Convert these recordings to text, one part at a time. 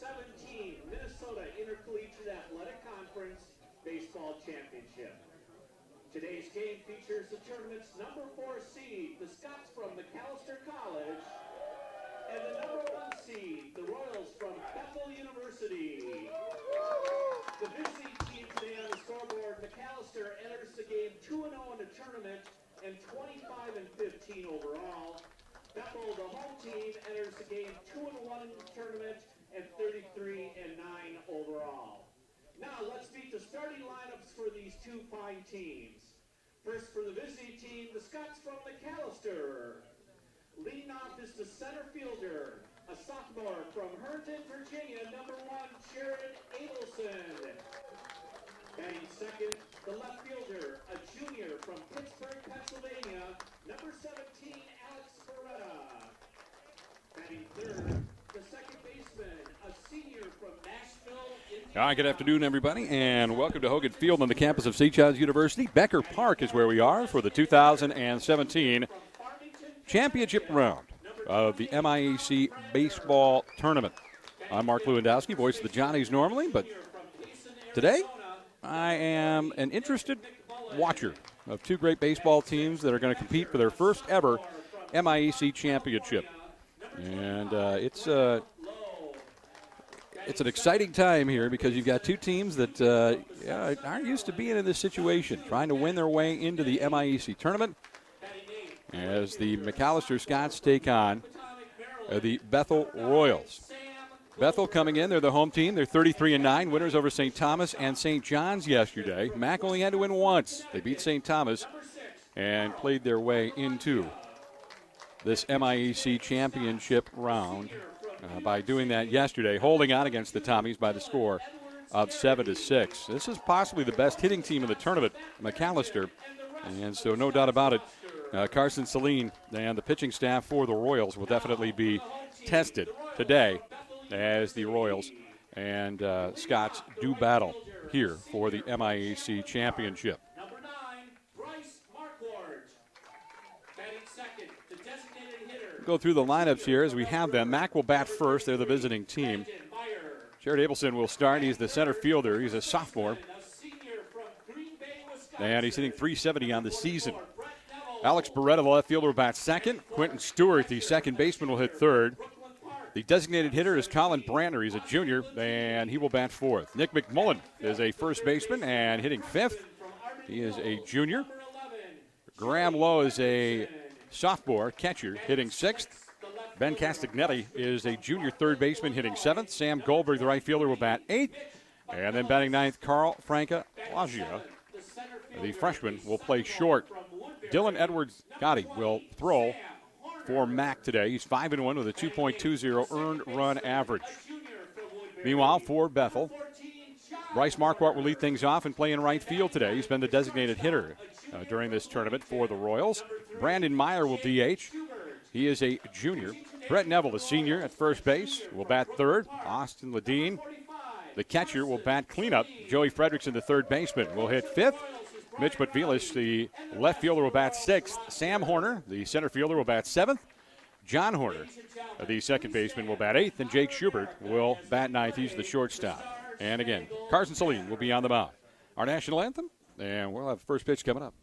2017 Minnesota Intercollegiate Athletic Conference Baseball Championship. Today's game features the tournament's number 4 seed, the Scots from Macalester College, and the number 1 seed, the Royals from Bethel University. The visiting team today on the scoreboard, Macalester enters the game 2-0 in the tournament and 25-15 overall. Bethel, the home team, enters the game 2-1 in the tournament and 33-9 overall. Now let's meet the starting lineups for these two fine teams. First for the visiting team, the Scots from Macalester. Leading off is the center fielder, a sophomore from Herndon, Virginia, number 1, Jared Abelson. Batting second, the left fielder, a junior from Pittsburgh, Pennsylvania, number 17, Alex Beretta. Batting third, the second baseman, a senior from Nashville, Indiana. All right, good afternoon, everybody, and welcome to Hogan Field on the campus of St. John's University. Becker Park is where we are for the 2017 championship round of the MIAC Baseball Tournament. I'm Mark Lewandowski, voice of the Johnnies normally, but today I am an interested watcher of two great baseball teams that are going to compete for their first ever MIAC championship. And it's an exciting time here because you've got two teams that aren't used to being in this situation, trying to win their way into the MIAC tournament as the Macalester Scots take on the Bethel Royals. Bethel coming in, they're the home team. They're 33-9, winners over St. Thomas and St. John's yesterday. Mac only had to win once. They beat St. Thomas and played their way into this MIAC championship round by doing that yesterday, holding on against the Tommies by the score of 7-6. This is possibly the best hitting team in the tournament, Macalester, and so no doubt about it, Carson Saline and the pitching staff for the Royals will definitely be tested today as the Royals and Scots do battle here for the MIAC championship. Number 9, Bryce Marquardt. Batting second, the designated hitter. Go through the lineups here as we have them. Mac will bat first. They're the visiting team. Jared Abelson will start. He's the center fielder. He's a sophomore. And he's hitting .370 on the season. Alex Beretta, the left fielder, will bat second. Quentin Stewart, the second baseman, will hit third. The designated hitter is Colin Brantner. He's a junior, and he will bat fourth. Nick McMullen is a first baseman and hitting fifth. He is a junior. Graham Lowe is a sophomore catcher, hitting sixth. Ben Castagnetti is a junior third baseman, hitting seventh. Sam Goldberg, the right fielder, will bat eighth. And then batting ninth, Carl Franca Lagia, the freshman, will play short. Dylan Edwards Gotti will throw for Mac today. He's 5-1 with a 2.20 earned run average. Meanwhile, for Bethel, Bryce Marquardt will lead things off and play in right field today. He's been the designated hitter during this tournament for the Royals. Brandon Meyer will DH. He is a junior. Brett Neville, a senior, at first base, will bat third. Austin Ledeen, the catcher, will bat cleanup. Joey Fredrickson, the third baseman, will hit fifth. Mitch Butvilas, the left fielder, will bat sixth. Sam Horner, the center fielder, will bat seventh. John Horner, the second baseman, will bat eighth. And Jake Schubert will bat ninth. He's the shortstop. And again, Carson Saline will be on the mound. Our national anthem, and we'll have the first pitch coming up.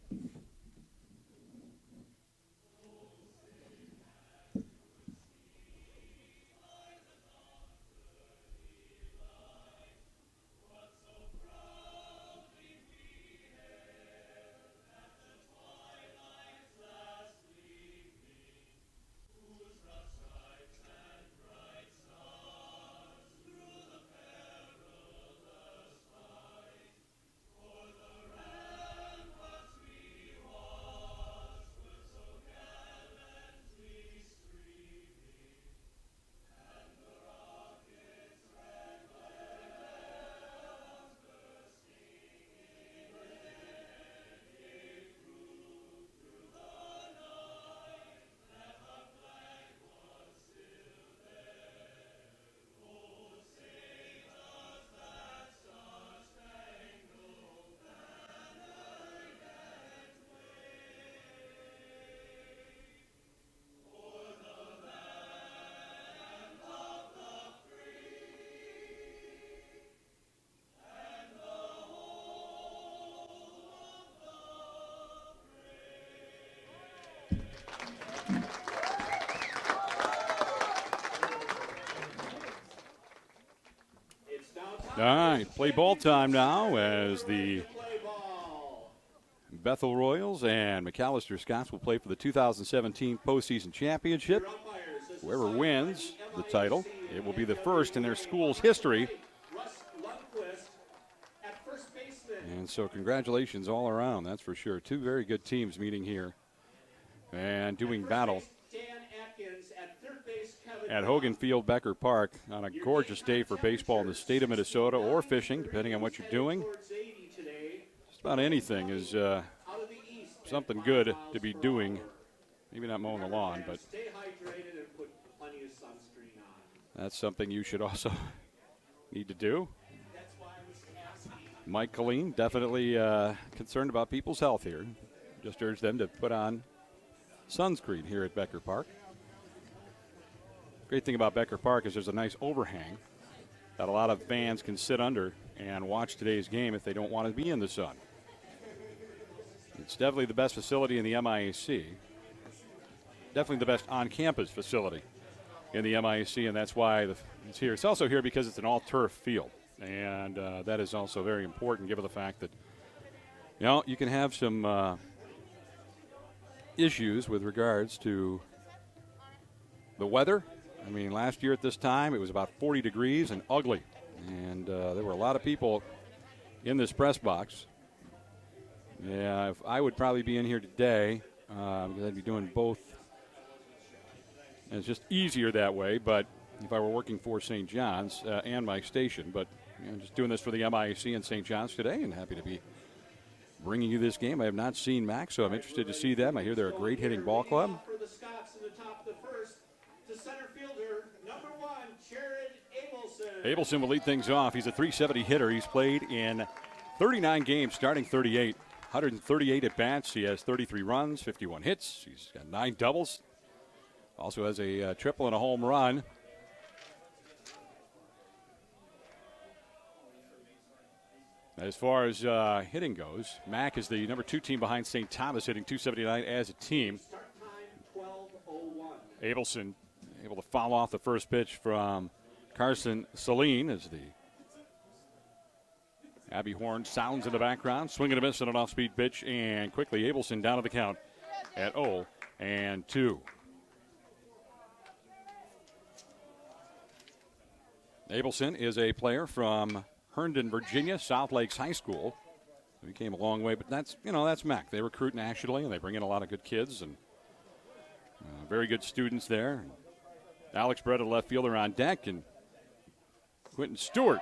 All right, play ball time now as the Bethel Royals and Macalester Scots will play for the 2017 postseason championship. Whoever wins the title, it will be the first in their school's history. And so congratulations all around, that's for sure. Two very good teams meeting here and doing battle at Hogan Field, Becker Park, on a gorgeous day for baseball in the state of Minnesota, or fishing, depending on what you're doing. Just about anything is something good to be doing. Maybe not mowing the lawn, but that's something you should also need to do. Mike Colleen, definitely concerned about people's health here. Just urge them to put on sunscreen here at Becker Park. Great thing about Becker Park is there's a nice overhang that a lot of fans can sit under and watch today's game if they don't want to be in the sun. It's definitely the best facility in the MIAC. Definitely the best on-campus facility in the MIAC, and that's why it's here. It's also here because it's an all-turf field, and that is also very important given the fact that, you know, you can have some issues with regards to the weather. I mean, last year at this time, it was about 40 degrees and ugly. And there were a lot of people in this press box. Yeah, I would probably be in here today because I'd be doing both. And it's just easier that way, but if I were working for St. John's and my station. But you know, just doing this for the MIAC and St. John's today, and happy to be bringing you this game. I have not seen Mac, so I'm interested to see them. I hear they're a great hitting ball club. For the Scots in the top of the first, to center fielder, number 1, Jared Abelson. Abelson will lead things off. He's a .370 hitter. He's played in 39 games, starting 38. 138 at bats. He has 33 runs, 51 hits. He's got 9 doubles. Also has a triple and a home run. As far as hitting goes, Mac is the number 2 team behind St. Thomas, hitting .279 as a team. Start time 12:01. Abelson able to foul off the first pitch from Carson Celine as the Abbey horn sounds in the background. Swing and a miss on an off-speed pitch, and quickly Abelson down to the count at 0-2. Abelson is a player from Herndon, Virginia, South Lakes High School. He came a long way, but that's Mac. They recruit nationally, and they bring in a lot of good kids and very good students there. Alex Beretta, left fielder, on deck, and Quentin Stewart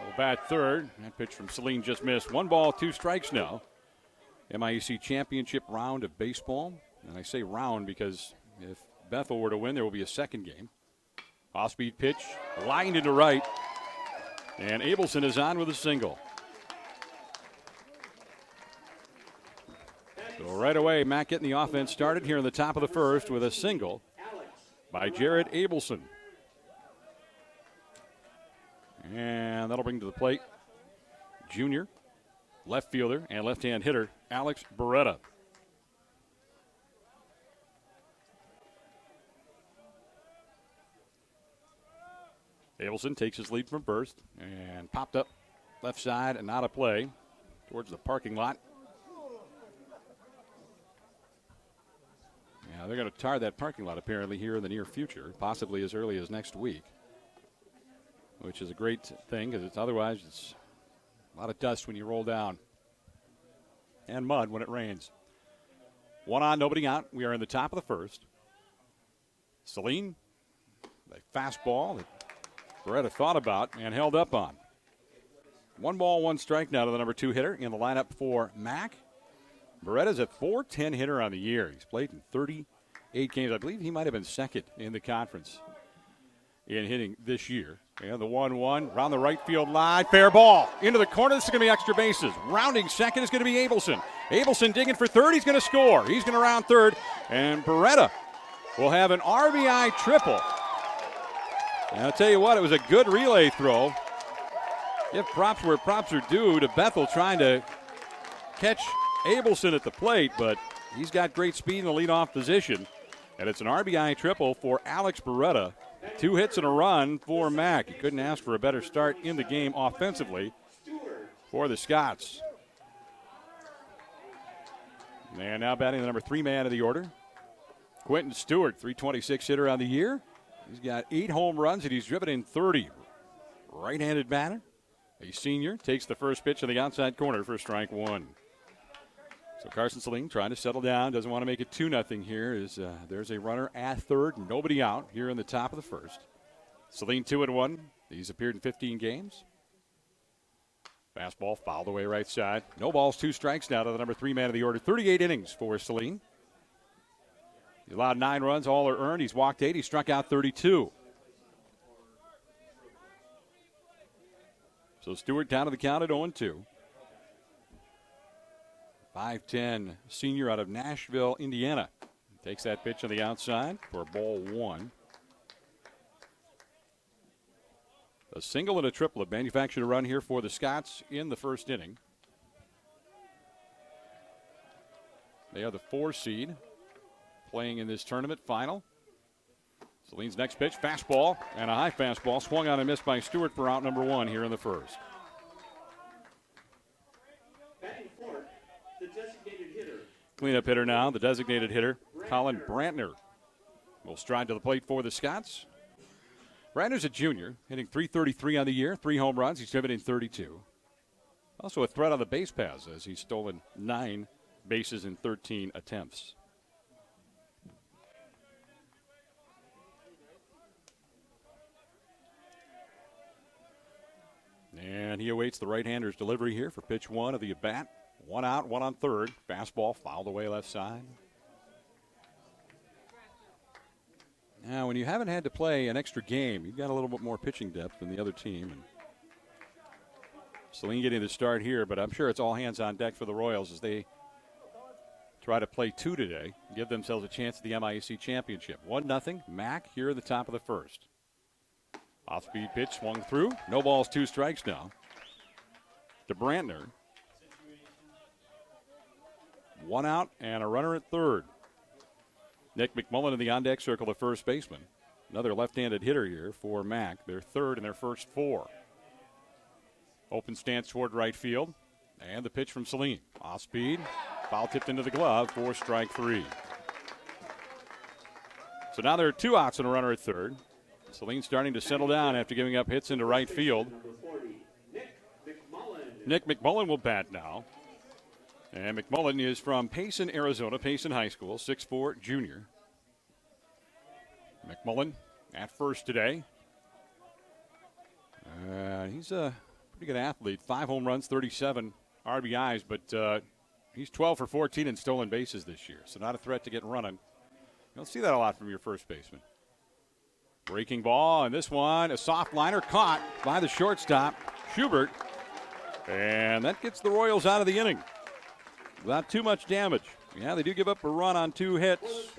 will bat third. That pitch from Celine just missed. 1 ball, 2 strikes now. MIAC championship round of baseball. And I say round because if Bethel were to win, there will be a second game. Off-speed pitch, lined into right. And Abelson is on with a single. So right away, Mac getting the offense started here in the top of the first with a single by Jared Abelson. And that'll bring to the plate junior, left fielder, and left-hand hitter Alex Beretta. Abelson takes his lead from first and popped up left side and out of play towards the parking lot. Yeah, they're going to tar that parking lot apparently here in the near future, possibly as early as next week, which is a great thing because otherwise it's a lot of dust when you roll down and mud when it rains. 1 on, nobody out. We are in the top of the first. Celine, a fastball that Beretta thought about and held up on. 1 ball, 1 strike now to the number 2 hitter in the lineup for Mac. Beretta's a .410 hitter on the year. He's played in 38 games. I believe he might have been second in the conference in hitting this year. And the 1-1 around the right field line. Fair ball into the corner. This is going to be extra bases. Rounding second is going to be Abelson. Abelson digging for third. He's going to score. He's going to round third. And Beretta will have an RBI triple. And I'll tell you what, it was a good relay throw. Give props where props are due to Bethel trying to catch Abelson at the plate, but he's got great speed in the leadoff position. And it's an RBI triple for Alex Beretta. 2 hits and a run for Mack. He couldn't ask for a better start in the game offensively for the Scots. And now batting the number 3 man of the order, Quentin Stewart, 326 hitter on the year. He's got 8 home runs and he's driven in 30. Right-handed batter, a senior, takes the first pitch in the outside corner for strike 1. So Carson Saline trying to settle down, doesn't want to make it 2-0 here. There's a runner at third, nobody out here in the top of the first. Saline 2-1. He's appeared in 15 games. Fastball fouled away right side. No balls, 2 strikes now to the number 3 man of the order. 38 innings for Saline. He allowed 9 runs, all are earned. He's walked 8, he struck out 32. So Stewart down to the count at 0-2. 5'10" senior out of Nashville, Indiana. Takes that pitch on the outside for ball 1. A single and a triple have manufactured a run here for the Scots in the first inning. They are the 4 seed playing in this tournament final. Saline's next pitch, fastball, and a high fastball. Swung on and missed by Stewart for out number 1 here in the first. Cleanup hitter now, the designated hitter, Colin Brantner, will stride to the plate for the Scots. Brantner's a junior, hitting .333 on the year, 3 home runs. He's driven in 32. Also a threat on the base paths as he's stolen 9 bases in 13 attempts. And he awaits the right-hander's delivery here for pitch 1 of the at-bat. 1 out, 1 on third. Fastball fouled away left side. Now, when you haven't had to play an extra game, you've got a little bit more pitching depth than the other team. And Saline getting the start here, but I'm sure it's all hands on deck for the Royals as they try to play 2 today, give themselves a chance at the MIAC championship. 1-0, Mack here at the top of the first. Off-speed pitch swung through. No balls, 2 strikes now to Brantner. 1 out and a runner at third. Nick McMullen in the on-deck circle, the first baseman. Another left-handed hitter here for Mack. Their third in their first 4. Open stance toward right field. And the pitch from Saline. Off speed. Foul tipped into the glove for strike 3. So now there are 2 outs and a runner at third. Saline starting to settle down after giving up hits into right field. Nick McMullen will bat now. And McMullen is from Payson, Arizona, Payson High School, 6'4", junior. McMullen at first today. He's a pretty good athlete. 5 home runs, 37 RBIs, but he's 12 for 14 in stolen bases this year, so not a threat to get running. You don't see that a lot from your first baseman. Breaking ball, and this one, a soft liner caught by the shortstop, Schubert. And that gets the Royals out of the inning without too much damage. Yeah, they do give up a run on 2 hits.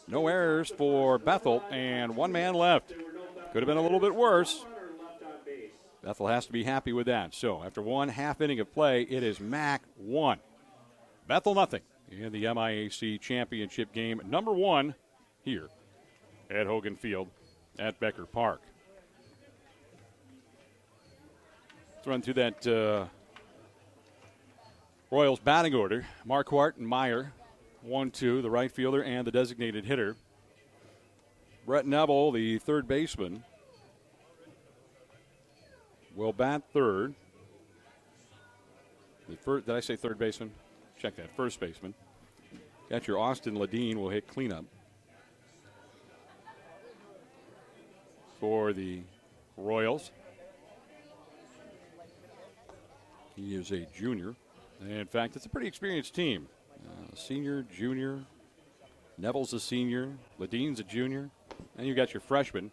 No errors for Bethel, and 1 man left. Could have been a little bit worse. Bethel has to be happy with that. So after 1 half inning of play, it is Mack 1. Bethel nothing in the MIAC championship game number 1 here at Hogan Field at Becker Park. Let's run through that Royals batting order. Marquardt and Meyer, 1-2, the right fielder and the designated hitter. Brett Neville, the third baseman, will bat third. Did I say third baseman? Check that, first baseman. Got your Austin Ledeen will hit cleanup for the Royals. He is a junior. And in fact, it's a pretty experienced team. Senior, junior, Neville's a senior, Ledeen's a junior, and you got your freshman.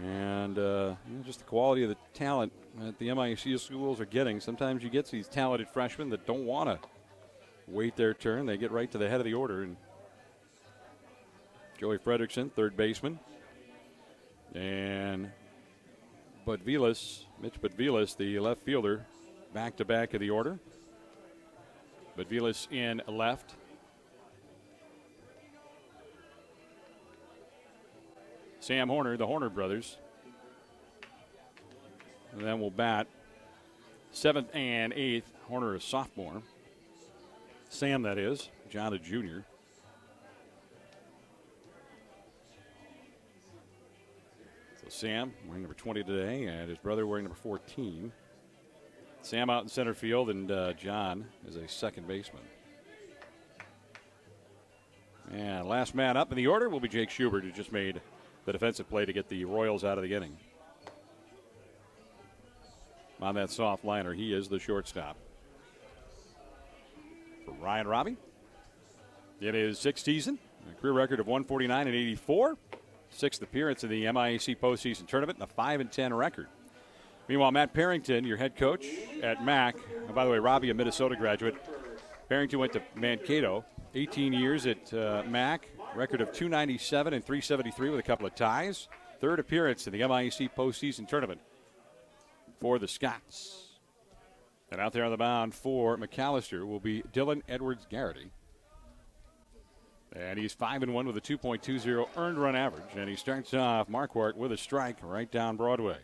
And just the quality of the talent that the MIAC schools are getting. Sometimes you get these talented freshmen that don't want to wait their turn. They get right to the head of the order. And Joey Fredrickson, third baseman. And Mitch Budvilas, the left fielder, back-to-back of the order. Budvilas in left. Sam Horner, the Horner brothers. And then we'll bat 7th and 8th. Horner, a sophomore. Sam, that is. John, a junior. So Sam wearing number 20 today, and his brother wearing number 14. Sam out in center field, and John is a second baseman. And last man up in the order will be Jake Schubert, who just made the defensive play to get the Royals out of the inning. On that soft liner, he is the shortstop. For Ryan Robbie, in his sixth season, a career record of 149 and 84. Sixth appearance in the MIAC postseason tournament, and a 5-10 record. Meanwhile, Matt Parrington, your head coach at MAC, and by the way, Robbie, a Minnesota graduate. Parrington went to Mankato, 18 years at MAC, record of 297 and 373 with a couple of ties. Third appearance in the MIAC postseason tournament for the Scots. And out there on the mound for McAllister will be Dylan Edwards-Garrity. And he's 5-1 with a 2.20 earned run average. And he starts off Marquardt with a strike right down Broadway.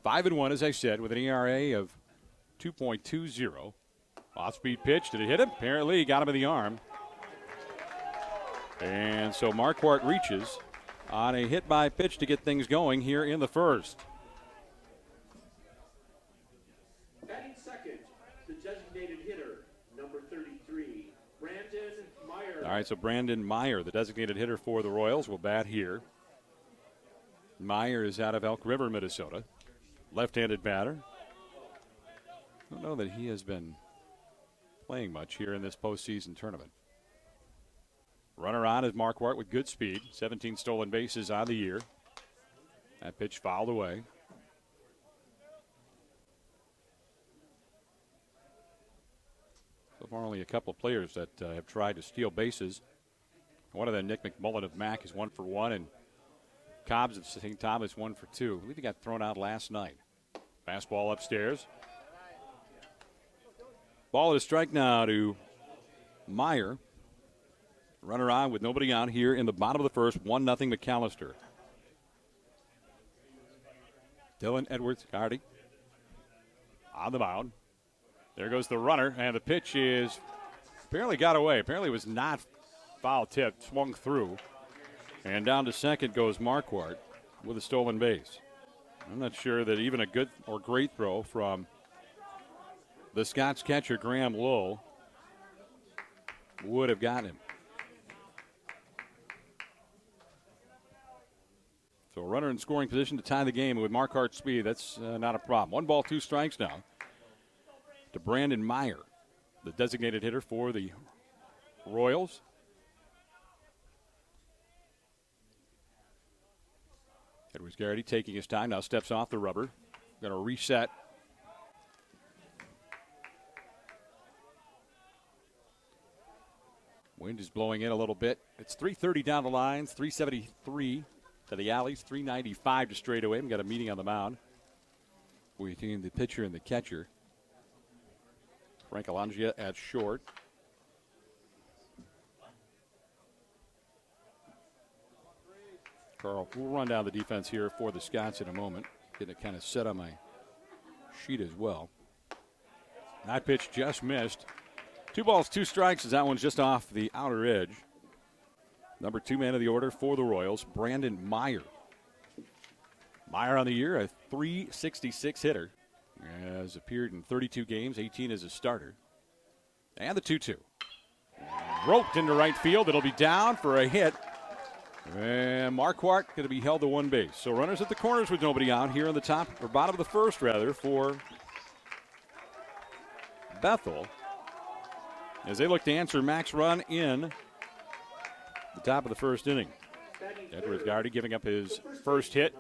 5-1, as I said, with an ERA of 2.20. Off-speed pitch. Did it hit him? Apparently, he got him in the arm. And so Marquardt reaches on a hit by pitch to get things going here in the first. Batting second, the designated hitter, number 33, Brandon Meyer. All right, so Brandon Meyer, the designated hitter for the Royals, will bat here. Meyer is out of Elk River, Minnesota. Left-handed batter. I don't know that he has been playing much here in this postseason tournament. Runner on is Marquardt with good speed. 17 stolen bases on the year. That pitch fouled away. So far, only a couple of players that have tried to steal bases. One of them, Nick McMullen of MAC, is 1 for 1, and Cobbs of St. Thomas 1 for 2. I believe he got thrown out last night. Fastball upstairs. Ball at a strike now to Meyer. Runner on with nobody on here in the bottom of the first. 1-0 McAllister. Dylan Edwards-Garrity on the mound. There goes the runner, and the pitch is apparently got away. Apparently it was not foul tipped, swung through. And down to second goes Marquardt with a stolen base. I'm not sure that even a good or great throw from the Scots catcher, Graham Lowell, would have gotten him. So a runner in scoring position to tie the game with Marquardt's speed. That's not a problem. 1 ball, 2 strikes now to Brandon Meyer, the designated hitter for the Royals. Edwards-Garrity taking his time, now steps off the rubber. Going to reset. Wind is blowing in a little bit. It's 330 down the lines, 373 to the alleys, 395 to straightaway. We've got a meeting on the mound between the pitcher and the catcher. Frank Alangia at short. Carl, we'll run down the defense here for the Scots in a moment. Getting it kind of set on my sheet as well. That pitch just missed. 2 balls, 2 strikes as that one's just off the outer edge. Number 2 man of the order for the Royals, Brandon Meyer. Meyer on the year, a .366 hitter. Has appeared in 32 games, 18 as a starter. And the 2-2. Roped into right field. It'll be down for a hit. And Marquardt going to be held to 1 base. So runners at the corners with nobody out here on the top, or bottom of the first, rather, for Bethel, as they look to answer Mac's run in the top of the first inning. Edwards-Garrity giving up his first hit.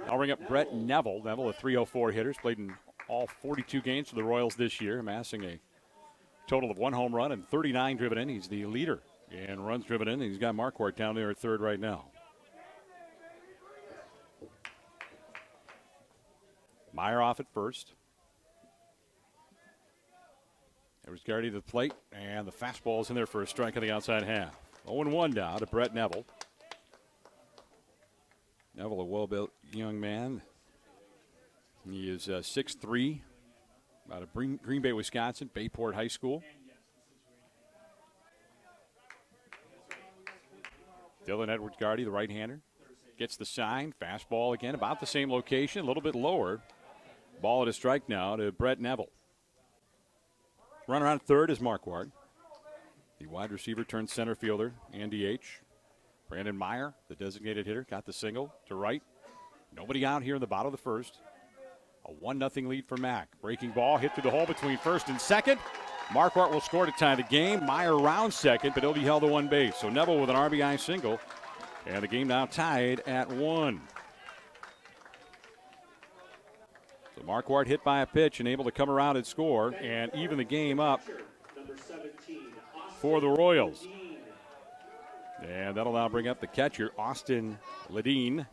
I'll bring up Brett Neville. Neville, a .304 hitter, played in all 42 games for the Royals this year, amassing a total of 1 home run and 39 driven in. He's the leader in runs driven in. He's got Marquardt down there at third right now. Meyer off at first. Edwards-Garrity to the plate, and the fastball is in there for a strike on the outside half. 0-1 now to Brett Neville. Neville, a well-built young man. He is 6'3", out of Green Bay, Wisconsin, Bayport High School. Dylan Edwards-Gardy, the right-hander, gets the sign. Fastball again, about the same location, a little bit lower. Ball at a strike now to Brett Neville. Runner on third is Marquardt. The wide receiver turned center fielder, Andy H. Brandon Meyer, the designated hitter, got the single to right. Nobody out here in the bottom of the first. A 1-0 lead for Mac. Breaking ball hit through the hole between first and second. Marquardt will score to tie the game. Meyer rounds second, but he'll be held to one base. So Neville with an RBI single. And the game now tied at 1. So Marquardt hit by a pitch and able to come around and score and even the game up for the Royals. And that'll now bring up the catcher, Austin Ledeen.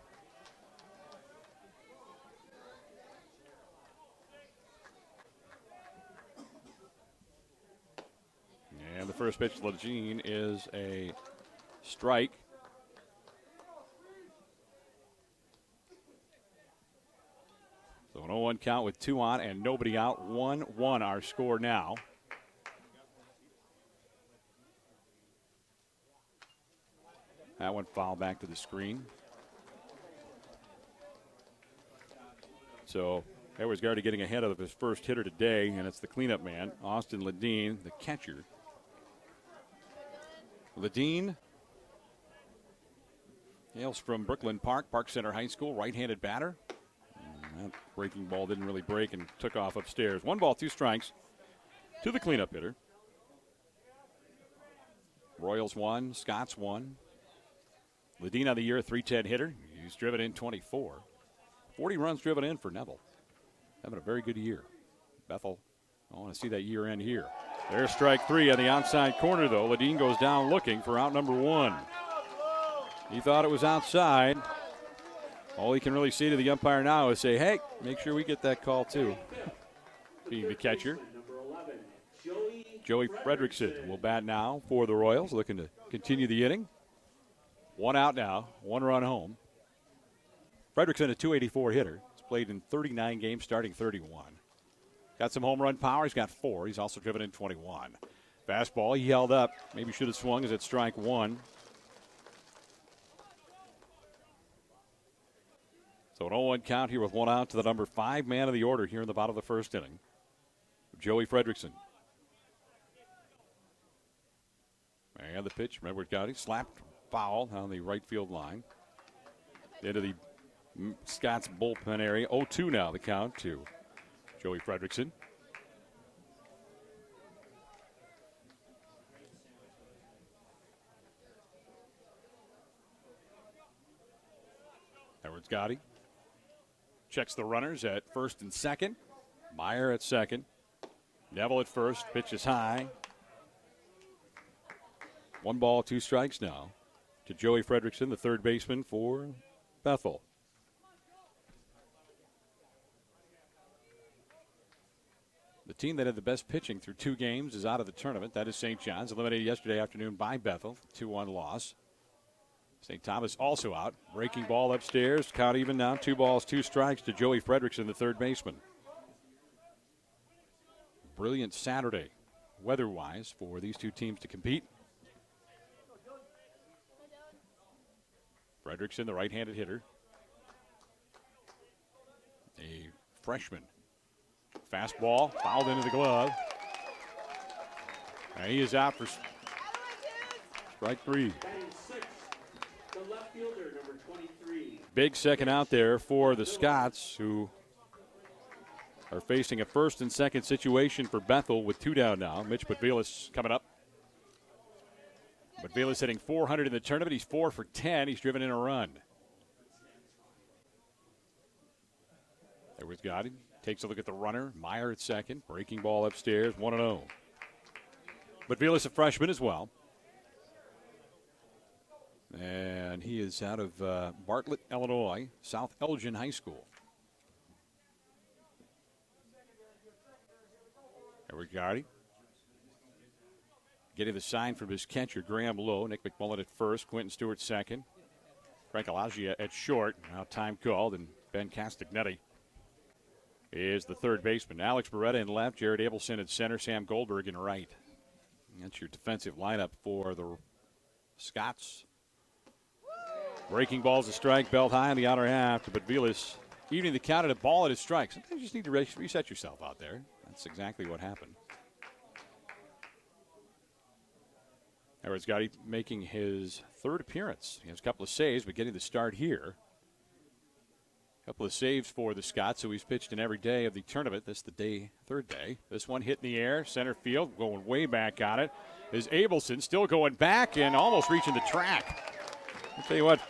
And the first pitch to Ledeen is a strike. So an 0-1 count with 2 on and nobody out. 1-1 our score now. That one fouled back to the screen. So Edwards-Gardy getting ahead of his first hitter today, and it's the cleanup man, Austin Ledeen, the catcher. Ledeen hails from Brooklyn Park Center High School, right-handed batter. That breaking ball didn't really break and took off upstairs. 1 ball, 2 strikes to the cleanup hitter. Royals 1, Scots 1. Ledeen of the year, 310 hitter. He's driven in 24. 40 runs driven in for Neville. Having a very good year. Bethel, I want to see that year end here. There's strike 3 on the outside corner, though. Ledeen goes down looking for out number 1. He thought it was outside. All he can really say to the umpire now is say, hey, make sure we get that call, too. Being the catcher. Joey Fredrickson will bat now for the Royals, looking to continue the inning. 1 out now, 1 run home. Fredrickson, a .284 hitter. He's played in 39 games, starting 31. Got some home run power. He's got 4. He's also driven in 21. Fastball, he held up. Maybe should have swung as it's strike 1. So an 0-1 count here with 1 out to the number 5 man of the order here in the bottom of the first inning. Joey Fredrickson. And the pitch, remember, got it slapped foul on the right field line. Into the Scots bullpen area. 0-2 now the count to Joey Fredrickson. Edwards-Gardy checks the runners at first and second. Meyer at second. Neville at first. Pitch is high. 1 ball, 2 strikes now to Joey Fredrickson, the third baseman for Bethel. The team that had the best pitching through 2 games is out of the tournament. That is St. John's, eliminated yesterday afternoon by Bethel, 2-1 loss. St. Thomas also out. Breaking ball upstairs. Count even now. 2 balls, 2 strikes to Joey Fredrickson, the third baseman. Brilliant Saturday, weather-wise, for these 2 teams to compete. Fredrickson, the right-handed hitter. A freshman. Fastball, fouled into the glove. And he is out for strike 3. Big second out there for the Scots, who are facing a first and second situation for Bethel with 2 down now. Mitch Butvilas coming up. Butvilas hitting .400 in the tournament. He's 4 for 10. He's driven in a run. Edwards-Gardy takes a look at the runner. Meyer at second. Breaking ball upstairs. 1-0. Butvilas a freshman as well. And he is out of Bartlett, Illinois, South Elgin High School. Edwards-Gardy getting the sign from his catcher, Graham Lowe. Nick McMullen at first, Quentin Stewart second. Frank Alagia at short. Now time called, and Ben Castagnetti is the third baseman. Alex Beretta in left, Jared Abelson at center, Sam Goldberg in right. That's your defensive lineup for the Scots. Breaking ball's a strike, belt high in the outer half to Budvilas. Evening the count at a ball at a strike. Sometimes you just need to reset yourself out there. That's exactly what happened. Edwards Gotti making his third appearance. He has a couple of saves, but getting the start here. A couple of saves for the Scots, who he's pitched in every day of the tournament. This is the third day. This one hit in the air, center field, going way back on it. Is Abelson still going back and almost reaching the track. I'll tell you what,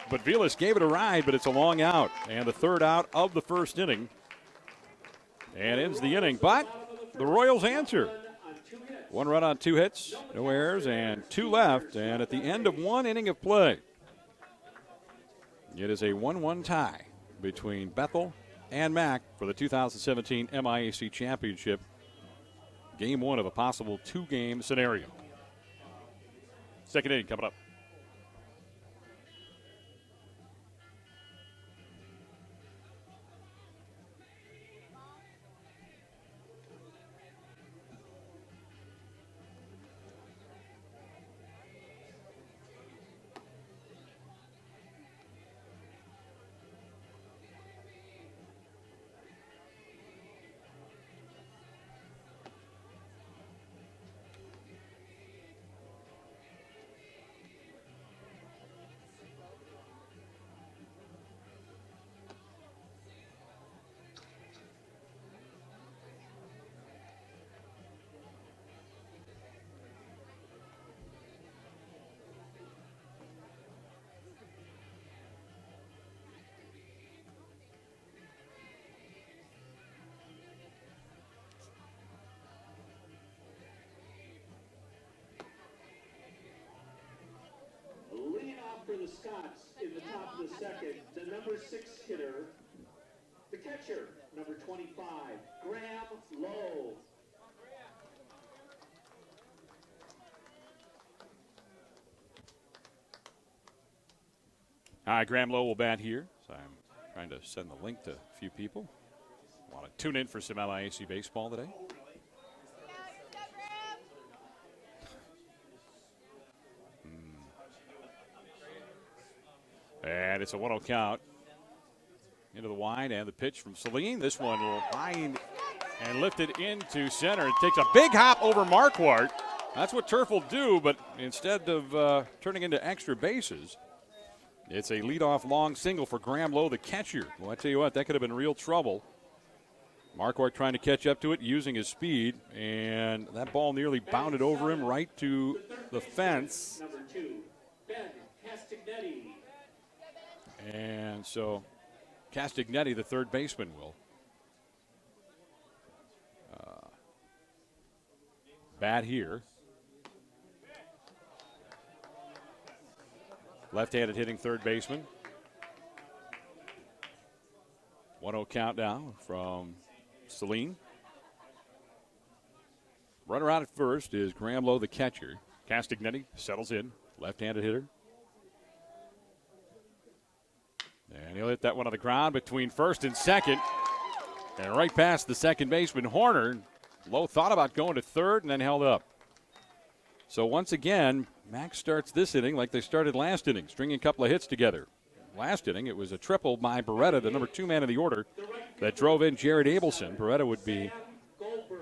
Budvilas gave it a ride, but it's a long out. And the third out of the first inning. And ends the inning. But the Royals answer. 1 run on 2 hits, no errors, and 2 left. And at the end of 1 inning of play, it is a 1-1 tie between Bethel and Mac for the 2017 MIAC Championship. Game 1 of a possible 2-game scenario. Second inning coming up. For the Scots in the top of the second, the number 6 hitter, the catcher, number 25, Graham Lowe. Hi, Graham Lowe will bat here. So I'm trying to send the link to a few people. Want to tune in for some MIAC baseball today. And it's a 1-0 count. Into the wide, and the pitch from Celine. This one will line and lift it into center. It takes a big hop over Marquardt. That's what turf will do, but instead of turning into extra bases, it's a leadoff long single for Graham Lowe, the catcher. Well, I tell you what, that could have been real trouble. Marquardt trying to catch up to it, using his speed, and that ball nearly bounded over him right to the fence. Number 2, Ben Castagnetti. And so Castagnetti, the third baseman, will bat here. Left-handed hitting third baseman. 1-0 count now from Celine. Runner out at first is Graham Lowe, the catcher. Castagnetti settles in, left-handed hitter. And he'll hit that one on the ground between first and second. And right past the second baseman, Horner. Lowe thought about going to third and then held up. So once again, Max starts this inning like they started last inning, stringing a couple of hits together. Last inning, it was a triple by Beretta, the number 2 man of the order, that drove in Jared Abelson. Beretta would be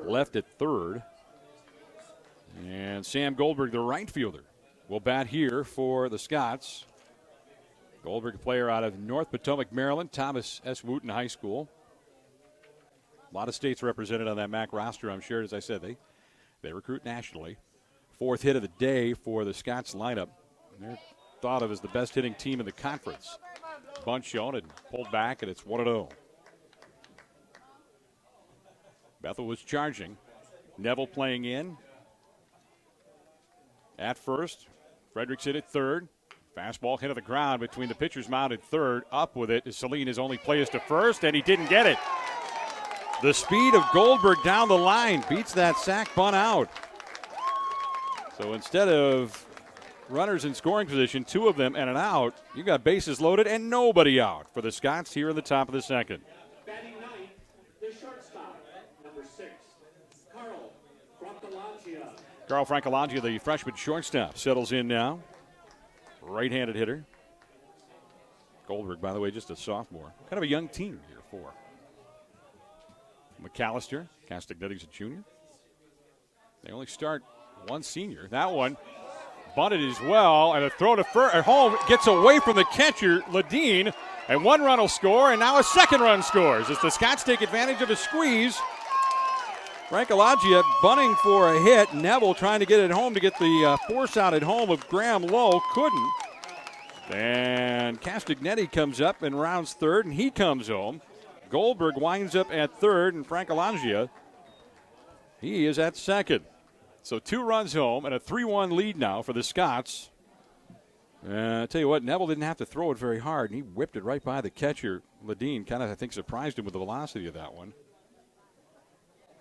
left at third. And Sam Goldberg, the right fielder, will bat here for the Scots. Goldberg, a player out of North Potomac, Maryland, Thomas S. Wooten High School. A lot of states represented on that MAC roster, I'm sure. As I said, they recruit nationally. 4th hit of the day for the Scots lineup. They're thought of as the best hitting team in the conference. Bunt shown and pulled back, and it's 1-0. Bethel was charging. Neville playing in. At first, Frederickson at third. Fastball hit to the ground between the pitcher's mound at third. Up with it is Celine. His only play is to first, and he didn't get it. The speed of Goldberg down the line beats that sac bunt out. So instead of runners in scoring position, 2 of them and an out. You got bases loaded and nobody out for the Scots here in the top of the second. Batting ninth, the shortstop, number 6, Carl Francalaggia. Carl Francalaggia, the freshman shortstop, settles in now. Right-handed hitter. Goldberg, by the way, just a sophomore. Kind of a young team here for McAllister. Castagnetti's a junior. They only start one senior. That one bunted as well, and a throw to home gets away from the catcher, Ledeen, and 1 run will score, and now a 2nd run scores as the Scots take advantage of a squeeze. Francalaggia bunting for a hit. Neville trying to get it home to get the force out at home of Graham Lowe. Couldn't. And Castagnetti comes up and rounds 3rd, and he comes home. Goldberg winds up at 3rd, and Francalaggia, he is at 2nd. So 2 runs home and a 3-1 lead now for the Scots. I tell you what, Neville didn't have to throw it very hard, and he whipped it right by the catcher. Ledeen kind of, I think, surprised him with the velocity of that one.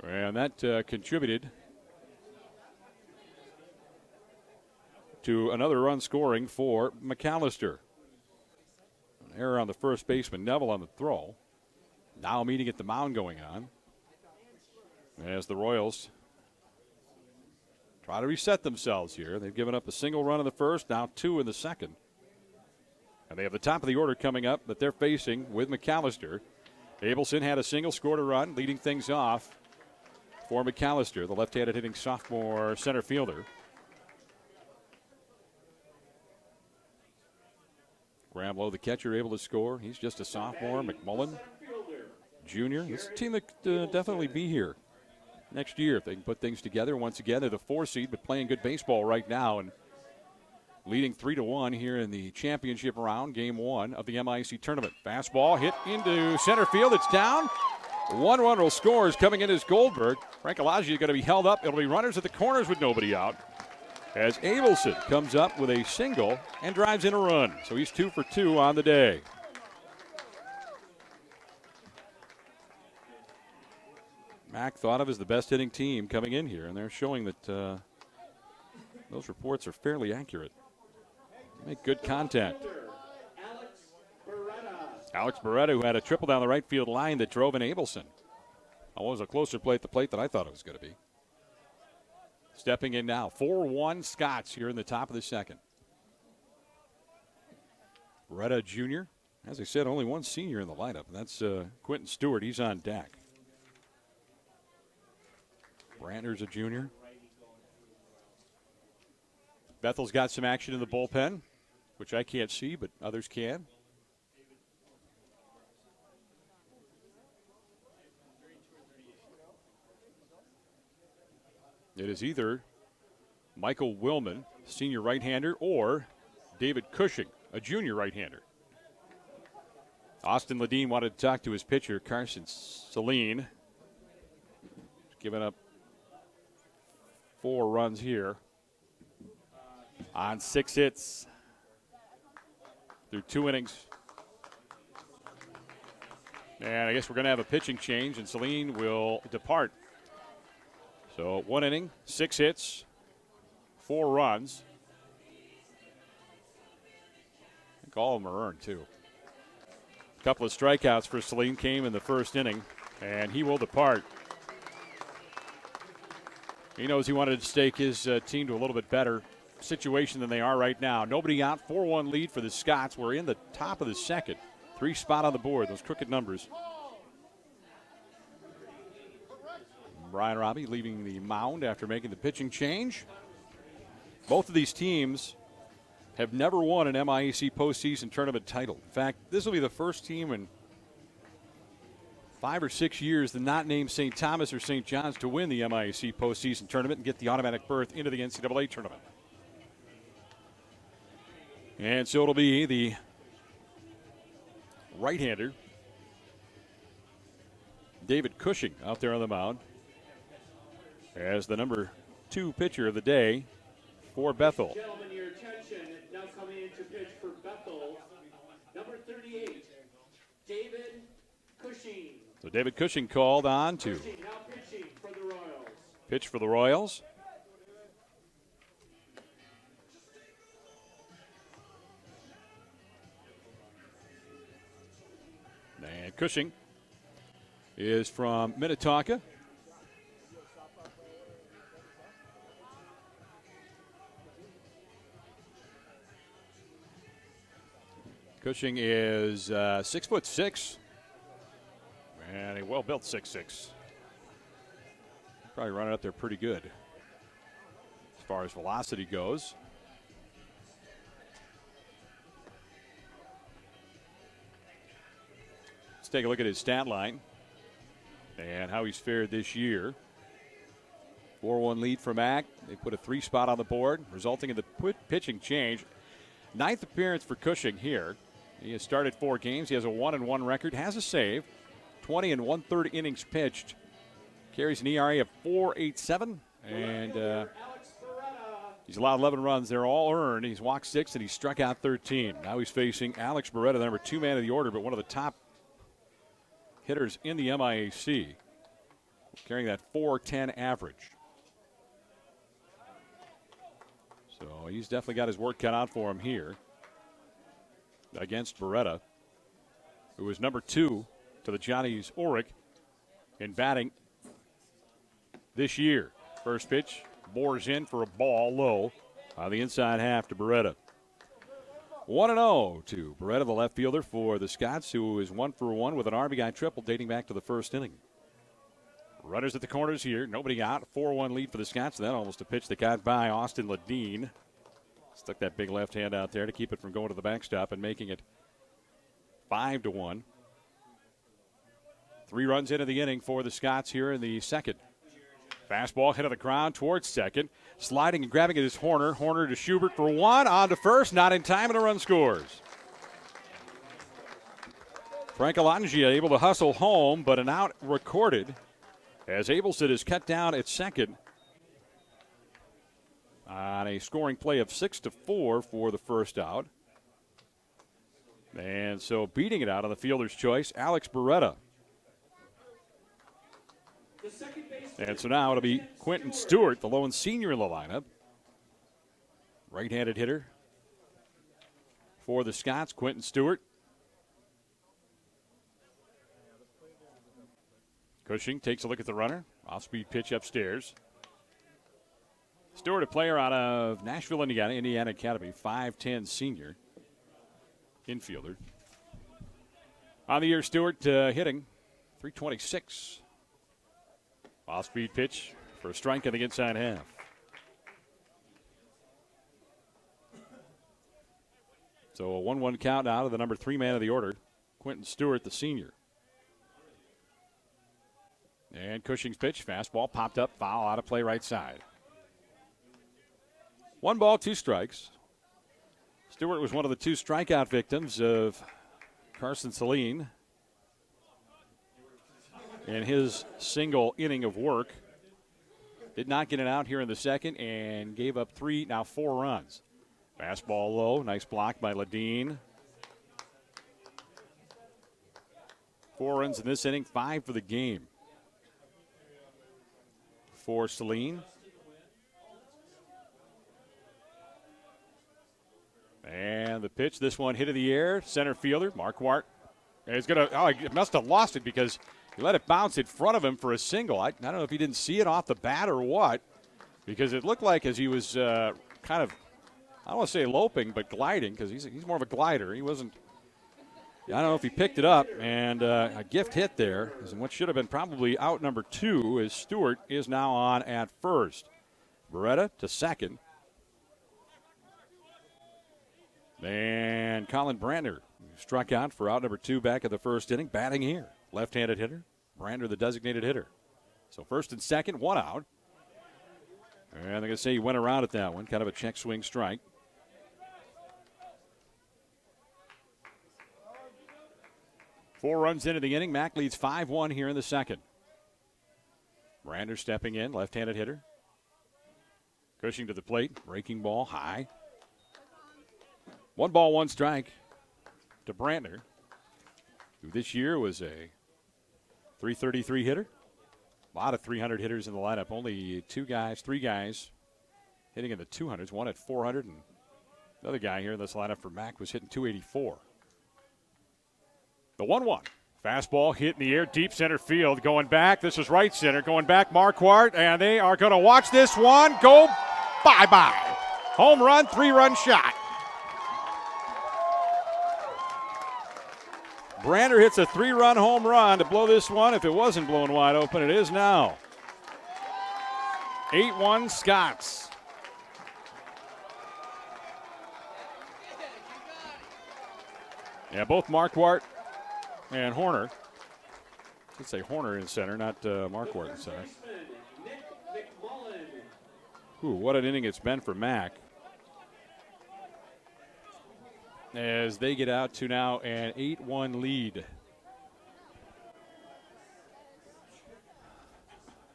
And that contributed to another run scoring for McAllister. An error on the first baseman, Neville on the throw. Now a meeting at the mound going on as the Royals try to reset themselves here. They've given up a single run in the first, now 2 in the second. And they have the top of the order coming up that they're facing with McAllister. Abelson had a single, scored a run, leading things off for McAllister, the left-handed hitting sophomore center fielder. Graham Lowe, the catcher, able to score. He's just a sophomore. McMullen, junior. This is a team that could definitely be here next year if they can put things together. Once again, they're the 4 seed, but playing good baseball right now and leading 3-1 here in the championship round, game 1 of the MIAC tournament. Fastball hit into center field. It's down. 1 run will score is coming in as Goldberg. Francalaggia is going to be held up. It'll be runners at the corners with nobody out, as Abelson comes up with a single and drives in a run. So he's 2 for 2 on the day. Mac thought of as the best hitting team coming in here, and they're showing that those reports are fairly accurate. They make good contact. Alex Beretta, who had a triple down the right field line that drove in Abelson. That was a closer play at the plate than I thought it was going to be. Stepping in now, 4-1 Scots here in the top of the second. Beretta Jr., as I said, only one senior in the lineup, and that's Quentin Stewart. He's on deck. Brandner's a junior. Bethel's got some action in the bullpen, which I can't see, but others can. It is either Michael Willman, senior right-hander, or David Cushing, a junior right-hander. Austin Ledeen wanted to talk to his pitcher, Carson Celine. Giving up 4 runs here on 6 hits through 2 innings. And I guess we're going to have a pitching change, and Celine will depart. So 1 inning, 6 hits, 4 runs. I think all of them are earned, too. A couple of strikeouts for Celine came in the first inning, and he will depart. He knows he wanted to stake his team to a little bit better situation than they are right now. Nobody out, 4-1 lead for the Scots. We're in the top of the second. 3 spot on the board, those crooked numbers. Brian Robbie leaving the mound after making the pitching change. Both of these teams have never won an MIAC postseason tournament title. In fact, this will be the first team in 5 or 6 years to not name St. Thomas or St. John's to win the MIAC postseason tournament and get the automatic berth into the NCAA tournament. And so it'll be the right-hander, David Cushing, out there on the mound as the number 2 pitcher of the day for Bethel. Gentlemen, your attention. Now coming in to pitch for Bethel, number 38, David Cushing. So David Cushing called on to Cushing now pitching for the Royals. pitch for the Royals. Cushing is from Minnetonka. Cushing is 6'6", and a well-built 6'6". Probably running up there pretty good as far as velocity goes. Let's take a look at his stat line and how he's fared this year. 4-1 lead for Mac. They put a 3 spot on the board, resulting in the pitching change. 9th appearance for Cushing here. He has started 4 games. He has a 1-1 record, has a save, 20 1/3 innings pitched. Carries an ERA of 4.87, and he's allowed 11 runs. They're all earned. He's walked 6, and he's struck out 13. Now he's facing Alex Beretta, the number 2 man of the order, but one of the top hitters in the MIAC, carrying that 4.10 average. So he's definitely got his work cut out for him here against Beretta, who is number 2 to the Johnnies Oric in batting this year. First pitch, bores in for a ball low on the inside half to Beretta. 1-0 to Beretta, the left fielder for the Scots, who is 1 for 1 with an RBI triple dating back to the first inning. Runners at the corners here, nobody out. 4-1 lead for the Scots. Then almost a pitch that got by Austin Ledeen. Stuck that big left hand out there to keep it from going to the backstop and making it 5-1. 3 runs into the inning for the Scots here in the second. Fastball hit on the ground towards second. Sliding and grabbing it is Horner. Horner to Schubert for 1. On to first. Not in time, and a run scores. Frank Alangia able to hustle home, but an out recorded as Abelson is cut down at second on a scoring play of 6-4 for the first out. And so beating it out on the fielder's choice, Alex Beretta. And so now it'll be Quentin Stewart, the lone senior in the lineup. Right-handed hitter for the Scots, Quentin Stewart. Cushing takes a look at the runner. Off-speed pitch upstairs. Stewart, a player out of Nashville, Indiana Academy, 5'10 senior infielder. On the year, Stewart hitting .326. Off-speed pitch for a strike on the inside half. So a 1-1 count now to the number 3 man of the order, Quentin Stewart, the senior. And Cushing's pitch, fastball popped up, foul out of play right side. 1 ball, 2 strikes. Stewart was one of the 2 strikeout victims of Carson Saline in his single inning of work. Did not get it out here in the second and gave up 4 runs. Fastball low, nice block by Ledeen. 4 runs in this inning, 5 for the game for Saline. And the pitch, this one hit in the air. Center fielder, Marquardt. He's going to, he must have lost it because he let it bounce in front of him for a single. I don't know if he didn't see it off the bat or what, because it looked like as he was kind of, I don't want to say loping, but gliding, because he's more of a glider. He wasn't, I don't know if he picked it up, and a gift hit there. And what should have been probably out number 2 is Stewart is now on at first. Beretta to second. And Colin Brandner struck out for out number 2 back in the first inning, batting here. Left-handed hitter, Brandner the designated hitter. So first and second, 1 out. And they're going to say he went around at that one, kind of a check swing strike. Four runs into the inning. Mac leads 5-1 here in the second. Brandner stepping in, left-handed hitter. Cushing to the plate, breaking ball high. 1 ball, 1 strike to Brandner, who this year was a .333 hitter. A lot of 300 hitters in the lineup. Only 3 guys hitting in the 200s. One at 400, and another guy here in this lineup for Mac was hitting .284. The 1-1 Fastball hit in the air, deep center field. Going back, this is right center. Going back, Marquardt, and they are going to watch this one go bye-bye. Home run, 3-run shot. Brander hits a 3-run home run to blow this one. If it wasn't blown wide open, it is now. 8-1 Scots. Yeah, both Marquardt and Horner. I should say Horner in center, not Marquardt in center. Ooh, what an inning it's been for Mac. As they get out to now an 8-1 lead.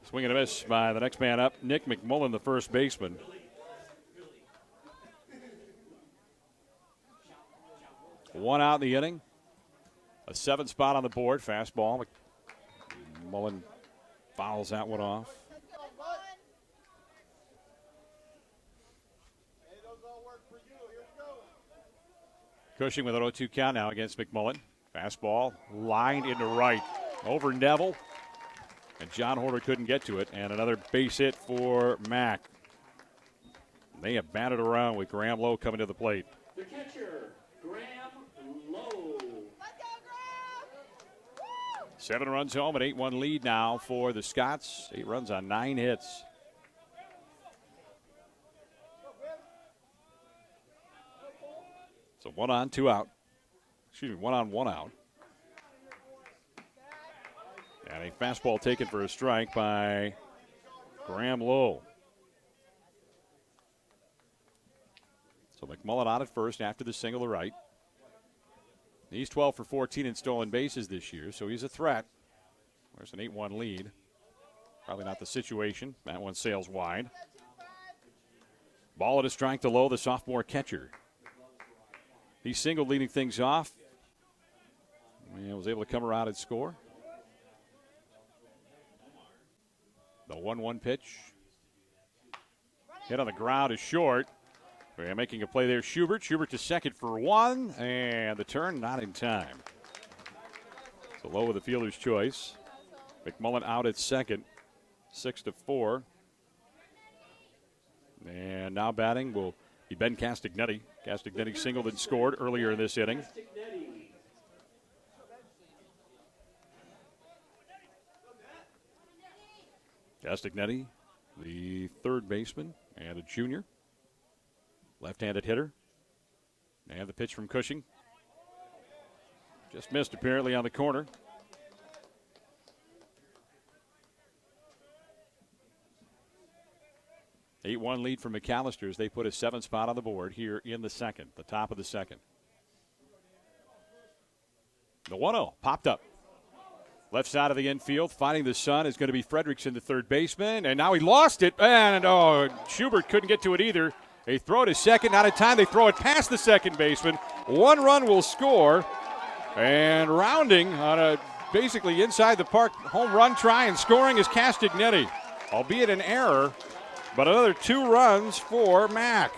Swing and a miss by the next man up, Nick McMullen, the first baseman. One out in the inning. A 7 spot on the board. Fastball. McMullen fouls that one off. Cushing with an 0-2 count now against McMullen. Fastball lined into right. Over Neville. And John Horner couldn't get to it. And another base hit for Mac. They have batted around with Graham Lowe coming to the plate. The catcher, Graham Lowe. 7 runs home, an 8-1 lead now for the Scots. 8 runs on 9 hits. So 1 on, 2 out. Excuse me, 1 on, 1 out. And a fastball taken for a strike by Graham Lowe. So McMullen out at first after the single to right. He's 12 for 14 in stolen bases this year, so he's a threat. There's an 8-1 lead. Probably not the situation. That one sails wide. Ball at a strike to Lowe, the sophomore catcher. He singled leading things off. And was able to come around and score. The 1-1 pitch. Hit on the ground is short. We're making a play there. Schubert to second for 1. And the turn not in time. So Lowe with the fielder's choice. McMullen out at second. 6-4. And now batting will be Ben Castagnetti. Castagnetti singled and scored earlier in this inning. Castagnetti, the third baseman and a junior. Left-handed hitter. And the pitch from Cushing. Just missed apparently on the corner. An 8-1 lead for McAllister as they put a 7 spot on the board here in the second, the top of the second. The 1-0 popped up. Left side of the infield, finding the sun is going to be Fredrickson, the third baseman, and now he lost it, and Schubert couldn't get to it either. They throw it to second, not in time. They throw it past the second baseman. 1 run will score, and rounding on a basically inside the park home run try and scoring is Castagnetti, albeit an error. But another 2 runs for Mac.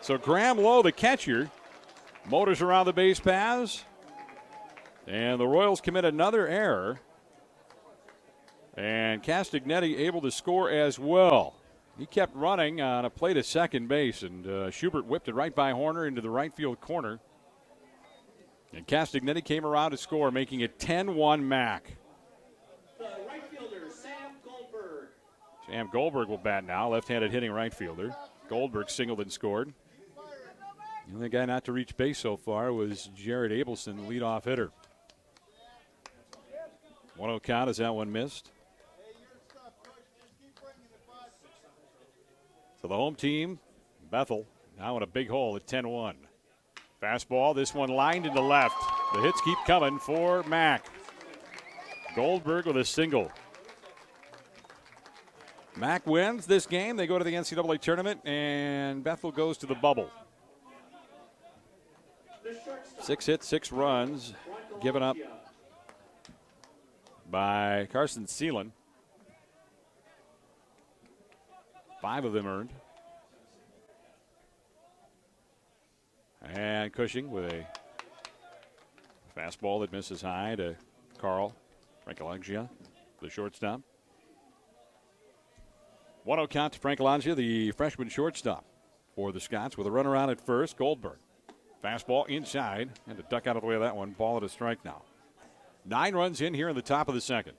So Graham Lowe, the catcher, motors around the base paths. And the Royals commit another error. And Castagnetti able to score as well. He kept running on a play to second base, and Schubert whipped it right by Horner into the right field corner. And Castagnetti came around to score, making it 10-1 Mac. The right fielder, Sam Goldberg. Sam Goldberg will bat now, left-handed hitting right fielder. Goldberg singled and scored. The only guy not to reach base so far was Jared Abelson, the leadoff hitter. 1-0 count as that one missed. So the home team, Bethel, now in a big hole at 10-1. Fastball, this one lined into left. The hits keep coming for Mac. Goldberg with a single. Mac wins this game. They go to the NCAA tournament, and Bethel goes to the bubble. 6 hits, 6 runs given up by Carson Seelan. 5 of them earned. And Cushing with a fastball that misses high to Carl Francalaggia, the shortstop. 1-0 count to Francalaggia, the freshman shortstop for the Scots, with a runner on at first. Goldberg. Fastball inside, and to duck out of the way of that one. Ball at a strike now. 9 runs in here in the top of the second.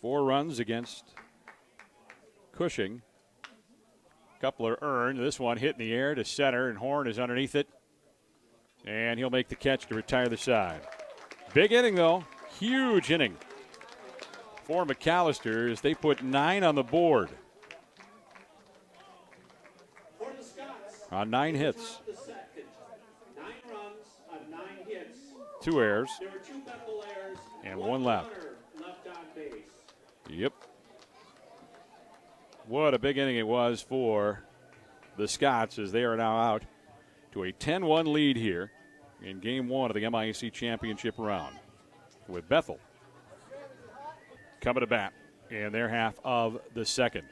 Four runs against Cushing. Couple are earned. This one hit in the air to center, and Horn is underneath it. And he'll make the catch to retire the side. Big inning, though. Huge inning for McAllister as they put 9 on the board. For the Scots, On 9 hits. the second. 9 runs on 9 hits. 2 errors. There were 2 Bethel errors. And 1 left. Runner left on base. Yep. What a big inning it was for the Scots as they are now out to a 10-1 lead here in Game 1 of the MIAC Championship round, with Bethel coming to bat in their half of the second.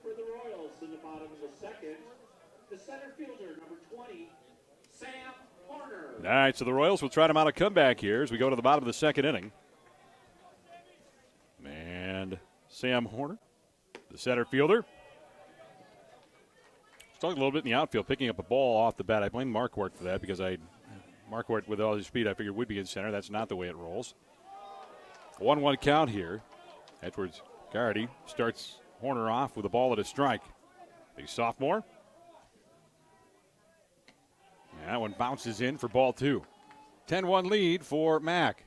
For the Royals in the bottom of the second, the center fielder, number 20, Sam Horner. All right, so the Royals will try to mount a comeback here as we go to the bottom of the second inning. And Sam Horner, the center fielder, stuck a little bit in the outfield, picking up a ball off the bat. I blame Marquardt for that because Marquardt, with all his speed, I figured would be in center. That's not the way it rolls. 1-1 count here. Edwards Garrity starts Horner off with a ball at a strike. The sophomore. And that one bounces in for ball 2. 10-1 lead for Mac.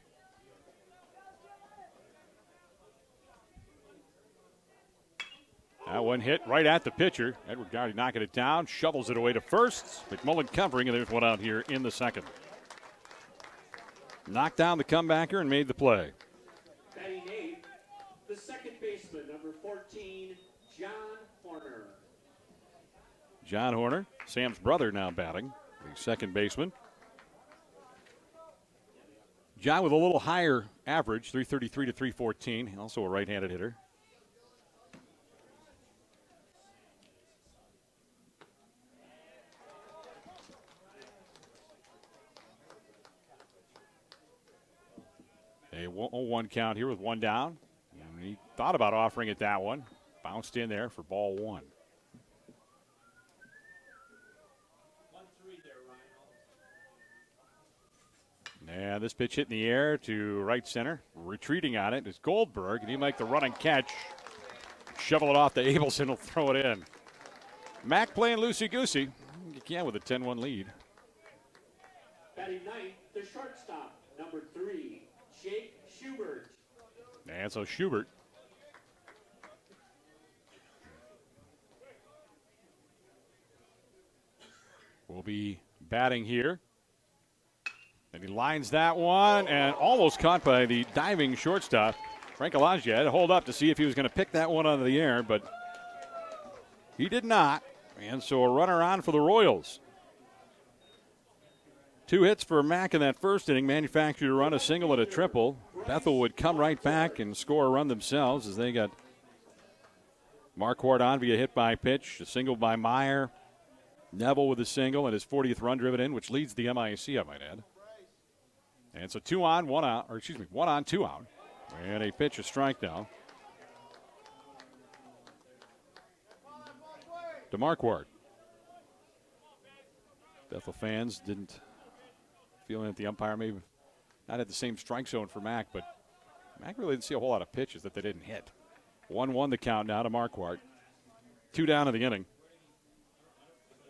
That one hit right at the pitcher. Edward Garrity knocking it down, shovels it away to first. McMullen covering, and there's one out here in the second. Knocked down the comebacker and made the play. Batting 8, the second baseman, number 14, John Horner. John Horner, Sam's brother, now batting, the second baseman. John with a little higher average, 333 to 314, also a right-handed hitter. A 0-1 count here with one down. And he thought about offering it that one. Bounced in there for ball 1. 1-3 there, Ryan. And this pitch hit in the air to right center. Retreating on it is Goldberg, and he make the run and catch. Shovel it off to Abelson, will throw it in. Mac playing loosey-goosey. You can with a 10-1 lead. Batting 9th, the shortstop, number 3, Jake Schubert. And so Schubert will be batting here. And he lines that one and almost caught by the diving shortstop. Francalaggia had to hold up to see if he was going to pick that one out of the air, but he did not. And so a runner on for the Royals. 2 hits for Mack in that first inning, manufactured a run, a single and a triple. Bethel would come right back and score a run themselves as they got Marquardt on via hit by pitch, a single by Meyer. Neville with a single and his 40th run driven in, which leads the MIAC, I might add. And so 2 on, 1 out, or excuse me, 1 on, 2 out. And a pitch, a strike now. to Marquardt. Bethel fans didn't feel that the umpire may not had the same strike zone for Mack, but Mack really didn't see a whole lot of pitches that they didn't hit. 1-1 the count now to Marquardt. 2 down in the inning.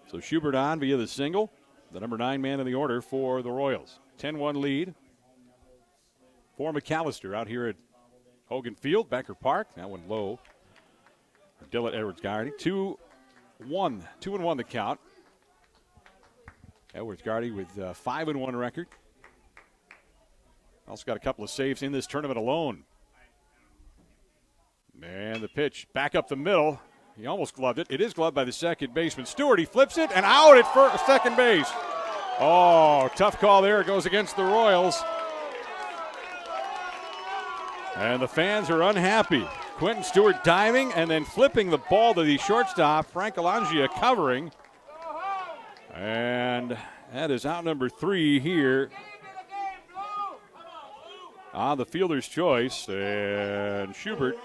So Schubert on via the single, the number 9 man in the order for the Royals. 10-1 lead for McAllister out here at Hogan Field, Becker Park. That one low. Dillett Edwards-Gardy. 2-1 the count. Edwards-Gardy with a 5-1 record. Also got a couple of saves in this tournament alone. And the pitch back up the middle. He almost gloved it. It is gloved by the second baseman. Stewart, he flips it and out at second base. Oh, tough call there. It goes against the Royals. And the fans are unhappy. Quentin Stewart diving and then flipping the ball to the shortstop. Frank Alangia covering. And that is out number 3 here on the fielder's choice. And Schubert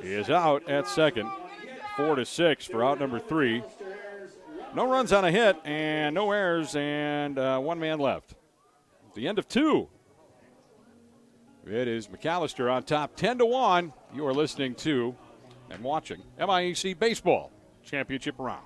is out at second. 4-6 for out number 3. No runs on a hit and no errors and 1 man left. At the end of 2. It is McAllister on top 10-1. You are listening to and watching MIAC Baseball Championship Round.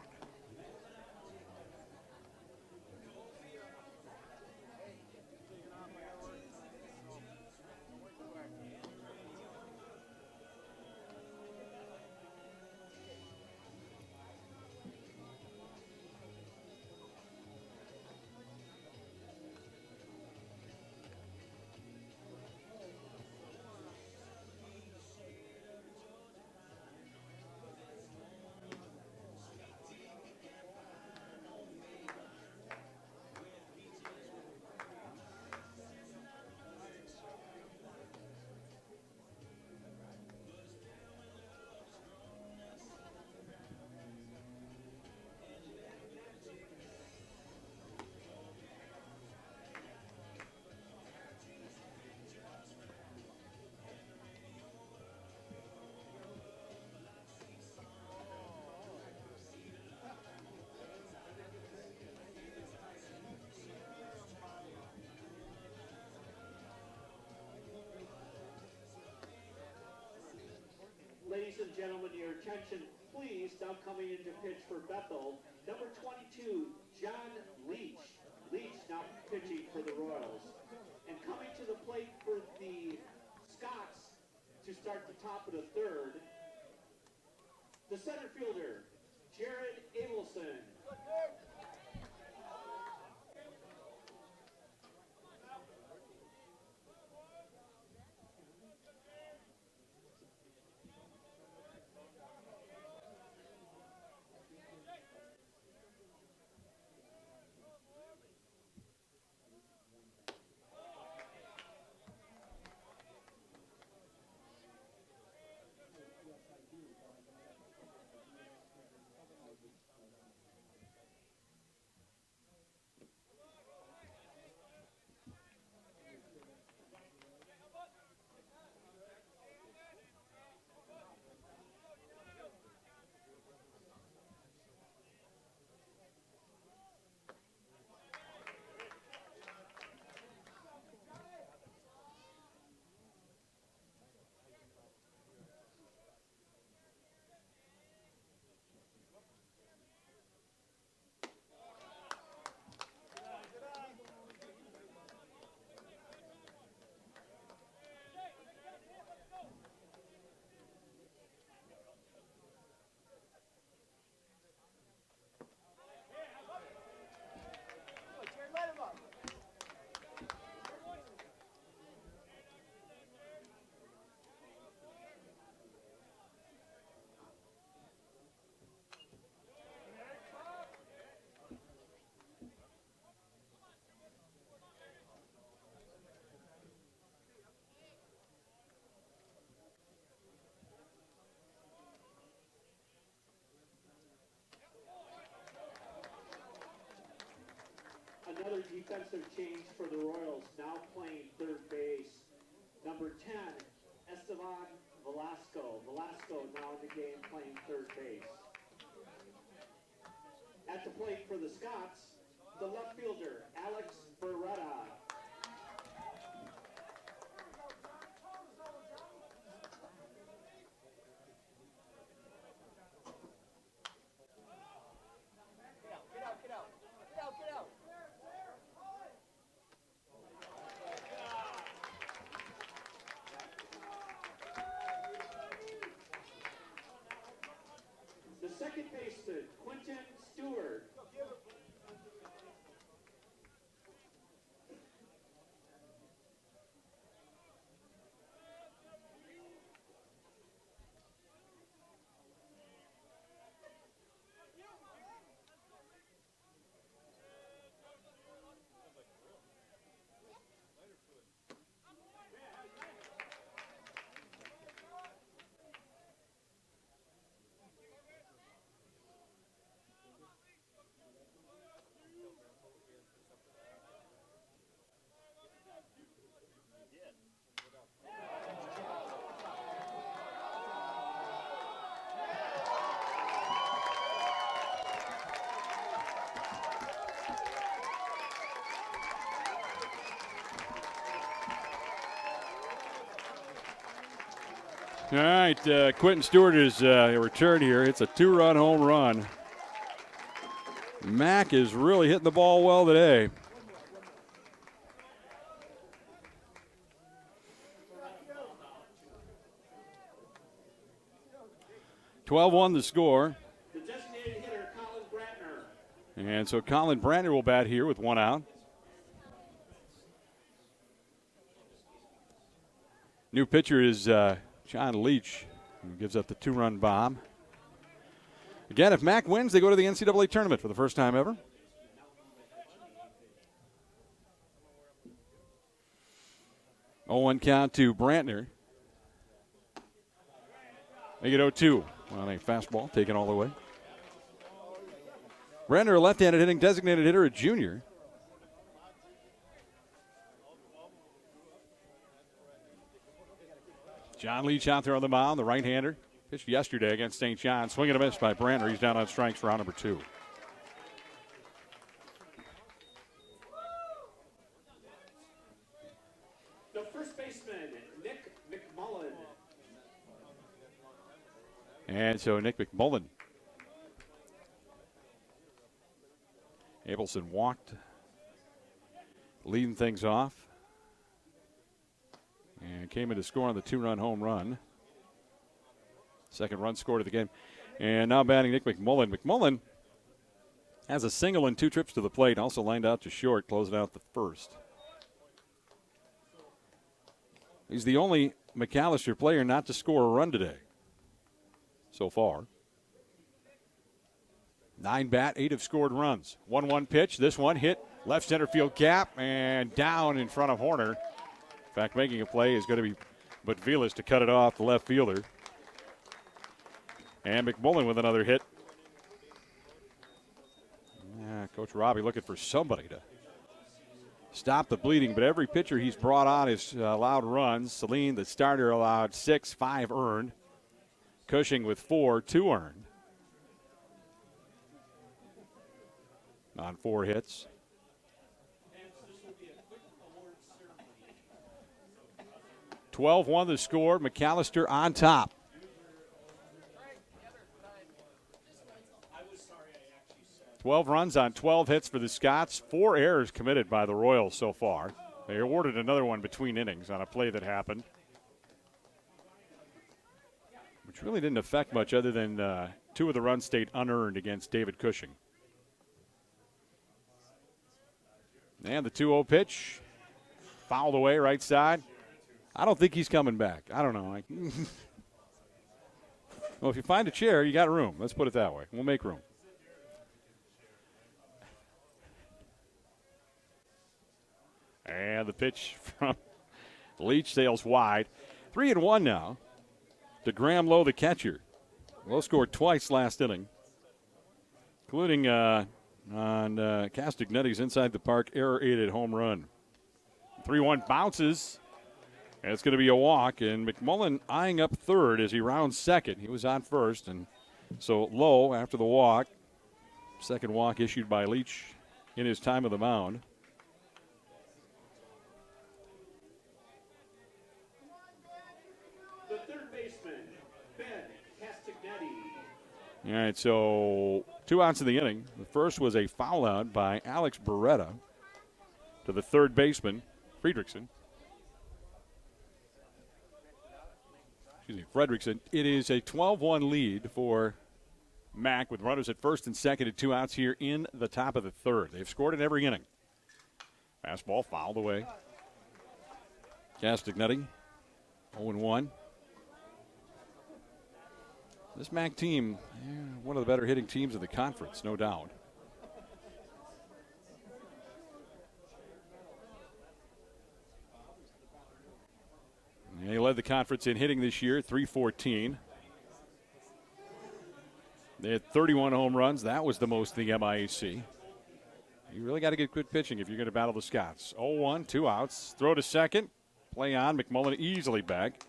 Ladies and gentlemen, your attention, please. Now coming in to pitch for Bethel, number 22, John Leach. Leach now pitching for the Royals. And coming to the plate for the Scots to start the top of the 3rd, the center fielder, Jared Abelson. Another defensive change for the Royals, now playing 3rd base. Number 10, Esteban Velasco. Velasco now in the game playing 3rd base. plate for the Scots, the left fielder, Alex Beretta. The second baseman, Quentin Stewart. All right, Quentin Stewart is returned here. It's a 2-run home run. Mack is really hitting the ball well today. "12-1 the score. The designated hitter, Colin Bratner. And so Colin Brantner will bat here with 1 out. New pitcher is John Leach, who gives up the 2-run bomb. Again, if Mack wins, they go to the NCAA tournament for the first time ever. Oh, 0-1 count to Brantner. They get 0-2 on a fastball taken all the way. Brantner, a left-handed hitting designated hitter, a junior. John Leach out there on the mound, the right-hander. Pitched yesterday against St. John. Swing and a miss by Brantner. He's down on strikes for round number 2. The first baseman, Nick McMullen. And so Nick McMullen. Abelson walked, leading things off. And came in to score on the 2-run home run. Second run scored of the game. And now batting Nick McMullen. McMullen has a single and 2 trips to the plate. Also lined out to short, closing out the first. He's the only McAllister player not to score a run today so far. 9 bat, 8 have scored runs. 1-1 pitch. This one hit left center field gap and down in front of Horner. In fact, making a play is going to be Butvilas to cut it off the left fielder. And McMullen with another hit. Coach Robbie looking for somebody to stop the bleeding, but every pitcher he's brought on has allowed runs. Celine, the starter, allowed 6, 5 earned. Cushing with 4, 2 earned. On 4 hits. 12-1 the score. McAllister on top. "12 runs on 12 hits for the Scots. 4 errors committed by the Royals so far. They awarded another one between innings on a play that happened, which really didn't affect much other than 2 of the runs stayed unearned against David Cushing. And the 2-0 pitch. Fouled away right side. I don't think he's coming back. I don't know. Well, if you find a chair, you got room. Let's put it that way. We'll make room. And the pitch from Leach sails wide. 3-1 now to Graham Lowe, the catcher. Lowe scored twice last inning, including on Castagnetti's inside the park error-aided home run. 3-1 bounces. And it's going to be a walk, and McMullen eyeing up third as he rounds second. He was on first, and so Lowe, after the walk, Second walk issued by Leach in his time of the mound. The third baseman, Ben Castagnetti. All right, so 2 outs in the inning. The first was a foul out by Alex Beretta to the third baseman, Fredrickson. Fredrickson. It is a 12-1 lead for Mac with runners at first and second and 2 outs here in the top of the third. They've scored in every inning. Fastball fouled away. Castagnetti, 0-1. This Mac team, one of the better hitting teams in the conference, no doubt. They led the conference in hitting this year, 314. They had 31 home runs. That was the most in the MIAC. You really got to get good pitching if you're going to battle the Scots. 0-1, 2 outs. Throw to second. Play on. McMullen easily back.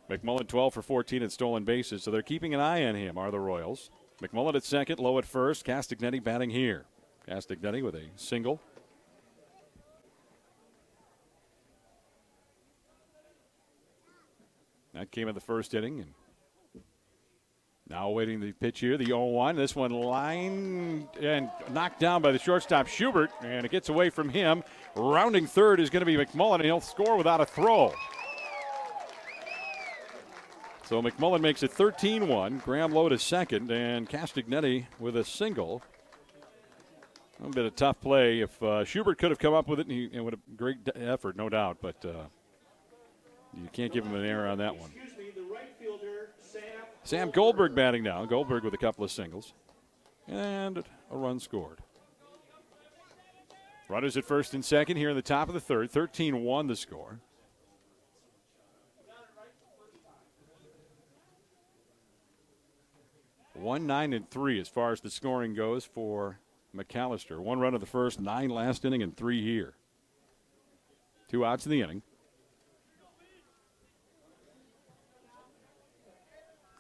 McMullen 12 for 14 at stolen bases, so they're keeping an eye on him, are the Royals. McMullen at second, Lowe at first. Castagnetti batting here. Castagnetti with a single. That came in the first inning. And now awaiting the pitch here, the 0-1. This one lined and knocked down by the shortstop Schubert, and it gets away from him. Rounding third is going to be McMullen, and he'll score without a throw. So McMullen makes it 13-1. Graham Lowe to second, and Castagnetti with a single. A little bit of tough play. If Schubert could have come up with it, and it would have great effort, no doubt, but you can't give him an error on that one. Sam Goldberg batting now. Goldberg with a couple of singles. And a run scored. Runners at first and second here in the top of the third. 13-1 the score. One, 9, and 3 as far as the scoring goes for McAllister. 1 run of the first, 9 last inning, and 3 here. 2 outs in the inning.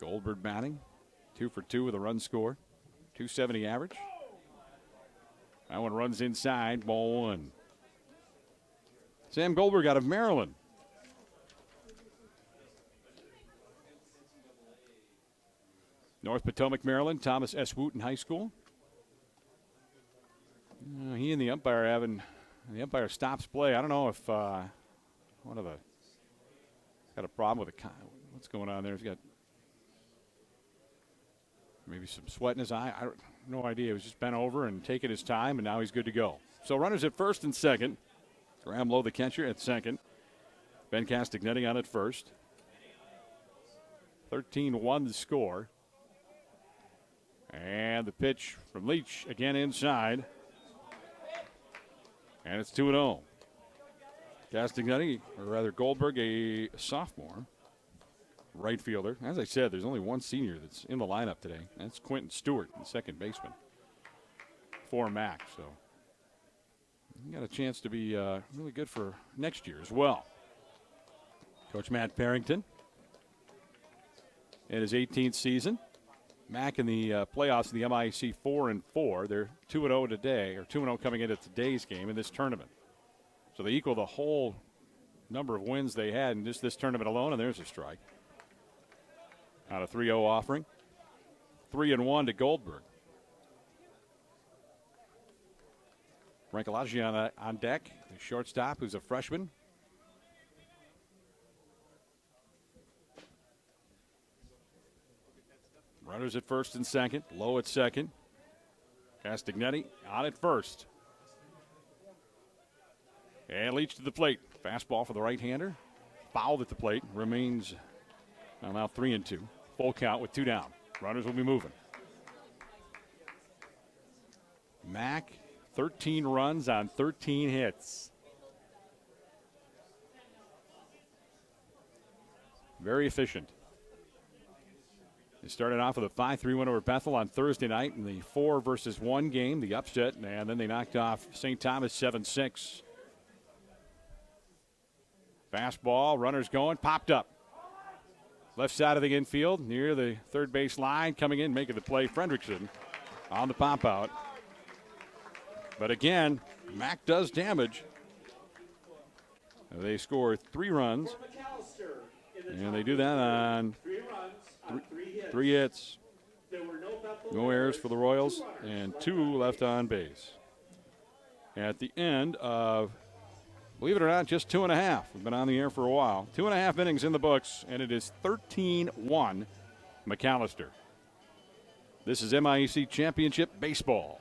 Goldberg batting, 2 for 2 with a run score, 270 average. That one runs inside, ball 1. Sam Goldberg out of Maryland. North Potomac, Maryland, Thomas S. Wooten High School. He and the umpire stops play. I don't know if got a problem with what's going on there. He's got maybe some sweat in his eye. No idea. He was just bent over and taking his time, and now he's good to go. So runners at first and second. Graham Lowe, the catcher, at second. Ben Castagnetti on at first. 13-1 the score. And the pitch from Leach again inside. And it's 2-0. Castagnetti, or rather Goldberg, a sophomore. Right fielder. As I said, there's only one senior that's in the lineup today. That's Quentin Stewart, the second baseman for Mac. So he got a chance to be really good for next year as well. Coach Matt Parrington in his 18th season. Mac in the playoffs in the MIAC 4-4. They're 2-0 today, or 2-0 coming into today's game in this tournament. So they equal the whole number of wins they had in just this tournament alone, and there's a strike. Out of 3-0 offering. 3-1 to Goldberg. Brancalacci on deck. The shortstop, who's a freshman. Runners at first and second. Lowe at second. Castagnetti on at first. And Leach to the plate. Fastball for the right-hander. Fouled at the plate. Remains now 3-2. Full count with 2 down. Runners will be moving. Mac, 13 runs on 13 hits. Very efficient. They started off with a 5-3 win over Bethel on Thursday night in the 4-1 game, the upset, and then they knocked off St. Thomas 7-6. Fastball, runners going, popped up. Left side of the infield, near the third base line, coming in, making the play. Fredrickson on the pop out. But again, Mac does damage. They score 3 runs, and they do that on 3 hits. No errors for the Royals, and 2 left on base. At the end of, believe it or not, just 2.5. We've been on the air for a while. 2.5 innings in the books, and it is 13-1 McAllister. This is MIAC Championship Baseball.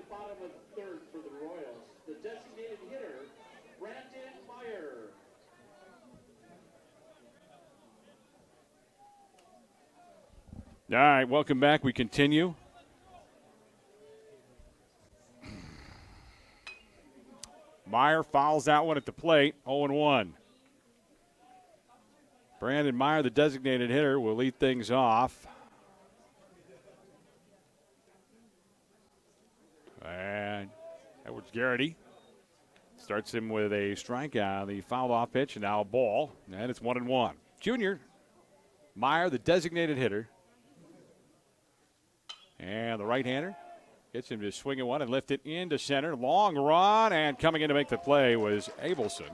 Bottom of the third for the Royals, the designated hitter, Brandon Meyer. All right, welcome back. We continue. Meyer fouls that one at the plate, 0-1. Brandon Meyer, the designated hitter, will lead things off. And Edwards Garrity starts him with a strikeout. The fouled off pitch, and now a ball. And it's 1-1. Junior Meyer, the designated hitter. And the right-hander gets him to swing at one and lift it into center. Long run, and coming in to make the play was Abelson,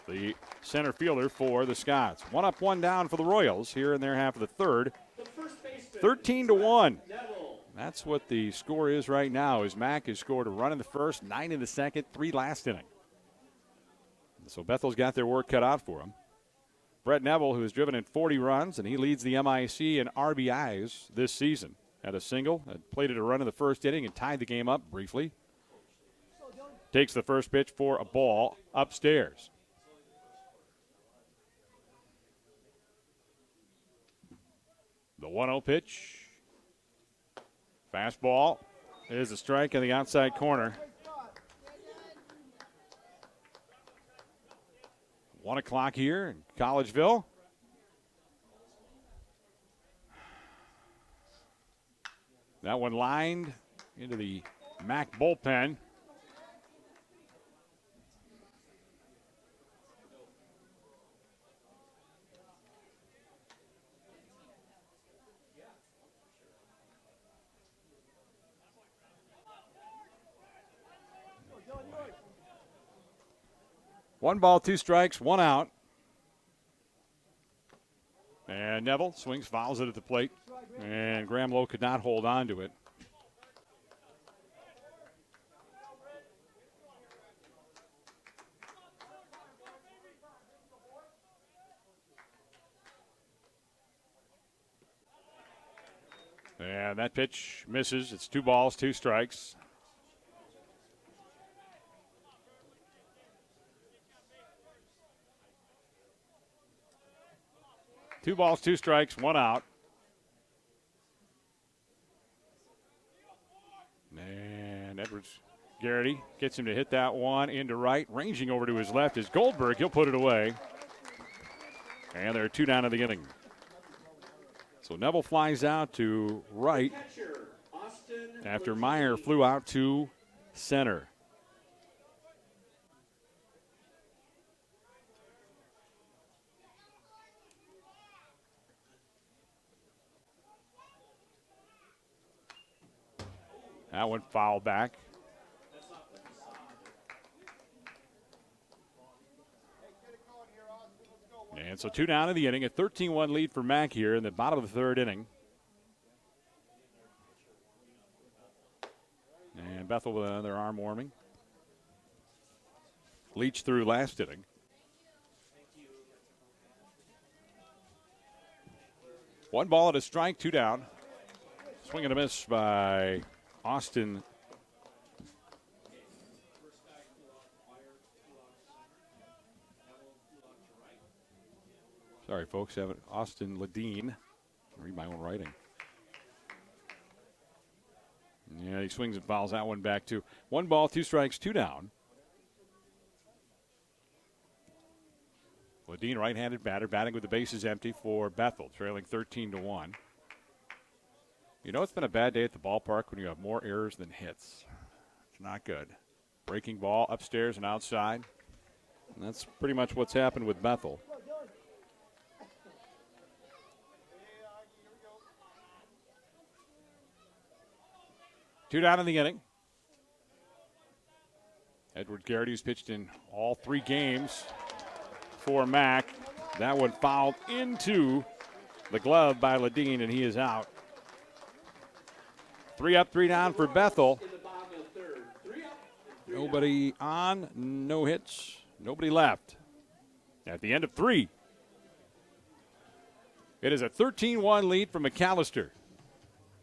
the center fielder for the Scots. 1 up, 1 down for the Royals here in their half of the third. 13-1. That's what the score is right now, as Mac has scored a run in the first, 9 in the second, 3 last inning. So Bethel's got their work cut out for him. Brett Neville, who has driven in 40 runs, and he leads the MIC in RBIs this season. Had a single, had plated a run in the first inning and tied the game up briefly. Takes the first pitch for a ball upstairs. The 1-0 pitch. Fastball is a strike in the outside corner. 1 o'clock here in Collegeville. That one lined into the Mac bullpen. One ball, 2 strikes, 1 out. And Neville swings, fouls it at the plate. And Graham Lowe could not hold on to it. And that pitch misses. It's 2 balls, 2 strikes. Two balls, 2 strikes, 1 out. And Edwards Garrity gets him to hit that one into right. Ranging over to his left is Goldberg. He'll put it away. And there are 2 down in the inning. So Neville flies out to right after Meyer flew out to center. That one fouled back. And so 2 down in the inning, a 13-1 lead for Mac here in the bottom of the third inning. And Bethel with another arm warming. Leach through last inning. One ball and a strike, 2 down. Swing and a miss by Austin. Sorry, folks. Austin Ledeen. Read my own writing. Yeah, he swings and fouls that one back, too. 1 ball, 2 strikes, 2 down. Ledeen, right-handed batter, batting with the bases empty for Bethel, trailing 13-1. You know, it's been a bad day at the ballpark when you have more errors than hits. It's not good. Breaking ball upstairs and outside. And that's pretty much what's happened with Bethel. Two down in the inning. Edward Garrity, who's pitched in all 3 games for Mac. That one fouled into the glove by Ledeen, and he is out. 3 up, 3 down for Bethel. Nobody on, no hits, nobody left. At the end of 3. It is a 13-1 lead for McAllister.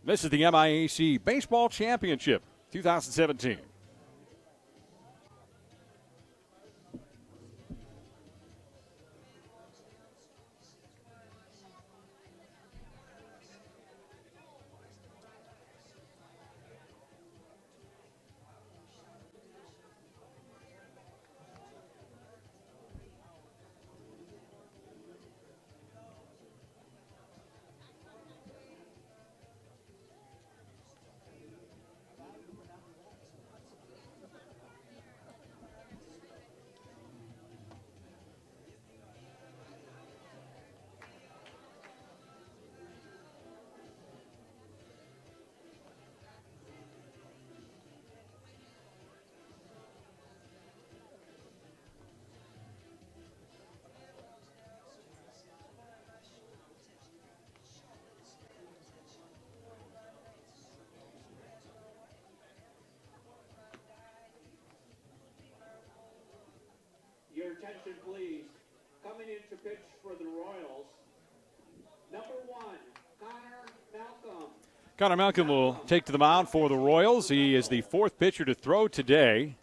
This is the MIAC Baseball Championship 2017. Your attention, please. Coming in to pitch for the Royals, number 1, Connor Malcolm. Connor Malcolm will take to the mound for the Royals. He is the 4th pitcher to throw today.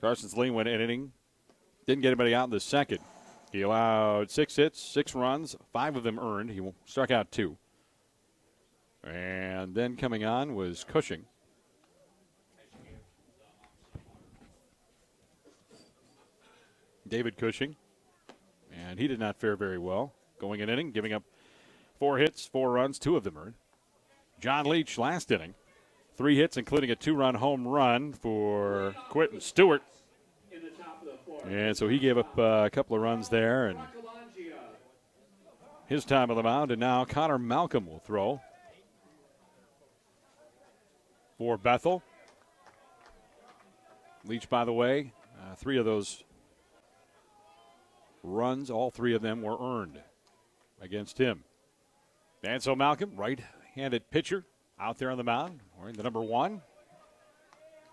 Carson Saleen went an inning. Didn't get anybody out in the second. He allowed 6 hits, 6 runs, 5 of them earned. He struck out 2. And then coming on was Cushing. David Cushing. And he did not fare very well. Going an inning, giving up 4 hits, 4 runs, 2 of them earned. John Leach last inning. 3 hits, including a 2-run home run for Quentin Stewart. And so he gave up a couple of runs there. And his time on the mound. And now Connor Malcolm will throw for Bethel. Leach, by the way, 3 of those runs, all 3 of them were earned against him. And so Malcolm, right-handed pitcher, out there on the mound, wearing the number 1.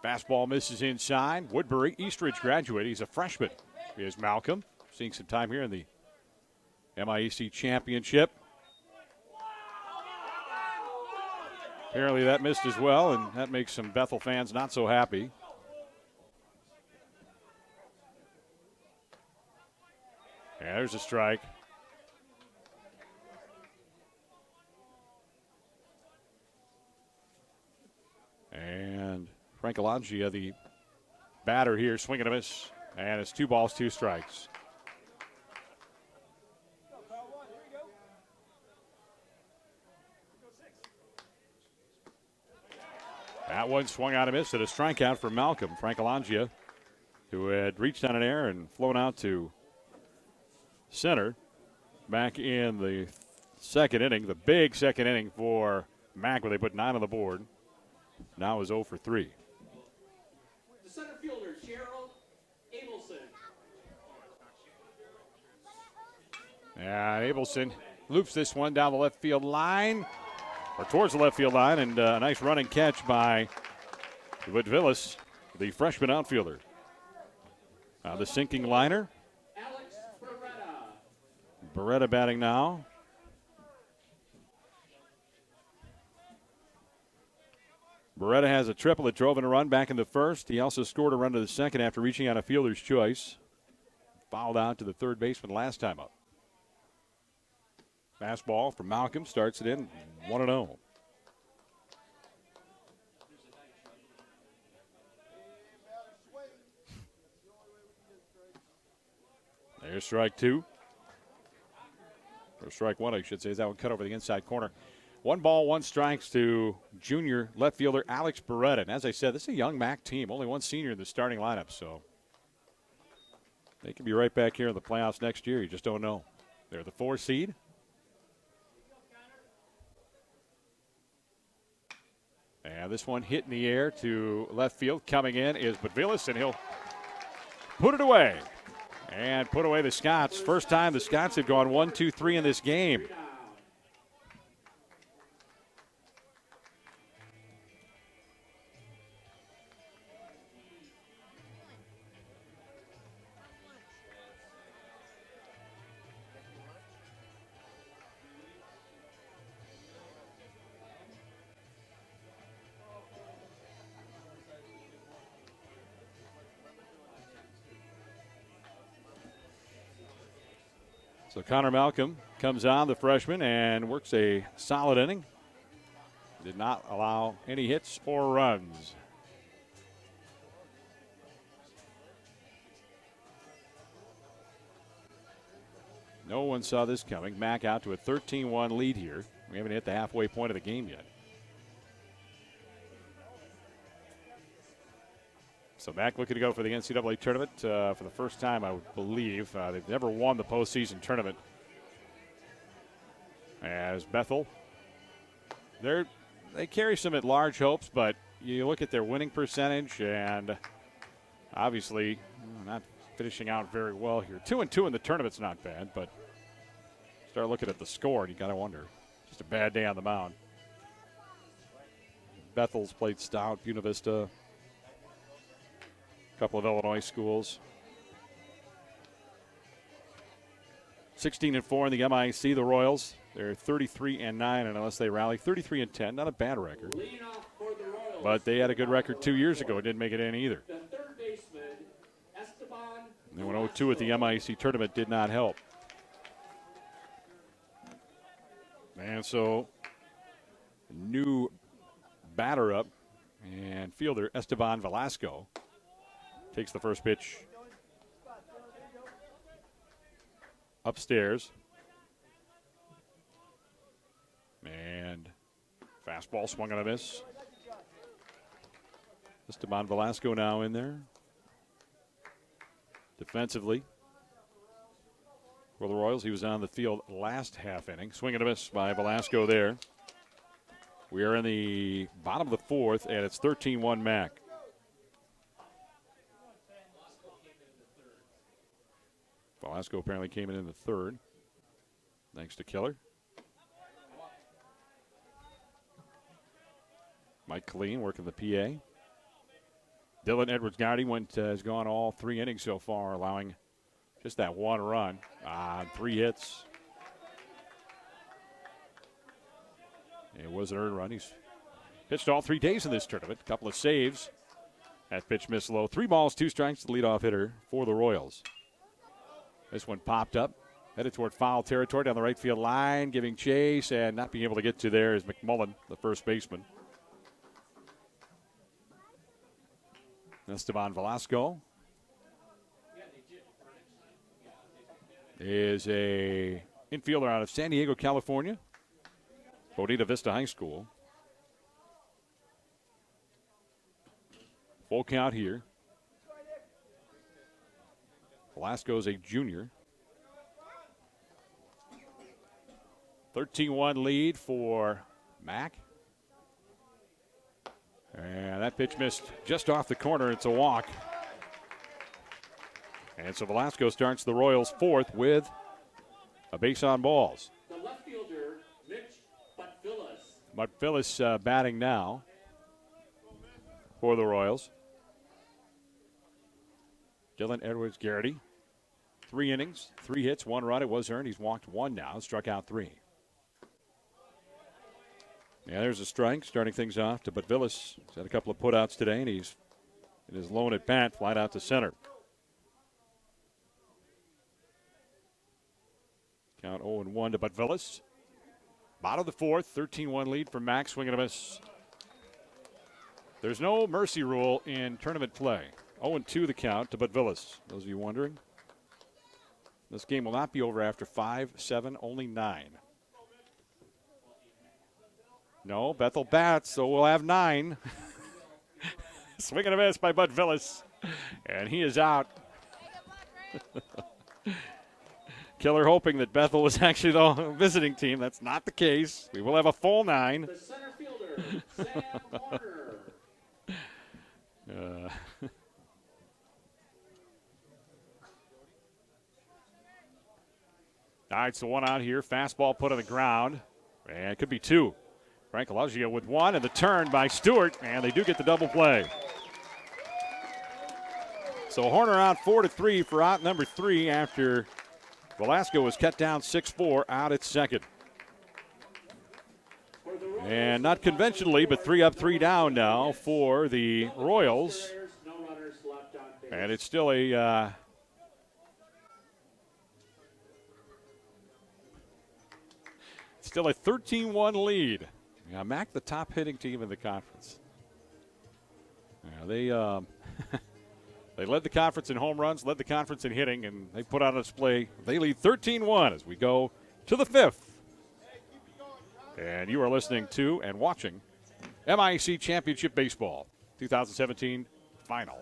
Fastball misses inside. Woodbury, Eastridge graduate. He's a freshman. Here's Malcolm, seeing some time here in the MIAC Championship. Apparently that missed as well, and that makes some Bethel fans not so happy. Yeah, there's a strike. And Frank Alangia, the batter here, swinging a miss. And it's 2 balls, 2 strikes. That one swung out a miss at a strikeout for Malcolm. Frank Alangia, who had reached on an air and flown out to center back in the second inning, the big second inning for Mac, where they put 9 on the board. Now is 0 for 3. The center fielder, Gerald Abelson. And Abelson loops this one down the left field line, or towards the left field line, and a nice running catch by Woodvillis, the freshman outfielder. The sinking liner. Alex Beretta. Beretta batting now. Beretta has a triple that drove in a run back in the first. He also scored a run to the second after reaching on a fielder's choice. Fouled out to the third baseman last time up. Fastball from Malcolm starts it in 1-0. There's strike two. Or strike one, I should say. That one cut over the inside corner. 1 ball, 1 strikes to junior left fielder Alex Beretta. And as I said, this is a young MAC team. Only one senior in the starting lineup, so they can be right back here in the playoffs next year. You just don't know. They're the 4 seed. And this one hit in the air to left field. Coming in is Woodvillis, and he'll put it away. And put away the Scots. First time the Scots have gone 1-2-3 in this game. So Connor Malcolm comes on, the freshman, and works a solid inning. Did not allow any hits or runs. No one saw this coming. Mac out to a 13-1 lead here. We haven't hit the halfway point of the game yet. So Mac looking to go for the NCAA tournament for the first time, I would believe. They've never won the postseason tournament. As Bethel, they carry some at-large hopes, but you look at their winning percentage, and obviously not finishing out very well here. 2-2 in the tournament's not bad, but start looking at the score, and you got to wonder. Just a bad day on the mound. Bethel's played stout, Buena Vista. Couple of Illinois schools. 16-4 in the MIC, the Royals. They're 33-9, and unless they rally, 33-10. Not a bad record. But they had a good record 2 years ago. It didn't make it in either. They went 0-2 at the MIC tournament. Did not help. And so, new batter up, and fielder Esteban Velasco takes the first pitch upstairs. And fastball swung on a miss. Esteban Velasco now in there. Defensively for the Royals, he was on the field last half inning. Swing and a miss by Velasco there. We are in the bottom of the fourth, and it's 13-1 Mac. Velasco apparently came in the third, thanks to Keller. Mike Killeen working the PA. Dylan Edwards-Gardy has gone all 3 innings so far, allowing just that 1 run on 3 hits. It was an earned run. He's pitched all 3 days in this tournament. A couple of saves. That pitch missed low. 3 balls, 2 strikes, the leadoff hitter for the Royals. This one popped up, headed toward foul territory down the right field line, giving chase, and not being able to get to there is McMullen, the first baseman. Esteban Velasco is a infielder out of San Diego, California, Bonita Vista High School. Full count here. Velasco is a junior. 13-1 lead for Mac. And that pitch missed just off the corner. It's a walk. And so Velasco starts the Royals fourth with a base on balls. The left fielder, Mitch Butvillas. Butvillas batting now for the Royals. Dylan Edwards-Garrity, 3 innings, 3 hits, 1 run. It was earned. He's walked 1 now, struck out 3. Yeah, there's a strike, starting things off to Butvillas. He's had a couple of putouts today, and he's in his lone at bat, flied out to center. Count 0-1 to Butvillas. Bottom of the 4th, 13-1 lead for Max, swinging a miss. There's no mercy rule in tournament play. 0-2 the count to Butvillas. Those of you wondering, this game will not be over after 5, 7, only 9. No, Bethel bats, so we'll have 9. Swing and a miss by Butvillas, and he is out. Killer hoping that Bethel was actually the visiting team. That's not the case. We will have a full 9. The center fielder, Sam Horner. All right, so 1 out here. Fastball put on the ground, and it could be 2. Frank Alagio with 1, and the turn by Stewart, and they do get the double play. So Horner out 4-3 for out number 3 after Velasco was cut down 6-4 out at second. And not conventionally, but 3 up, 3 down now for the Royals. And it's still a still a 13-1 lead. Yeah, Mac, the top hitting team in the conference. Yeah, they they led the conference in home runs, led the conference in hitting, and they put on a display. They lead 13-1 as we go to the 5th. And you are listening to and watching MIAC Championship Baseball 2017 Final.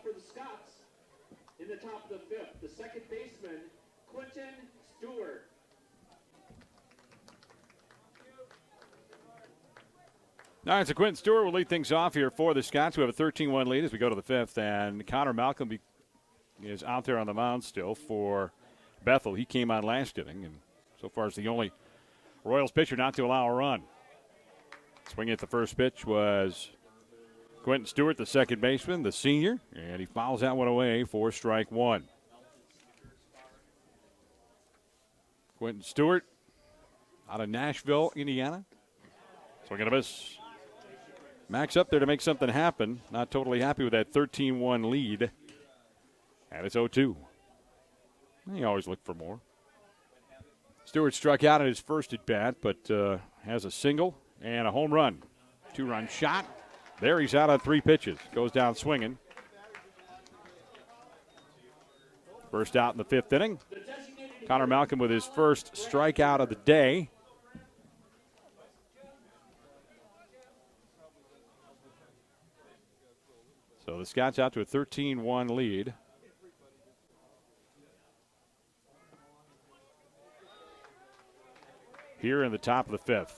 For the Scots, in the top of the 5th, the second baseman, Quentin Stewart. All right, so Quentin Stewart will lead things off here for the Scots, who have a 13-1 lead as we go to the 5th. And Connor Malcolm is out there on the mound still for Bethel. He came on last inning, and so far is the only Royals pitcher not to allow a run. Swinging at the first pitch was Quentin Stewart, the second baseman, the senior, and he fouls that one away for strike 1. Quentin Stewart out of Nashville, Indiana. Swinging a miss. Max up there to make something happen. Not totally happy with that 13-1 lead. And it's 0-2. You always look for more. Stewart struck out in his first at-bat, but has a single and a home run. 2-run shot. There he's out on 3 pitches. Goes down swinging. First out in the 5th inning. Connor Malcolm with his first strikeout of the day. So the Scots out to a 13-1 lead. Here in the top of the 5th.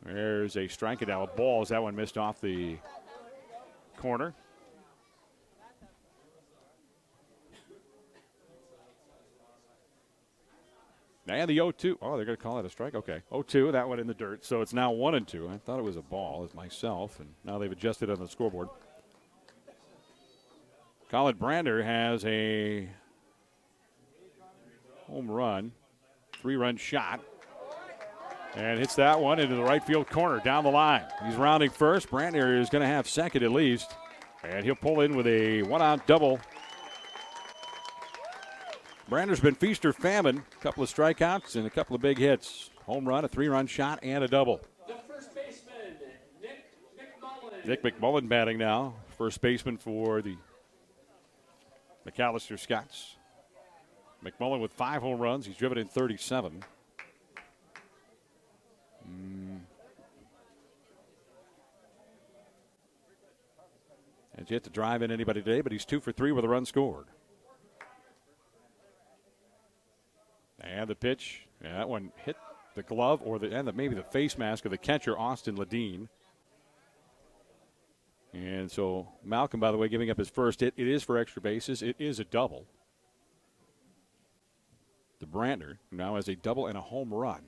There's a strikeout out of balls. That one missed off the corner. And the 0-2. Oh, they're going to call it a strike? Okay. 0-2, that one in the dirt. So it's now 1-2. I thought it was a ball as myself, and now they've adjusted on the scoreboard. Colin Brander has a home run, 3-run shot. And hits that one into the right field corner down the line. He's rounding first. Brantner is going to have second at least. And he'll pull in with a one-out double. Brantner's been feast or famine. A couple of strikeouts and a couple of big hits. Home run, a 3-run shot, and a double. The first baseman, Nick McMullen. Nick McMullen batting now. First baseman for the McAllister Scots. McMullen with 5 home runs. He's driven in 37. Has yet to drive in anybody today, but he's 2 for 3 with a run scored. And the pitch, that one hit the glove or maybe the face mask of the catcher, Austin Ledeen. And so Malcolm, by the way, giving up his first hit. It is for extra bases. It is a double. The Brantner now has a double and a home run.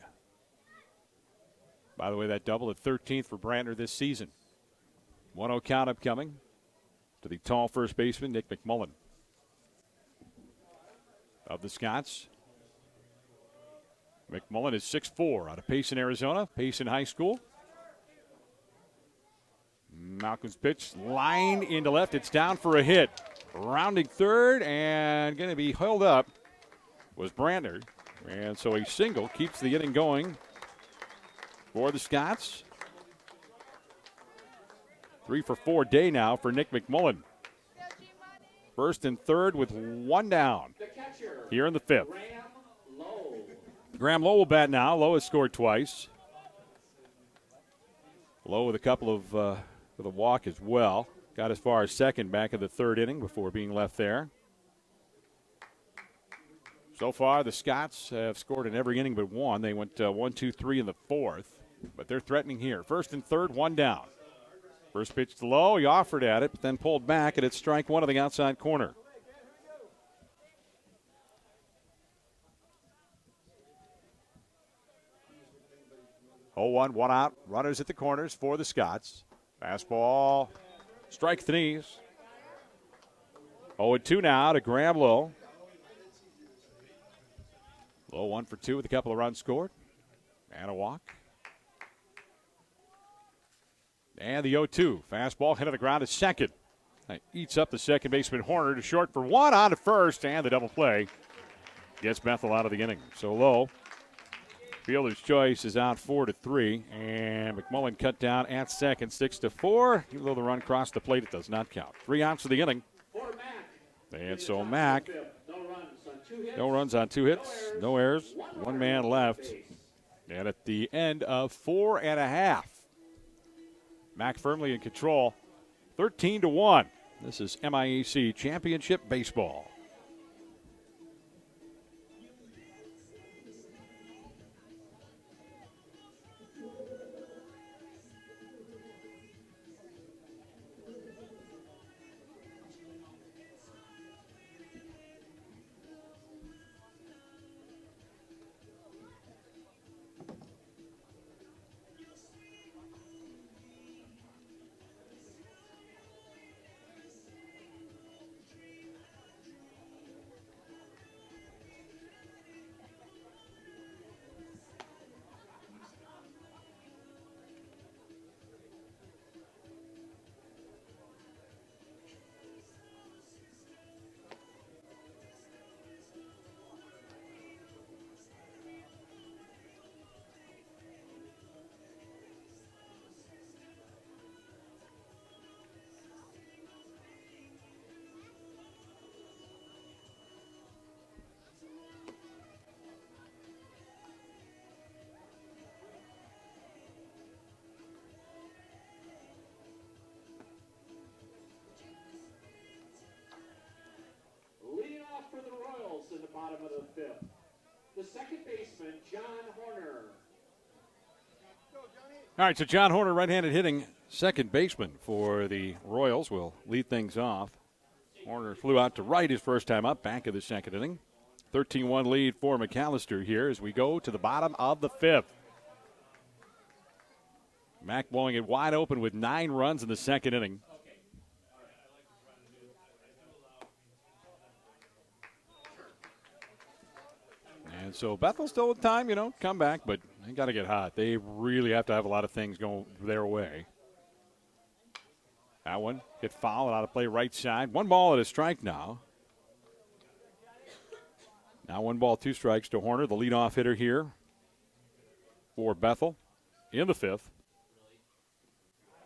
By the way, that double at 13th for Brantner this season. 1-0 count upcoming to the tall first baseman, Nick McMullen. Of the Scots, McMullen is 6'4", out of Payson, Arizona. Payson High School. Malcolm's pitch, line into left. It's down for a hit. Rounding third and going to be held up was Brantner. And so a single keeps the inning going for the Scots. 3 for 4 day now for Nick McMullen. First and third with 1 down here in the 5th. Graham Lowe will bat now. Lowe has scored twice. Lowe with a couple of with a walk as well. Got as far as second back of the 3rd inning before being left there. So far, the Scots have scored in every inning but one. They went 1, 2, 3 in the 4th, but they're threatening here. First and third, 1 down. First pitch to Lowe. He offered at it, but then pulled back, and it's strike 1 of the outside corner. Oh, 1 out. Runners at the corners for the Scots. Fastball, strike 3. 0-2 now to Graham Lowe. Lowe 1 for 2 with a couple of runs scored. And a walk. And the 0-2. Fastball hit on the ground to second. That eats up the second baseman Horner to short for 1 on to first. And the double play gets Bethel out of the inning. So Lowe, fielder's choice, is out 4-3. And McMullen cut down at second 6-4. Even though the run crossed the plate, it does not count. 3 outs of the inning. And so Mack, no runs on 2 hits, no errors, 1 man left. And at the end of 4 1/2, Mack firmly in control, 13-1. This is MIAC Championship Baseball. For the Royals in the bottom of the 5th, the second baseman, John Horner. All right, so John Horner, right-handed hitting second baseman for the Royals, will lead things off. Horner flew out to right his first time up, back of the second inning. 13-1 lead for McAllister here as we go to the bottom of the 5th. Mack blowing it wide open with 9 runs in the second inning. And so Bethel still with time, come back, but They got to get hot. They really have to have a lot of things going their way. That one get fouled out of play right side. 1 ball at a strike now. Now 1 ball, 2 strikes to Horner, the leadoff hitter here for Bethel in the 5th.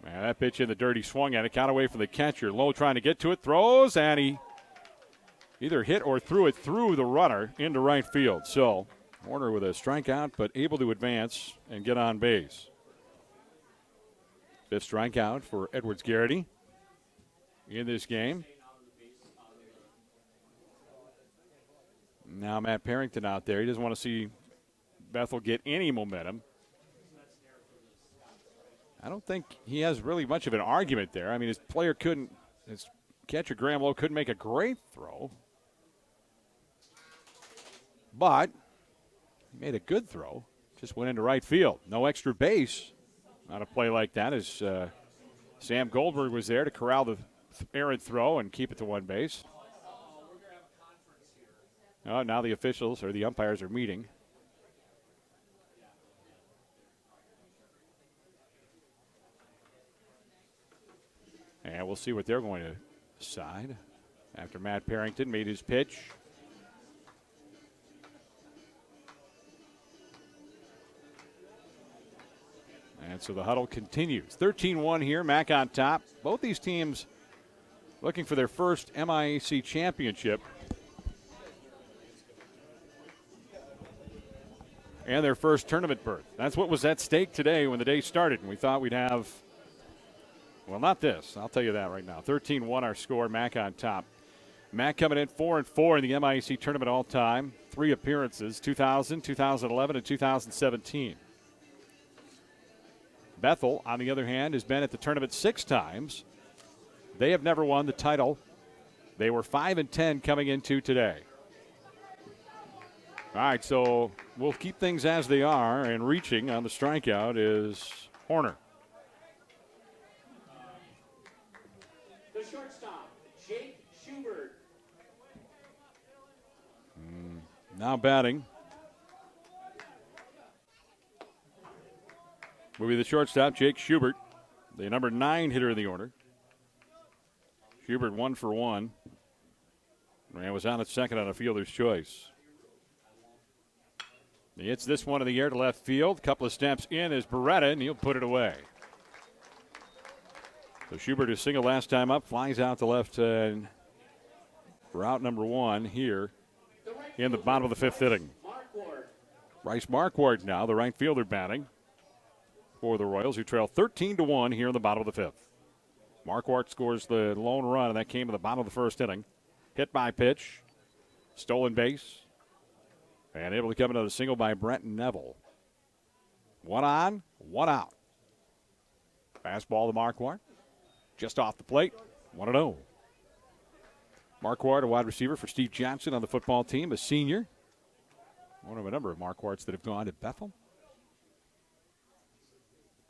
Man, that pitch in the dirty swung at it. Count away from the catcher. Lowe trying to get to it. Throws, and he either hit or threw it through the runner into right field. So Horner with a strikeout, but able to advance and get on base. 5th strikeout for Edwards Garrity in this game. Now Matt Parrington out there. He doesn't want to see Bethel get any momentum. I don't think he has really much of an argument there. I mean, his catcher Graham Lowe couldn't make a great throw. But he made a good throw. Just went into right field. No extra base on a play like that as Sam Goldberg was there to corral the errant throw and keep it to 1 base. Oh, now the officials or the umpires are meeting. And we'll see what they're going to decide after Matt Parrington made his pitch. And so the huddle continues. 13-1 here, Mac on top. Both these teams looking for their first MIAC championship. And their first tournament berth. That's what was at stake today when the day started. And we thought we'd have, well, not this. I'll tell you that right now. 13-1 our score, Mac on top. Mac coming in 4-4 in the MIAC tournament all time. 3 appearances, 2000, 2011, and 2017. Bethel, on the other hand, has been at the tournament 6 times. They have never won the title. They were 5-10 coming into today. All right, so we'll keep things as they are, and reaching on the strikeout is Horner. The shortstop, Jake Schubert. Now batting will be the shortstop, Jake Schubert, the number 9 hitter in the order. Schubert 1 for 1. And was on at second on a fielder's choice. He hits this one in the air to left field. Couple of steps in is Beretta, and he'll put it away. So Schubert is single last time up, flies out to left for out number 1 here in the bottom of the 5th inning. Bryce Marquardt now, the right fielder batting for the Royals, who trail 13-1 here in the bottom of the 5th. Marquardt scores the lone run, and that came in the bottom of the 1st inning. Hit by pitch, stolen base, and able to come into the single by Brent Neville. 1 on, 1 out. Fastball to Marquardt, just off the plate, 1-0. Marquardt, a wide receiver for Steve Johnson on the football team, a senior. One of a number of Marquardts that have gone to Bethel.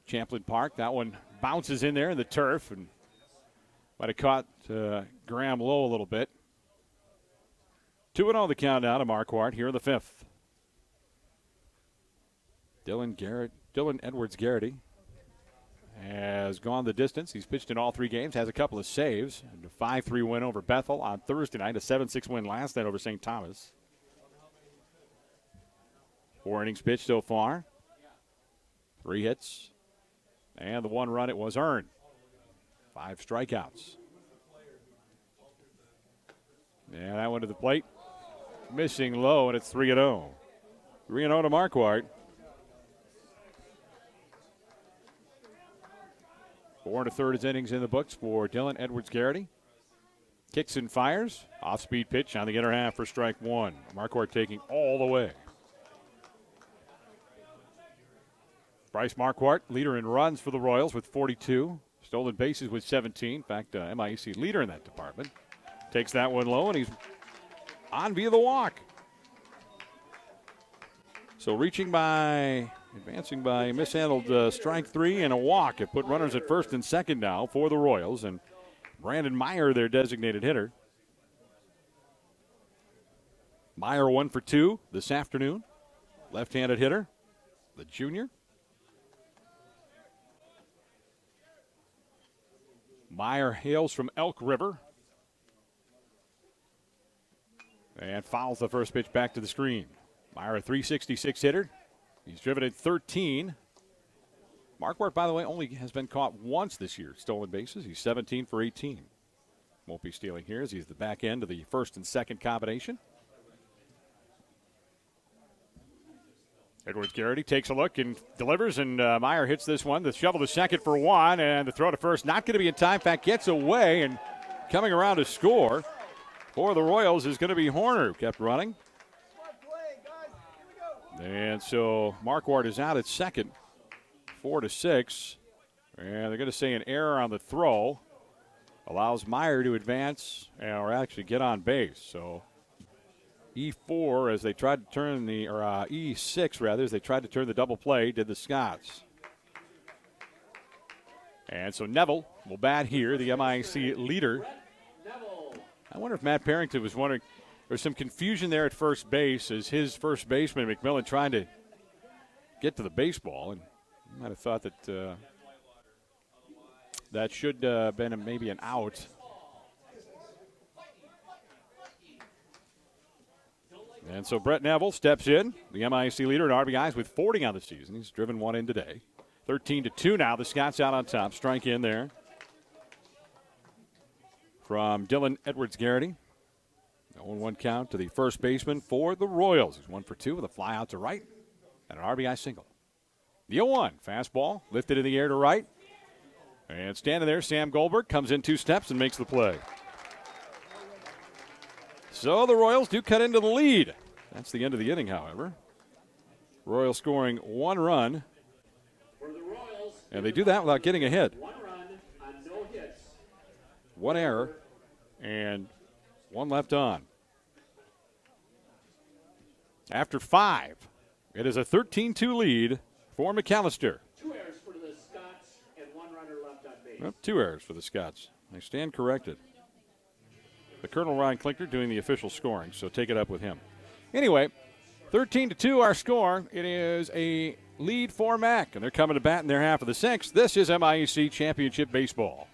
Champlin Park, that one bounces in there in the turf and might have caught Graham Lowe a little bit. 2-0 the count now to Marquardt here in the 5th. Dylan Edwards Garrity has gone the distance. He's pitched in all 3 games, has a couple of saves. And a 5-3 win over Bethel on Thursday night, a 7-6 win last night over St. Thomas. 4 innings pitched so far. 3 hits. And the 1 run it was earned. 5 strikeouts. And that one to the plate. Missing low, and it's 3-0. 3-0 to Marquardt. 4 1/3 innings in the books for Dylan Edwards Garrity. Kicks and fires. Off-speed pitch on the inner half for strike 1. Marquardt taking all the way. Bryce Marquardt, leader in runs for the Royals with 42. Stolen bases with 17. In fact, MIAC leader in that department. Takes that one low, and he's on via the walk. So advancing by mishandled strike 3 and a walk. It put runners at first and second now for the Royals, and Brandon Meyer, their designated hitter. Meyer 1 for 2 this afternoon. Left-handed hitter. the junior. Meyer hails from Elk River. And fouls the first pitch back to the screen. Meyer, a .366 hitter. He's driven in 13. Marquardt, by the way, only has been caught once this year, stolen bases. He's 17 for 18. Won't be stealing here as he's the back end of the first and second combination. Edwards Garrity takes a look and delivers, and Meyer hits this one. The shovel to second for one, and the throw to first not going to be in time. In fact, gets away, and coming around to score for the Royals is going to be Horner, who kept running. And so Marquardt is out at second, 4-6. And they're going to say an error on the throw allows Meyer to advance or actually get on base. So E4 as they tried to turn the, or E6 rather, as they tried to turn the double play, did the Scots. And so Neville will bat here, the MIC leader. I wonder if Matt Parrington was wondering, there's some confusion there at first base as his first baseman, McMillan, trying to get to the baseball. And you might have thought that that should have been maybe an out. And so Brett Neville steps in, the MIC leader in RBIs with 40 on the season. He's driven one in today. 13-2 now. The Scots out on top. Strike in there from Dylan Edwards Garrity. 0-1 count to the first baseman for the Royals. He's 1 for 2 with a fly out to right and an RBI single. The 0-1 fastball lifted in the air to right. And standing there, Sam Goldberg comes in 2 steps and makes the play. So the Royals do cut into the lead. That's the end of the inning, however. Royals scoring 1 run. And they do that without getting a hit. 1 run on no hits. 1 error and 1 left on. After 5, it is a 13-2 lead for McAllister. 2 errors for the Scots and 1 runner left on base. Well, 2 errors for the Scots. They stand corrected. The Colonel Ryan Klinkner doing the official scoring, so take it up with him. Anyway, 13-2 our score. It is a lead for Mac, and they're coming to bat in their half of the 6th. This is MIAC Championship Baseball.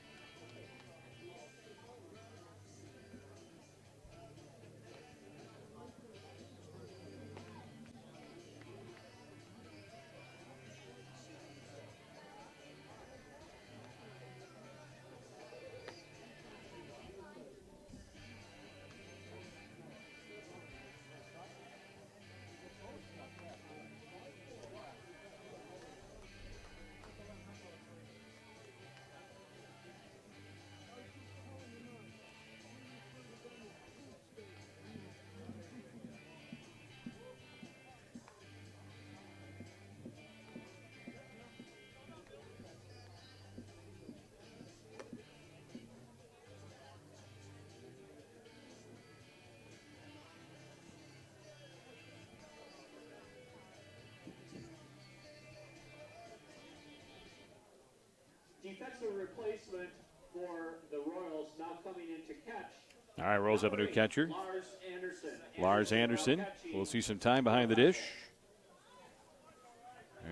Defensive replacement for the Royals now coming in to catch. All right, Royals have a new catcher. Lars Anderson. Lars Anderson. We'll see some time behind the dish.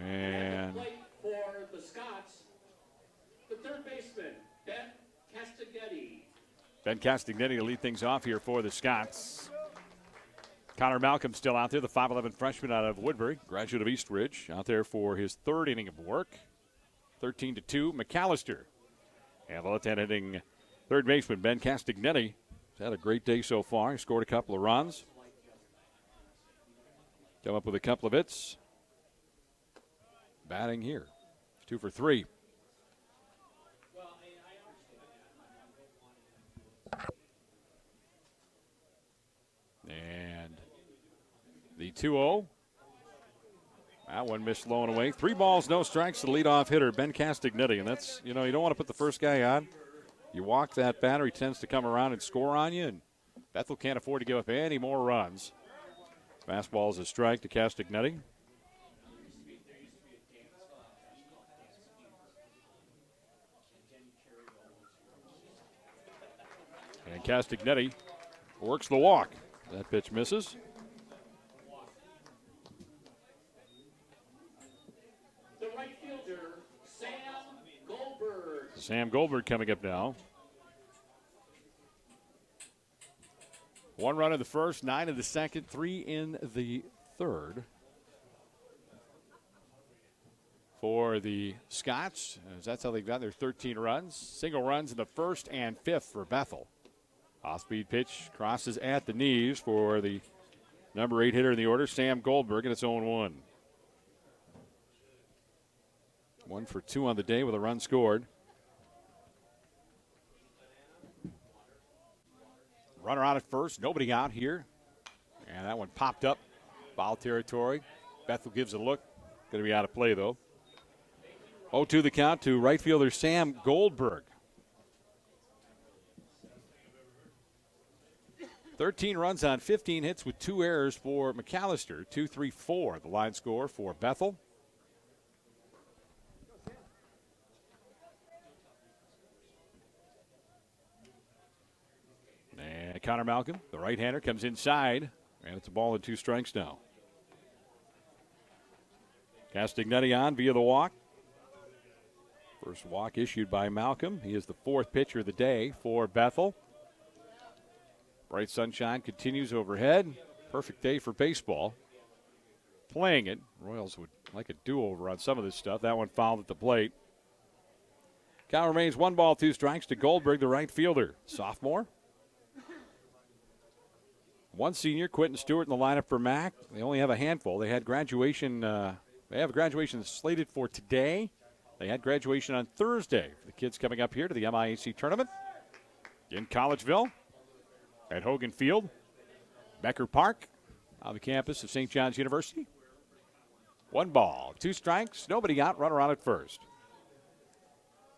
And for the Scots, the third baseman, Ben Castagnetti. Ben Castagnetti to lead things off here for the Scots. Connor Malcolm still out there, the 5'11 freshman out of Woodbury, graduate of Eastridge, out there for his 3rd inning of work. 13-2, McAllister. And the left-hand hitting third baseman, Ben Castagnetti, has had a great day so far. He scored a couple of runs. Come up with a couple of hits. Batting here. 2 for 3. And the 2-0. That one missed low and away. 3 balls, no strikes to the leadoff hitter, Ben Castagnetti. And that's, you don't want to put the first guy on. You walk that batter, he tends to come around and score on you. And Bethel can't afford to give up any more runs. Fastball is a strike to Castagnetti. And Castagnetti works the walk. That pitch misses. Sam Goldberg coming up now. 1 run in the first, 9 in the second, 3 in the third. For the Scots, as that's how they've got their 13 runs. Single runs in the first and fifth for Bethel. Off-speed pitch crosses at the knees for the number 8 hitter in the order, Sam Goldberg, and it's 0-1. 1 for 2 on the day with a run scored. Runner out at first, nobody out here. And that one popped up, foul territory. Bethel gives it a look. Going to be out of play, though. 0-2 the count to right fielder Sam Goldberg. 13 runs on 15 hits with 2 errors for McAllister. 2-3-4 the line score for Bethel. And Connor Malcolm, the right-hander, comes inside, and it's a ball and 2 strikes now. Castagnetti on via the walk. First walk issued by Malcolm. He is the 4th pitcher of the day for Bethel. Bright sunshine continues overhead. Perfect day for baseball. Playing it. Royals would like a do-over on some of this stuff. That one fouled at the plate. Count remains 1 ball, 2 strikes to Goldberg, the right fielder. Sophomore. 1 senior, Quentin Stewart, in the lineup for Mac. They only have a handful. They had graduation. They have a graduation slated for today. They had graduation on Thursday for the kids coming up here to the MIAC tournament in Collegeville at Hogan Field, Becker Park, on the campus of St. John's University. 1 ball, 2 strikes, nobody out, runner on at first.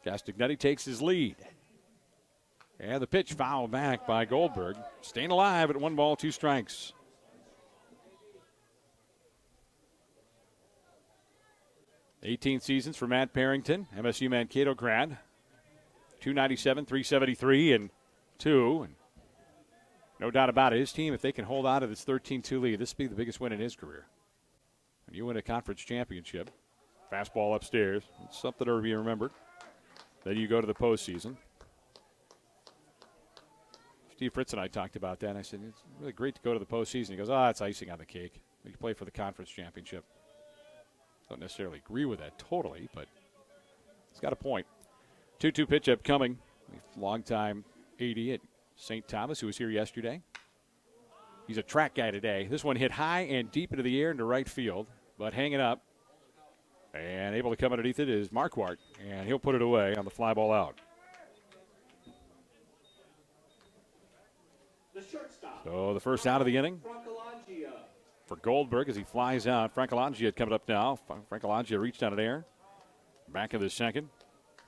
Castagnetti takes his lead. And the pitch fouled back by Goldberg. Staying alive at 1 ball, 2 strikes. '18 seasons for Matt Parrington, MSU Mankato grad. 297, 373, and 2. And no doubt about it, his team, if they can hold on to this 13-2 lead, this will be the biggest win in his career. And you win a conference championship. Fastball upstairs. It's something to be remembered. Then you go to the postseason. Steve Fritz and I talked about that, and I said, it's really great to go to the postseason. He goes, it's icing on the cake. You play for the conference championship. Don't necessarily agree with that totally, but he's got a point. 2-2 pitch up coming. Longtime AD at St. Thomas, who was here yesterday. He's a track guy today. This one hit high and deep into the air into right field, but hanging up. And able to come underneath it is Marquardt, and he'll put it away on the fly ball out. So the first out of the inning for Goldberg as he flies out. Frankalangia coming up now. Frankalangia reached out of air. Back of the second.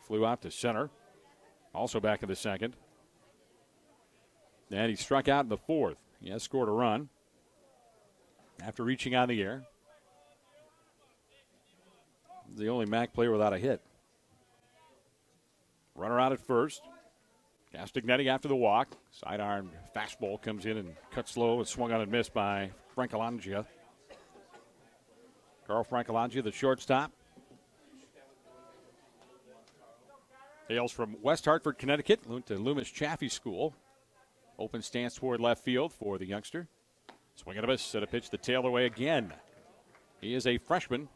Flew out to center. Also back of the second. And he struck out in the 4th. He has scored a run after reaching on the air. The only MAC player without a hit. Runner out at first. Castagnetti after the walk. Sidearm fastball comes in and cuts low and swung on and missed by Frankalangia. Carl Frankalangia, the shortstop. Hails from West Hartford, Connecticut. Went to Loomis Chaffee School. Open stance toward left field for the youngster. Swing and a miss. Set a pitch the tail away again. He is a freshman.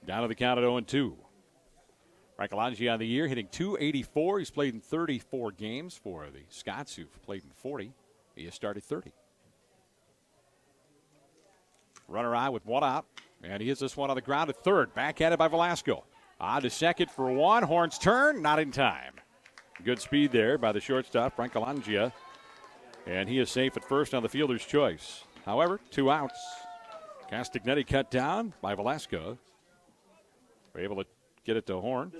Down to the count at 0-2. Frankalangia on the year, hitting .284. He's played in 34 games for the Scots, who've played in 40. He has started 30. Runner eye with 1 out, and he hits this one on the ground at third. Backhanded by Velasco. On to second for 1. Horns turn, not in time. Good speed there by the shortstop, Frankalangia. And he is safe at first on the fielder's choice. However, 2 outs. Castagnetti cut down by Velasco. We're able to get it to Horn.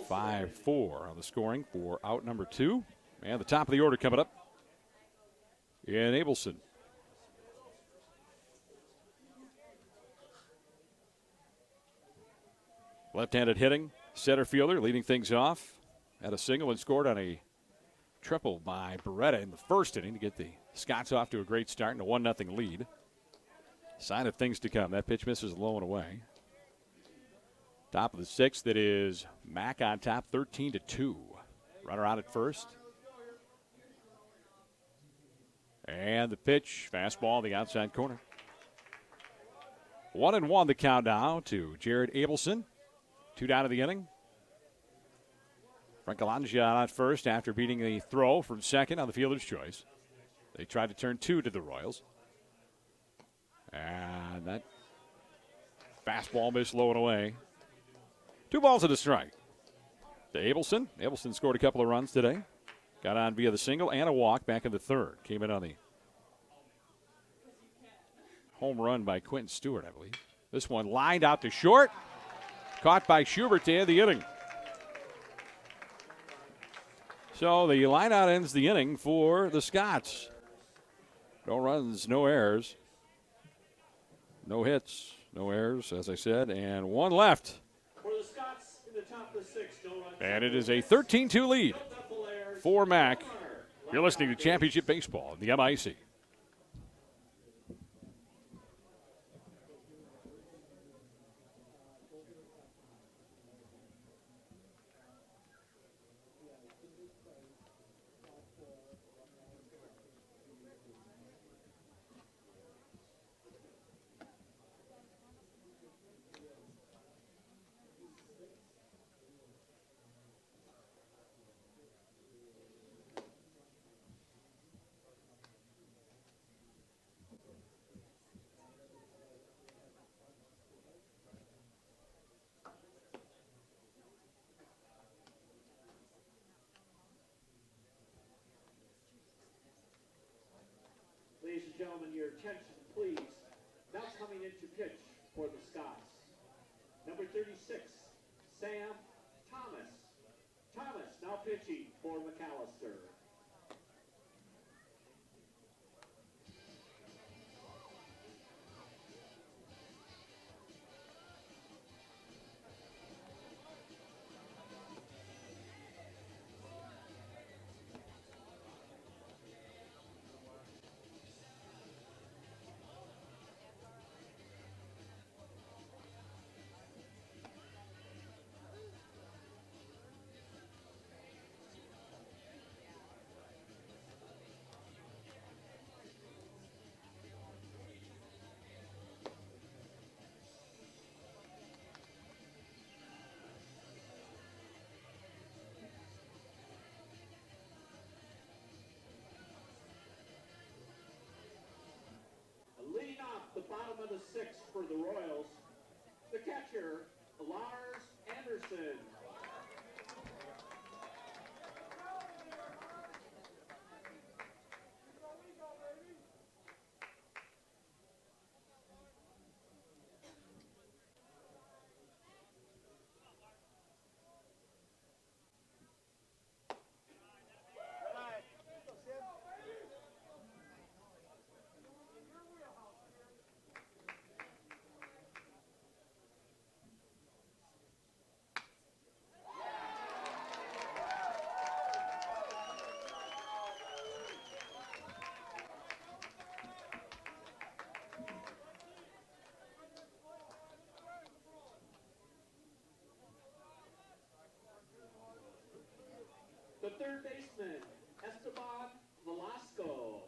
5-4 on the scoring for out number 2. And the top of the order coming up in Abelson. Left-handed hitting center fielder leading things off. Had a single and scored on a triple by Beretta in the first inning to get the Scots off to a great start and a 1-0 lead. Sign of things to come. That pitch misses low and away. Top of the sixth, it is Mack on top, 13-2. Runner out at first. And the pitch, fastball in the outside corner. 1-1 the count now to Jared Abelson. 2 down of the inning. Francalangia out at first after beating the throw from second on the fielder's choice. They tried to turn 2 to the Royals. And that fastball missed low and away. 2 balls and a strike to Abelson. Abelson scored a couple of runs today. Got on via the single and a walk back in the third. Came in on the home run by Quentin Stewart, I believe. This one lined out to short. Caught by Schubert to end the inning. So the line out ends the inning for the Scots. No runs, no errors. No hits, no errors, as I said, and 1 left. For the Scots in the top of the sixth, no runs. And it is a 13-2 lead for Mack. You're listening to Championship Baseball in the MIC. Ladies and gentlemen, your attention, please. Now coming into pitch for the Scots. Number 36, Sam Thomas. Thomas now pitching for McAllister. Leading off the bottom of the sixth for the Royals, the catcher, Lars Anderson. The third baseman, Esteban Velasco.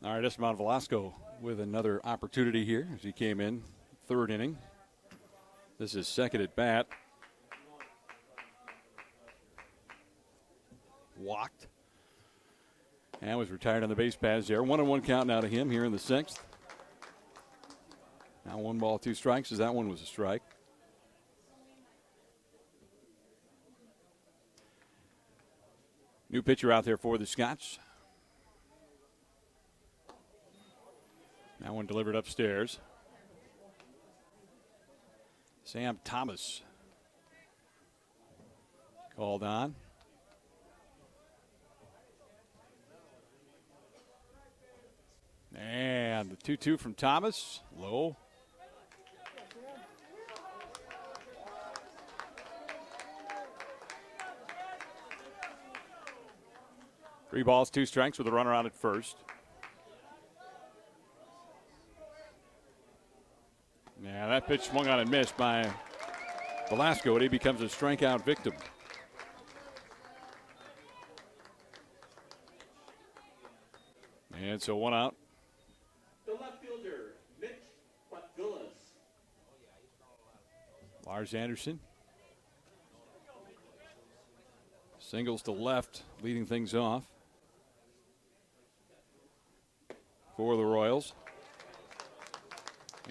All right, Esteban Velasco with another opportunity here as he came in, third inning. This is second at bat. Walked. And was retired on the base paths there. 1-1 count now to him here in the sixth. Now 1 ball, 2 strikes, as that one was a strike. New pitcher out there for the Scots. That one delivered upstairs. Sam Thomas called on. And the 2-2 from Thomas. Low. Three balls, two strikes with a runner on at first. Yeah, that pitch swung on and missed by Velasco, and he becomes a strikeout victim. And so one out. The left fielder, Mitch Butvillas. Lars Anderson. Singles to left, leading things off for the Royals.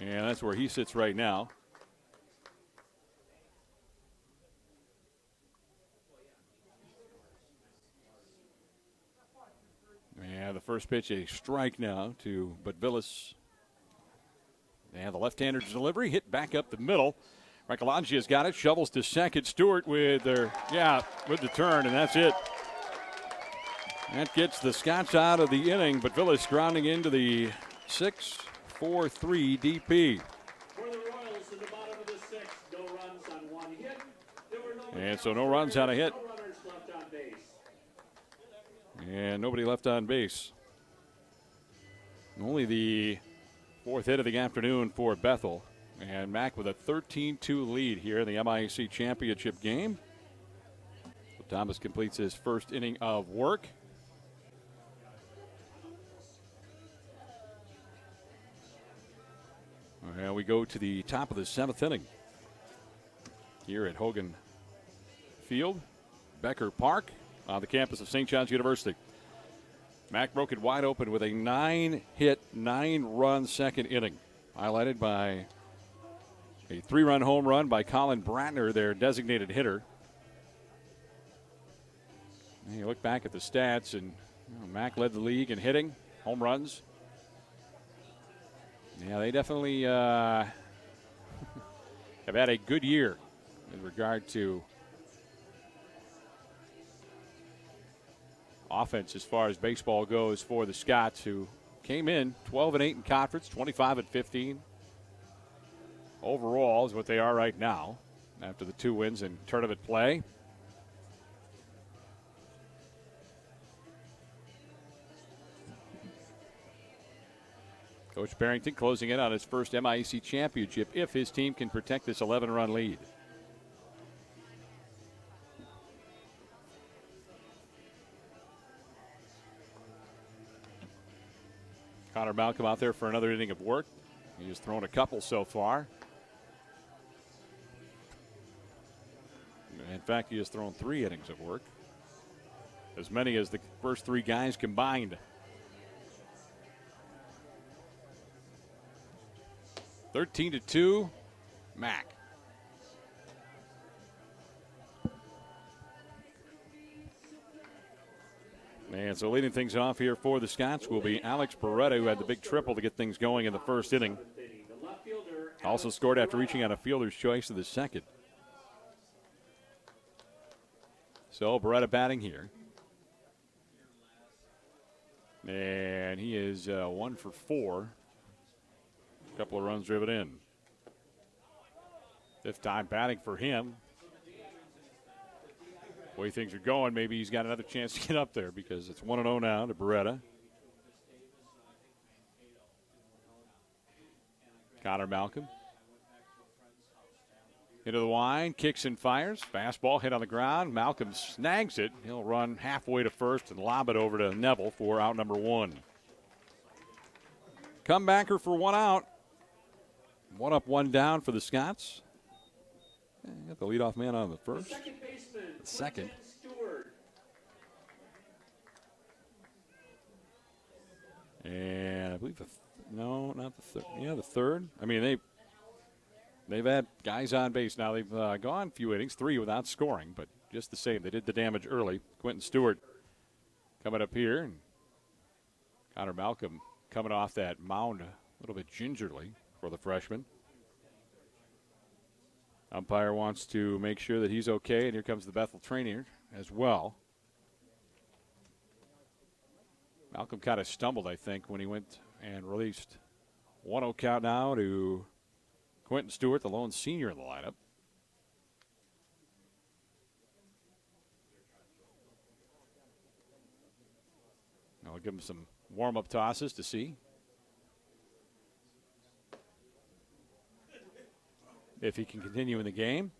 And that's where he sits right now. And the first pitch, a strike now to Butvillas. And the left-hander's delivery hit back up the middle. Michelangia's got it, shovels to second. Stewart with the turn, and that's it. That gets the Scots out of the inning, but Butvillas grounding into the 6-4-3 DP. For the Royals in the bottom of the sixth, no runs on one hit. There were no And so no runs on a hit. no runners left on base. And nobody left on base. Only the fourth hit of the afternoon for Bethel. And Mac with a 13-2 lead here in the MIAC championship game. So Thomas completes his first inning of work. And we go to the top of the seventh inning here at Hogan Field, Becker Park, on the campus of St. John's University. Mac broke it wide open with a 9-hit, 9-run second inning, highlighted by a 3-run home run by Colin Bratner, their designated hitter. And you look back at the stats, and Mac led the league in hitting, home runs. Yeah, they definitely have had a good year in regard to offense as far as baseball goes for the Scots, who came in 12-8 in conference, 25-15. Overall is what they are right now after the 2 wins in tournament play. Coach Barrington closing in on his first MIAC championship if his team can protect this 11-run lead. Connor Malcolm out there for another inning of work. He has thrown a couple so far. In fact, he has thrown 3 innings of work, as many as the first 3 guys combined. 13-2, Mac. And so leading things off here for the Scots will be Alex Beretta, who had the big triple to get things going in the first inning. Also scored after reaching on a fielder's choice in the second. So Beretta batting here. And he is 1 for 4. A couple of runs driven in. Fifth time batting for him. The way things are going, maybe he's got another chance to get up there, because it's 1-0 now to Beretta. Connor Malcolm. Into the line, kicks and fires. Fastball hit on the ground. Malcolm snags it. He'll run halfway to first and lob it over to Neville for out number 1. Comebacker for 1 out. 1 up, 1 down for the Scots. Got the leadoff man on the first. Second baseman, The second. Stewart. And I believe not the third. Yeah, the third. I mean, they've had guys on base now. They've gone a few innings, 3 without scoring, but just the same, they did the damage early. Quentin Stewart coming up here, and Connor Malcolm coming off that mound a little bit gingerly for the freshman. Umpire wants to make sure that he's okay, and here comes the Bethel trainer as well. Malcolm kind of stumbled, I think, when he went and released. 1-0 count now to Quentin Stewart, the lone senior in the lineup. I'll give him some warm-up tosses to see if he can continue in the game.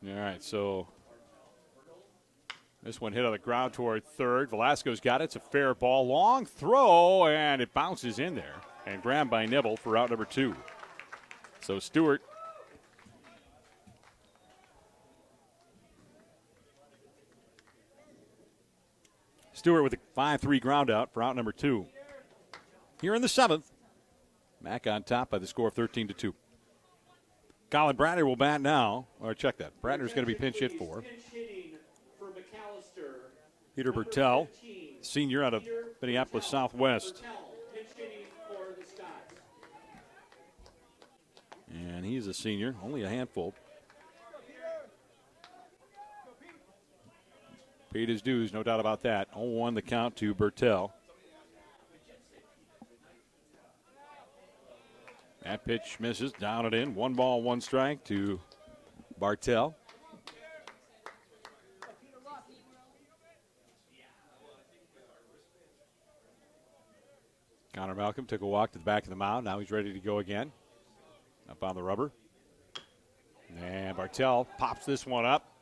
All right, so this one hit on the ground toward third. Velasco's got it. It's a fair ball. Long throw, and it bounces in there and grabbed by Nibble for out number 2. So Stewart with a 5-3 ground out for out number 2. Here in the 7th, Mac on top by the score of 13-2. Colin Bradner will bat now. Or check that. Bradner's going to be pinch hit for Peter Bertel, senior out of Minneapolis Southwest. And he's a senior, only a handful. Paid his dues, no doubt about that. 0-1 the count to Bertel. That pitch misses, down and in. 1 ball, 1 strike to Bartel. Connor Malcolm took a walk to the back of the mound. Now he's ready to go again. Up on the rubber. And Bartel pops this one up.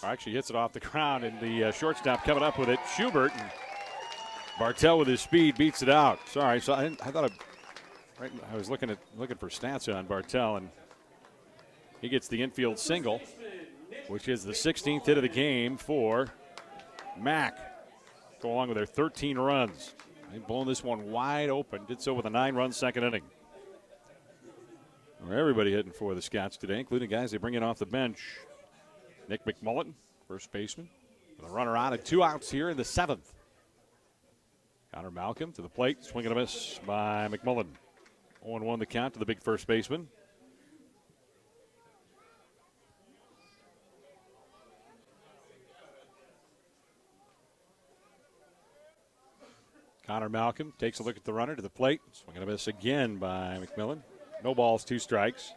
Or actually hits it off the ground, and the shortstop coming up with it, Schubert. And Bartel with his speed beats it out. Sorry, so I thought I was looking for stats on Bartel, and he gets the infield single, which is the 16th hit of the game for Mac. Go along with their 13 runs. They've blown this one wide open. Did so with a 9-run second inning. Everybody hitting for the Scots today, including guys they bring in off the bench. Nick McMullen, first baseman, with a runner on and 2 outs here in the 7th. Connor Malcolm to the plate, swinging a miss by McMullen. 0-1 the count to the big first baseman. Connor Malcolm takes a look at the runner to the plate, swinging a miss again by McMillan. No balls, 2 strikes.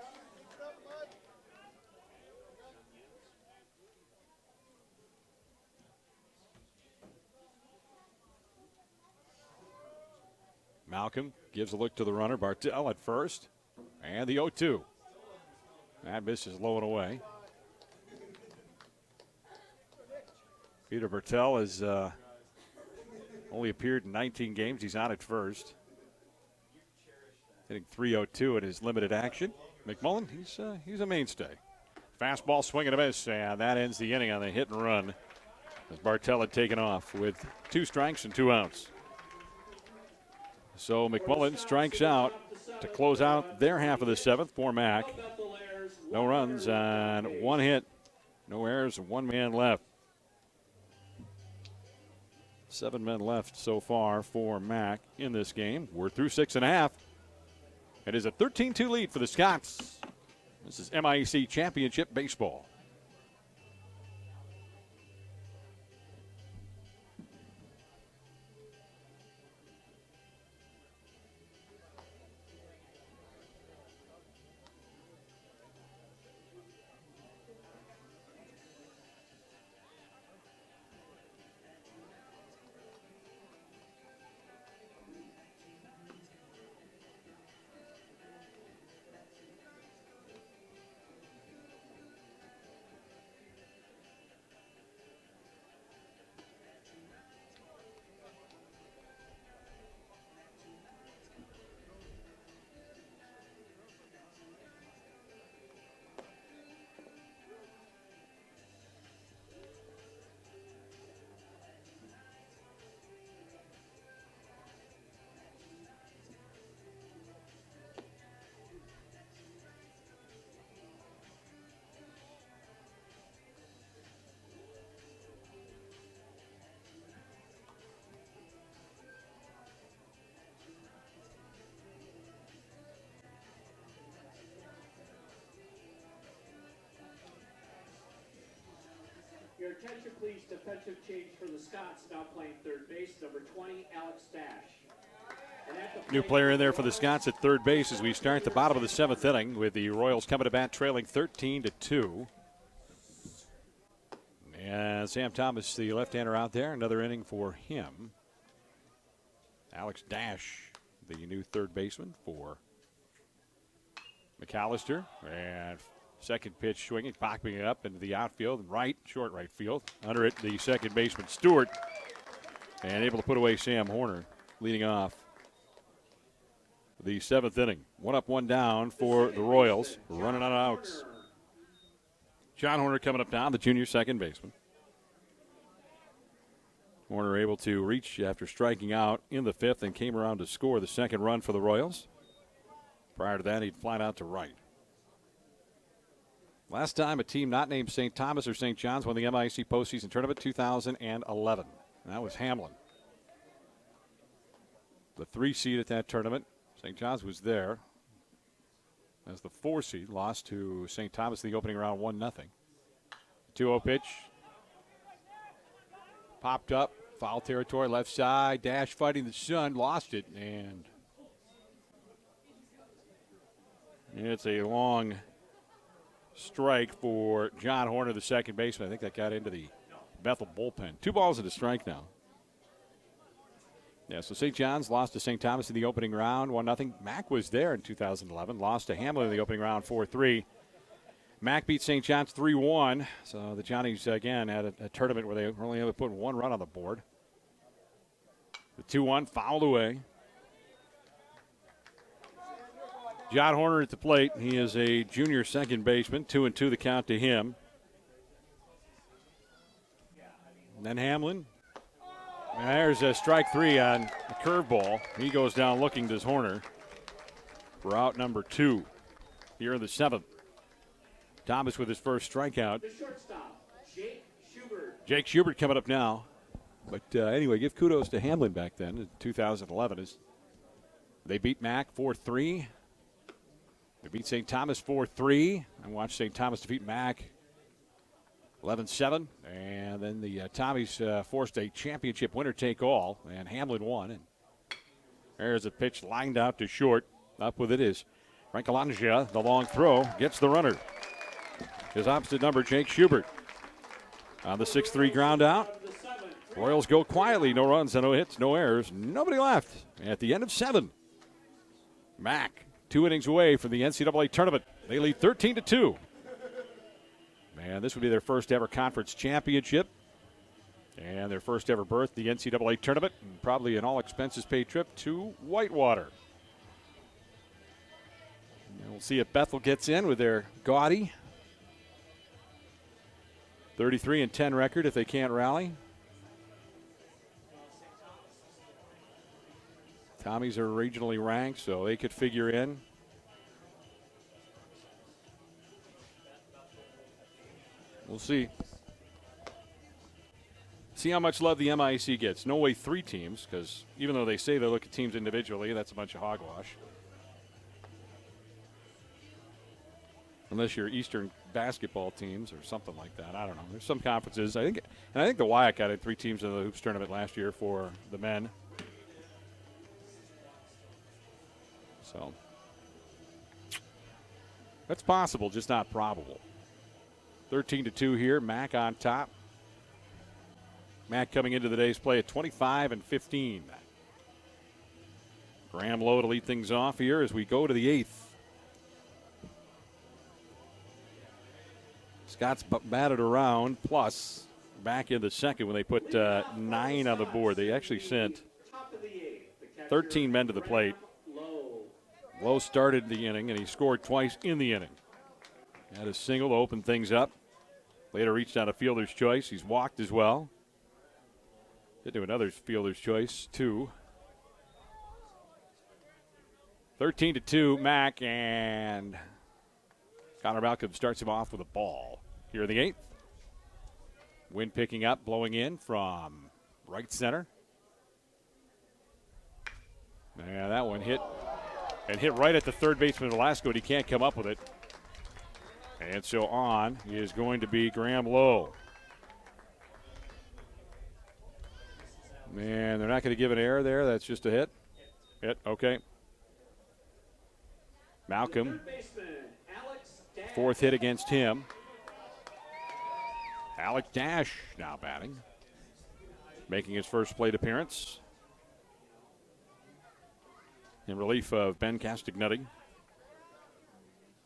Malcolm gives a look to the runner, Bartel at first, and the 0-2. That miss is low and away. Peter Bartel has only appeared in 19 games. He's on at first. Hitting .302 in his limited action. McMullen, he's a mainstay. Fastball swing and a miss, and that ends the inning on the hit and run as Bartel had taken off with 2 strikes and 2 outs. So McMullen strikes out to close out their half of the 7th for Mac. No runs on 1 hit. No errors, 1 man left. 7 men left so far for Mac in this game. We're through 6.5. It is a 13-2 lead for the Scots. This is MIAC Championship Baseball. Your attention, please. Defensive change for the Scots. Now playing third base, number 20, Alex Dash. New player in there for the Scots at third base as we start the bottom of the seventh inning with the Royals coming to bat trailing 13-2. And Sam Thomas, the left-hander out there, another inning for him. Alex Dash, the new third baseman for McAllister. And second pitch swinging, popping it up into the outfield and short right field. Under it, the second baseman, Stewart. And able to put away Sam Horner, leading off the seventh inning. 1 up, 1 down for the Royals. Running out of outs. John Horner coming up now, the junior second baseman. Horner able to reach after striking out in the fifth and came around to score the second run for the Royals. Prior to that, he'd fly out to right. Last time a team not named St. Thomas or St. John's won the MIAC postseason tournament, 2011. And that was Hamlin. The 3 seed at that tournament. St. John's was there as the 4 seed, lost to St. Thomas in the opening round 1-0. 2-0 pitch. Popped up, foul territory, left side. Dash fighting the sun, lost it, and it's a long strike for John Horner, the second baseman. I think that got into the Bethel bullpen. 2 balls and a strike now. Yeah, so St. John's lost to St. Thomas in the opening round, 1-0. Mac was there in 2011, lost to Hamlin in the opening round, 4-3. Mac beat St. John's 3-1. So the Johnnies, again, had a tournament where they were only able to put 1 run on the board. The 2-1 fouled away. John Horner at the plate. He is a junior second baseman, 2-2 the count to him. And then Hamlin. And there's a strike 3 on a curveball. He goes down looking, does Horner, for out number 2 here in the 7th. Thomas with his first strikeout. The shortstop, Jake Schubert. Jake Schubert coming up now. But anyway, give kudos to Hamlin back then in 2011. As they beat Mac 4-3. They beat St. Thomas 4-3. I watched St. Thomas defeat Mac 11-7. And then the Tommies forced a championship winner-take-all, and Hamlin won. And there's a pitch lined out to short. Up with it is Frank Alonja. The long throw gets the runner. His opposite number, Jake Schubert. On the 6-3 ground out. Royals go quietly. No runs, no hits, no errors. Nobody left at the end of 7. Mac, 2 innings away from the NCAA tournament. They lead 13-2. Man, this would be their first ever conference championship. And their first ever berth, the NCAA tournament. And probably an all expenses paid trip to Whitewater. And we'll see if Bethel gets in with their gaudy 33-10 record if they can't rally. Tommies are regionally ranked, so they could figure in. We'll see. See how much love the MIAC gets. No way 3 teams, because even though they say they look at teams individually, that's a bunch of hogwash. Unless you're Eastern basketball teams or something like that. I don't know. There's some conferences. I think the WIAC had 3 teams in the hoops tournament last year for the men. So that's possible, just not probable. 13-2 here. Mac on top. Mac coming into the day's play at 25-15. Graham Lowe to lead things off here as we go to the 8th. Scott's batted around, plus back in the second when they put 9 on the board. They actually sent 13 men to the plate. Lowe started the inning, and he scored twice in the inning. Had a single to open things up. Later reached out a fielder's choice. He's walked as well. Did do another fielder's choice, too. 13-2, Mac, and Connor Malcolm starts him off with a ball here in the 8th. Wind picking up, blowing in from right center. Yeah, that one hit right at the third baseman Velasco, and he can't come up with it. And so on is going to be Graham Lowe. And they're not going to give an error there. That's just a hit. Hit, okay. Malcolm, fourth hit against him. Alex Dash now batting, making his first plate appearance in relief of Ben Castagnetti.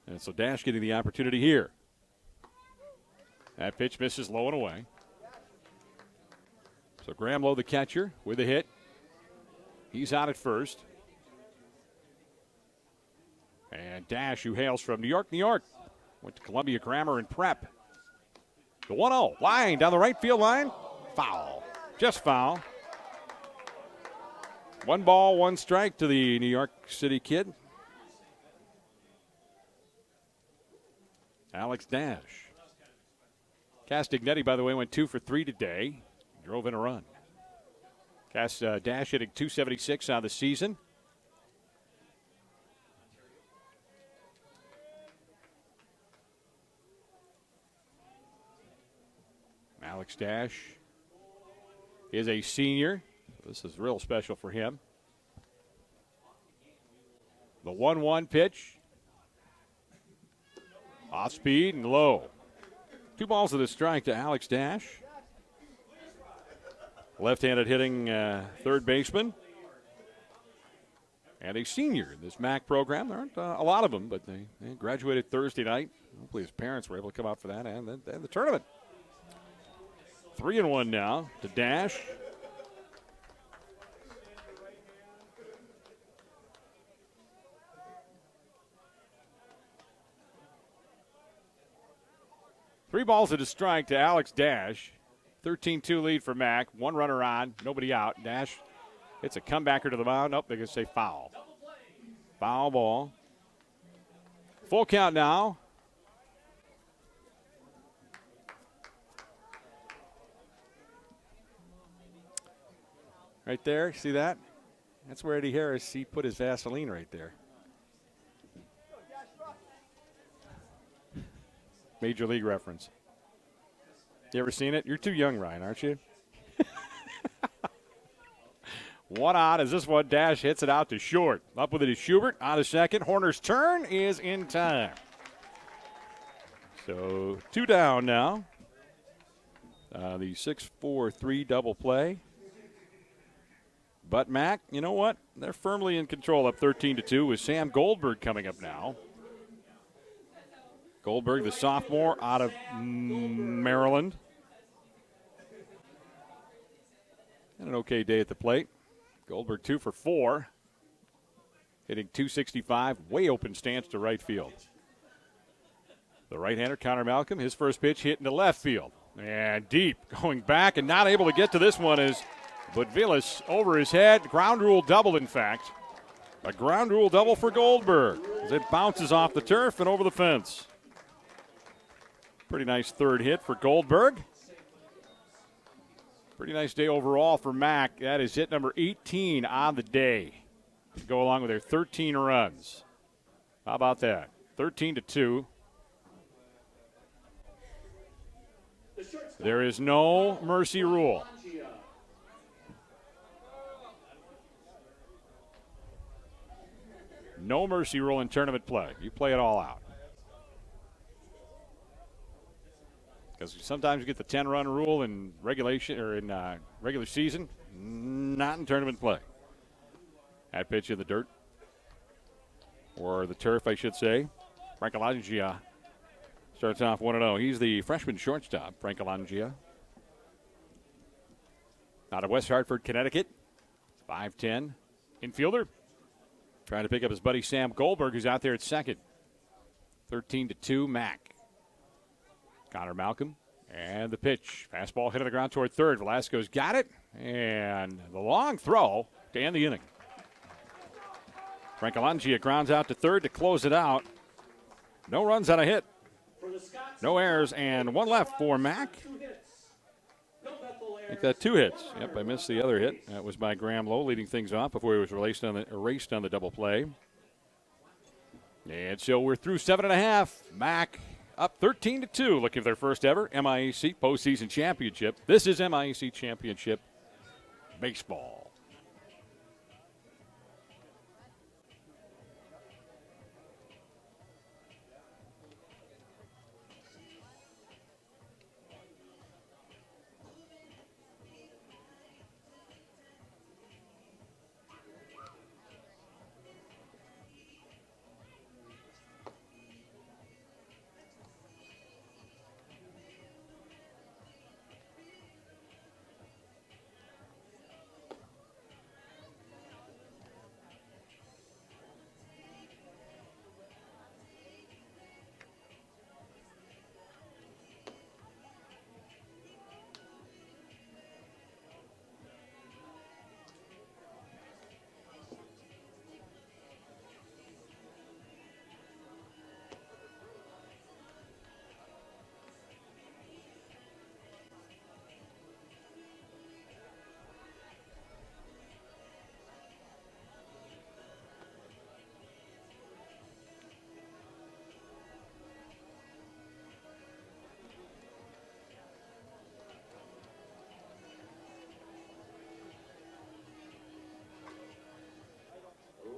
And so Dash getting the opportunity here. That pitch misses low and away. So Graham Lowe, the catcher, with a hit. He's out at first. And Dash, who hails from New York, went to Columbia Grammar and Prep. The 1-0, line down the right field line. Foul, just foul. 1 ball, 1 strike to the New York City kid. Alex Dash. Castagnetti, by the way, went 2 for 3 today. Drove in a run. Dash hitting .276 on the season. Alex Dash is a senior. This is real special for him. The 1-1 pitch. Off speed and low. 2 balls to the strike to Alex Dash. Left-handed hitting third baseman. And a senior in this MAC program. There aren't a lot of them, but they graduated Thursday night. Hopefully his parents were able to come out for that and the tournament. 3-1 now to Dash. Three balls and a strike to Alex Dash. 13-2 lead for Mac. 1 runner on, nobody out. Dash hits a comebacker to the mound. Nope, they're going to say foul. Foul ball. Full count now. Right there, see that? That's where Eddie Harris, he put his Vaseline right there. Major League reference. You ever seen it? You're too young, Ryan, aren't you? 1 out as this one. Dash hits it out to short. Up with it is Schubert on a second. Horner's turn is in time. So 2 down now. The 6-4-3 double play. But Mac, you know what? They're firmly in control, up 13-2 with Sam Goldberg coming up now. Goldberg, the sophomore out of Maryland. And an okay day at the plate. Goldberg 2 for 4. Hitting .265, way open stance to right field. The right-hander, Connor Malcolm, his first pitch hit into left field. And deep, going back and not able to get to this one is Budvilas over his head. Ground rule double, in fact. A ground rule double for Goldberg as it bounces off the turf and over the fence. Pretty nice third hit for Goldberg. Pretty nice day overall for Mac. That is hit number 18 on the day to go along with their 13 runs. How about that? 13-2. There is no mercy rule. No mercy rule in tournament play. You play it all out. Because sometimes you get the 10-run rule in regulation or in regular season, not in tournament play. That pitch in the dirt, or the turf, I should say. Frank Alangia starts off 1-0. He's the freshman shortstop, Frank Alangia. Out of West Hartford, Connecticut. 5'10", infielder. Trying to pick up his buddy Sam Goldberg, who's out there at second. 13-2, Mac. Connor Malcolm, and the pitch. Fastball hit on the ground toward third. Velasco's got it, and the long throw to end the inning. Frank Alangia grounds out to third to close it out. No runs on a hit. No errors, and 1 left for Mac. I think that 2 hits. Yep, I missed the other hit. That was by Graham Lowe, leading things off before he was erased on the double play. And so we're through 7.5. Mac up 13-2, looking for their first ever MIAC postseason championship. This is MIAC Championship baseball.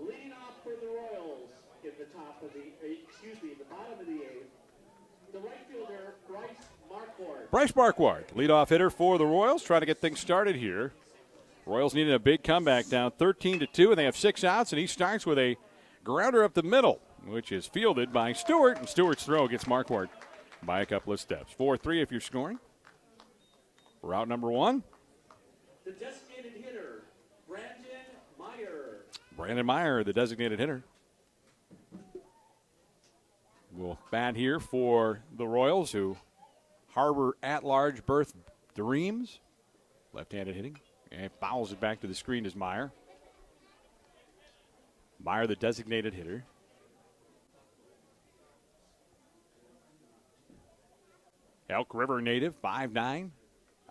Leading off for the Royals in the bottom of the eighth, the right fielder, Bryce Marquardt. Bryce Marquardt, leadoff hitter for the Royals, trying to get things started here. Royals needed a big comeback, down 13-2, and they have 6 outs, and he starts with a grounder up the middle, which is fielded by Stewart, and Stewart's throw gets Marquardt by a couple of steps. 4-3 if you're scoring. Route number 1. The designated hitter, Brandon Meyer. Brandon Meyer, the designated hitter, will bat here for the Royals, who harbor at-large berth dreams. Left-handed hitting, and fouls it back to the screen as Meyer. Meyer, the designated hitter. Elk River native, 5'9",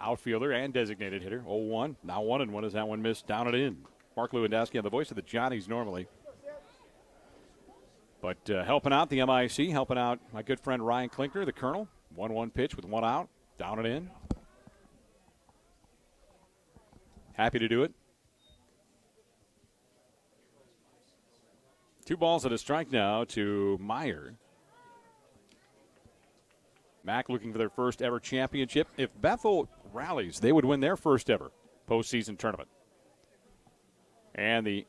outfielder and designated hitter. 0-1, now 1-1 as that one missed down and in. Mark Lewandowski on the voice of the Johnnies normally. But helping out the MIC, helping out my good friend Ryan Klinkner, the Colonel. 1-1 pitch with 1 out, down and in. Happy to do it. 2 balls and a strike now to Meyer. Mac looking for their first ever championship. If Bethel rallies, they would win their first ever postseason tournament. And the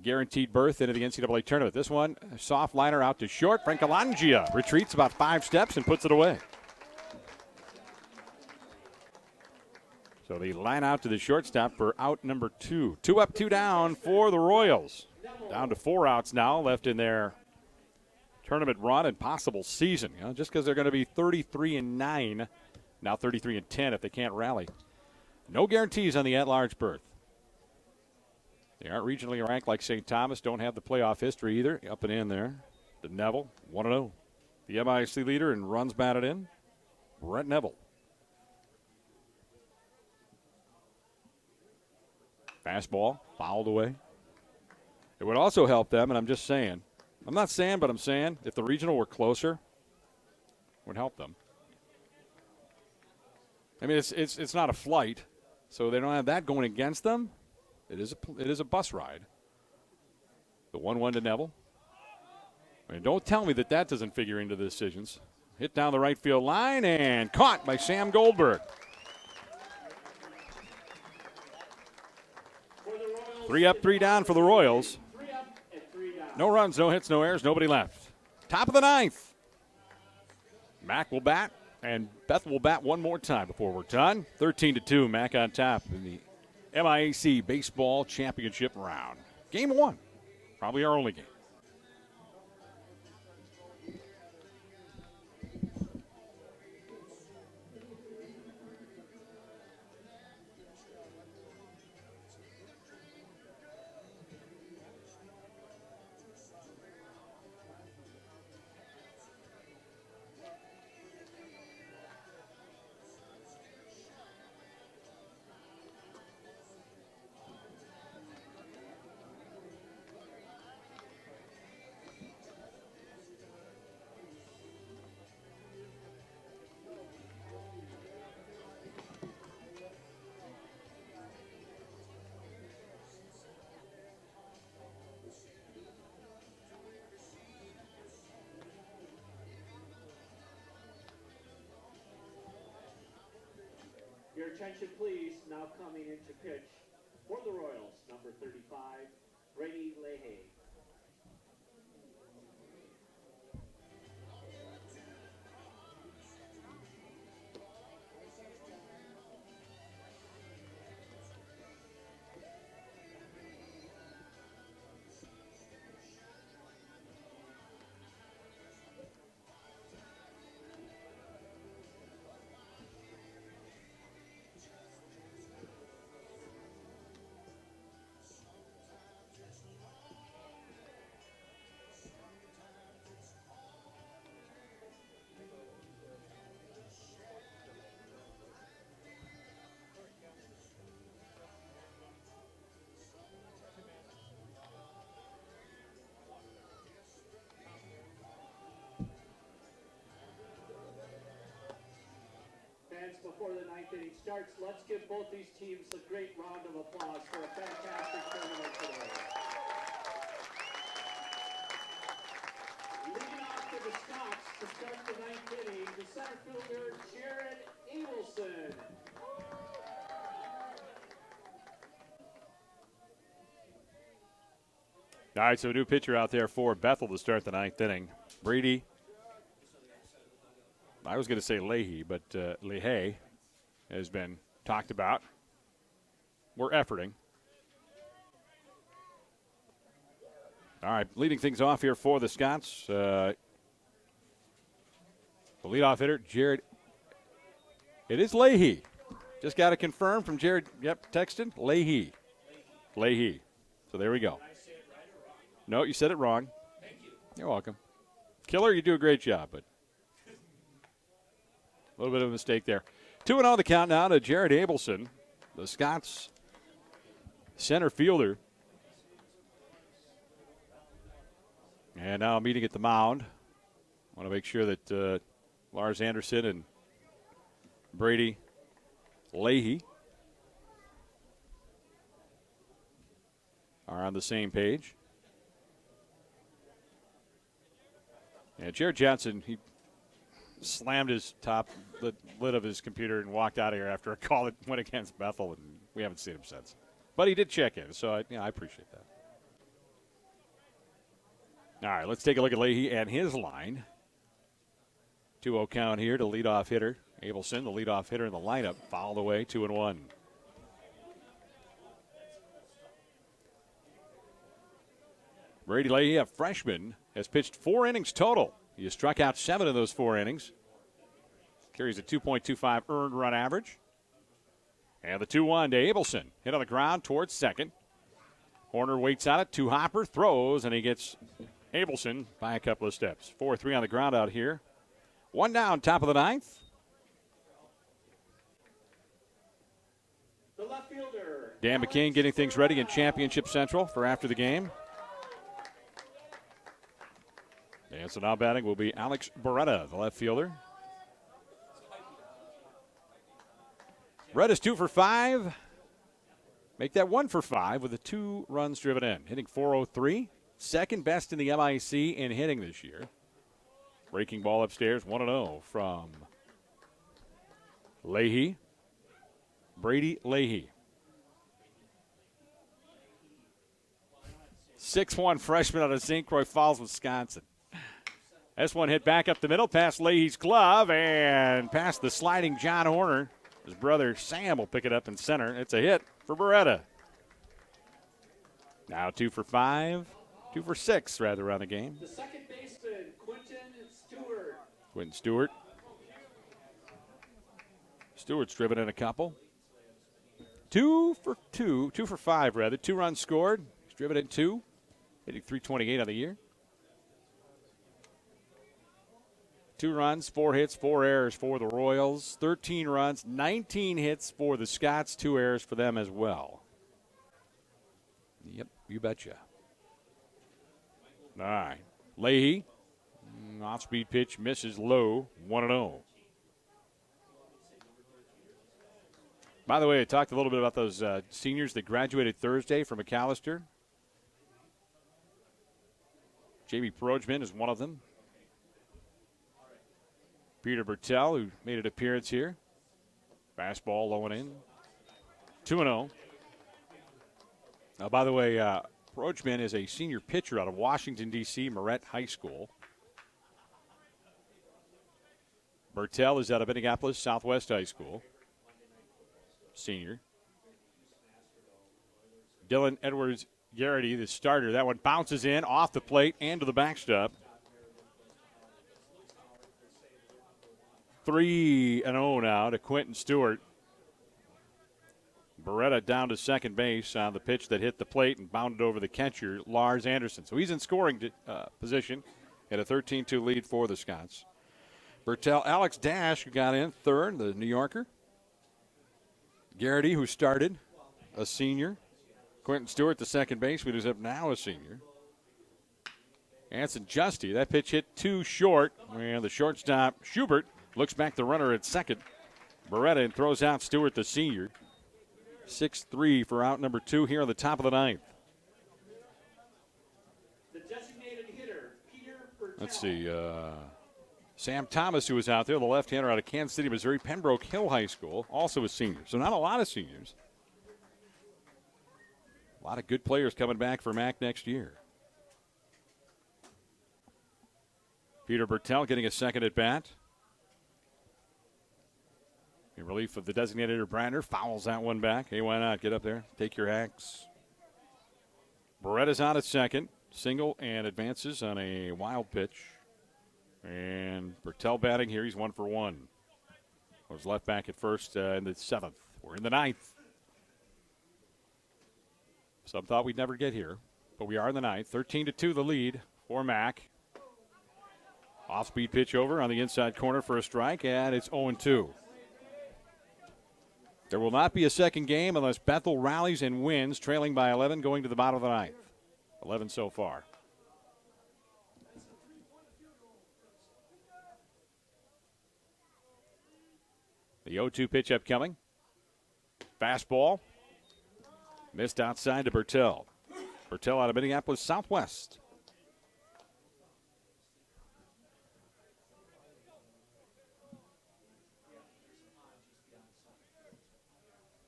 guaranteed berth into the NCAA tournament. This one, a soft liner out to short. Francalangia retreats about 5 steps and puts it away. So the line out to the shortstop for out number 2. 2 up, 2 down for the Royals. Down to 4 outs now left in their tournament run and possible season. You know, just because they're going to be 33-9, now 33-10 if they can't rally. No guarantees on the at-large berth. They aren't regionally ranked like St. Thomas. Don't have the playoff history either. Up and in there. To Neville, 1-0. The MIC leader and runs batted in, Brett Neville. Fastball, fouled away. It would also help them, and I'm just saying. I'm not saying, but I'm saying, if the regional were closer, it would help them. I mean, it's not a flight, so they don't have that going against them. It is a bus ride. The 1-1 to Neville. I mean, don't tell me that doesn't figure into the decisions. Hit down the right field line and caught by Sam Goldberg. 3 up, 3 down for the Royals. No runs, no hits, no errors, nobody left. Top of the 9th. Mac will bat, and Beth will bat one more time before we're done. 13-2, Mac on top in the MIAC Baseball Championship round. Game 1, probably our only game. attention, please. Now coming into pitch for the Royals, number 35, Brady Leahy. Fans, before the ninth inning starts, let's give both these teams a great round of applause for a fantastic tournament today. Leading off to the Scots to start the ninth inning, the center fielder, Jared Abelson. All right, so a new pitcher out there for Bethel to start the ninth inning. Brady. I was going to say Leahy, but Leahy has been talked about. We're efforting. All right, leading things off here for the Scots. The leadoff hitter, Jared. It is Leahy. Just got to confirm from Jared. Yep, texted. Leahy. Leahy. So there we go. No, you said it wrong. Thank you. You're welcome. Killer, you do a great job, but a little bit of a mistake there. 2-0 the count now to Jared Abelson, the Scots center fielder. And now meeting at the mound. Want to make sure that Lars Anderson and Brady Leahy are on the same page. And Jared Johnson, he slammed his lid of his computer and walked out of here after a call that went against Bethel, and we haven't seen him since. But he did check in, so I appreciate that. All right, let's take a look at Leahy and his line. 2-0 count here to leadoff hitter Abelson, the leadoff hitter in the lineup, fouled away, 2-1. Brady Leahy, a freshman, has pitched 4 innings total. He has struck out 7 of those 4 innings. Carries a 2.25 earned run average. And the 2-1 to Abelson. Hit on the ground towards second. Horner waits on it. Two-hopper, throws, and he gets Abelson by a couple of steps. 4-3 on the ground out here. 1 down, top of the ninth. The left fielder, Dan McCain getting things ready in Championship Central for after the game. And so now batting will be Alex Beretta, the left fielder. Beretta's 2 for 5. Make that 1 for 5 with the 2 runs driven in. Hitting .403. Second best in the MIC in hitting this year. Breaking ball upstairs, 1-0 from Leahy. Brady Leahy. 6'1 freshman out of St. Croix Falls, Wisconsin. This one hit back up the middle, past Leahy's glove, and past the sliding John Horner. His brother Sam will pick it up in center. It's a hit for Beretta. Now 2 for 5. 2 for 6, rather, on the game. The second baseman, Quentin Stewart. Quentin Stewart. Stewart's driven in a couple. 2 for 2. 2 for 5, rather. 2 runs scored. He's driven in 2. Hitting .328 on the year. 2 runs, 4 hits, 4 errors for the Royals. 13 runs, 19 hits for the Scots. 2 errors for them as well. Yep, you betcha. All right. Leahy, off-speed pitch, misses low, 1-0. By the way, I talked a little bit about those seniors that graduated Thursday from McAllister. J.B. Perojman is one of them. Peter Bertel, who made an appearance here. Fastball low and in. 2-0. Now, by the way, Prochman is a senior pitcher out of Washington, D.C., Moret High School. Bertel is out of Minneapolis Southwest High School. Senior. Dylan Edwards Garrity, the starter. That one bounces in off the plate and to the backstop. 3-0 now to Quentin Stewart. Beretta down to second base on the pitch that hit the plate and bounded over the catcher, Lars Anderson. So he's in scoring position at a 13-2 lead for the Scots. Bertel, Alex Dash, who got in third, the New Yorker. Garrity, who started, a senior. Quentin Stewart, the second baseman, who's up now a senior. Anson Justy, that pitch hit too short. And the shortstop, Schubert, looks back the runner at second. Beretta and throws out Stewart, the senior. 6-3 for out number 2 here on the top of the ninth. The designated hitter, Peter Bertel. Let's see. Sam Thomas, who was out there, the left-hander out of Kansas City, Missouri, Pembroke Hill High School, also a senior. So not a lot of seniors. A lot of good players coming back for MAC next year. Peter Bertel getting a second at bat. In relief of the designated hitter, Brander fouls that one back. Hey, why not? Get up there. Take your hacks. Beretta's out at second. Single and advances on a wild pitch. And Bertel batting here. He's 1 for 1. Was left back at first in the 7th. We're in the 9th. Some thought we'd never get here, but we are in the 9th. 13-2 the lead for MAC. Off-speed pitch over on the inside corner for a strike, and it's 0-2. There will not be a second game unless Bethel rallies and wins, trailing by 11 going to the bottom of the 9th. 11 so far. The 0-2 pitch upcoming. Fastball. Missed outside to Bertel. Bertel out of Minneapolis Southwest.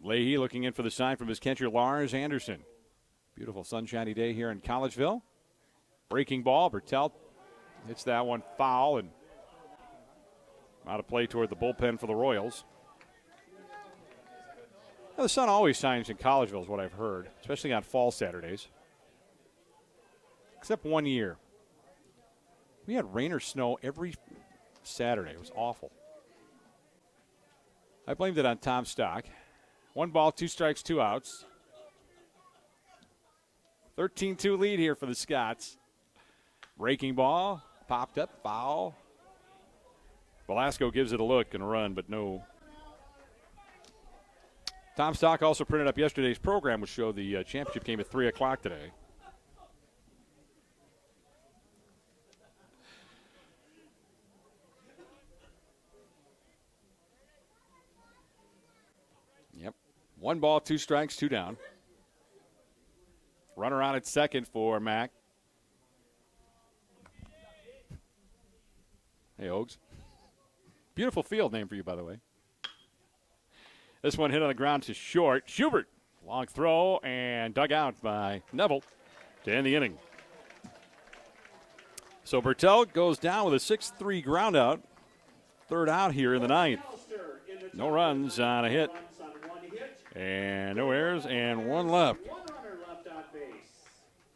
Leahy looking in for the sign from his catcher, Lars Anderson. Beautiful sunshiny day here in Collegeville. Breaking ball. Bertel hits that one foul and out of play toward the bullpen for the Royals. Now, the sun always shines in Collegeville is what I've heard, especially on fall Saturdays. Except one year. We had rain or snow every Saturday. It was awful. I blamed it on Tom Stock. 1 ball, 2 strikes, 2 outs. 13-2 lead here for the Scots. Breaking ball, popped up, foul. Velasco gives it a look and a run, but no. Tom Stock also printed up yesterday's program, which showed the championship game at 3 o'clock today. Yep. 1 ball, 2 strikes, 2 down. Runner on at second for Mac. Hey, Ogs. Beautiful field name for you, by the way. This one hit on the ground to short. Schubert, long throw and dug out by Neville to end the inning. So Bertel goes down with a 6-3 ground out. Third out here in the 9th. No runs on a hit. And no errors and 1 left.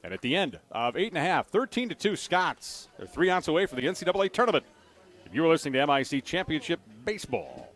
And at the end of 8.5, 13-2 Scots. They're 3 outs away from the NCAA tournament. If you were listening to MIC Championship Baseball.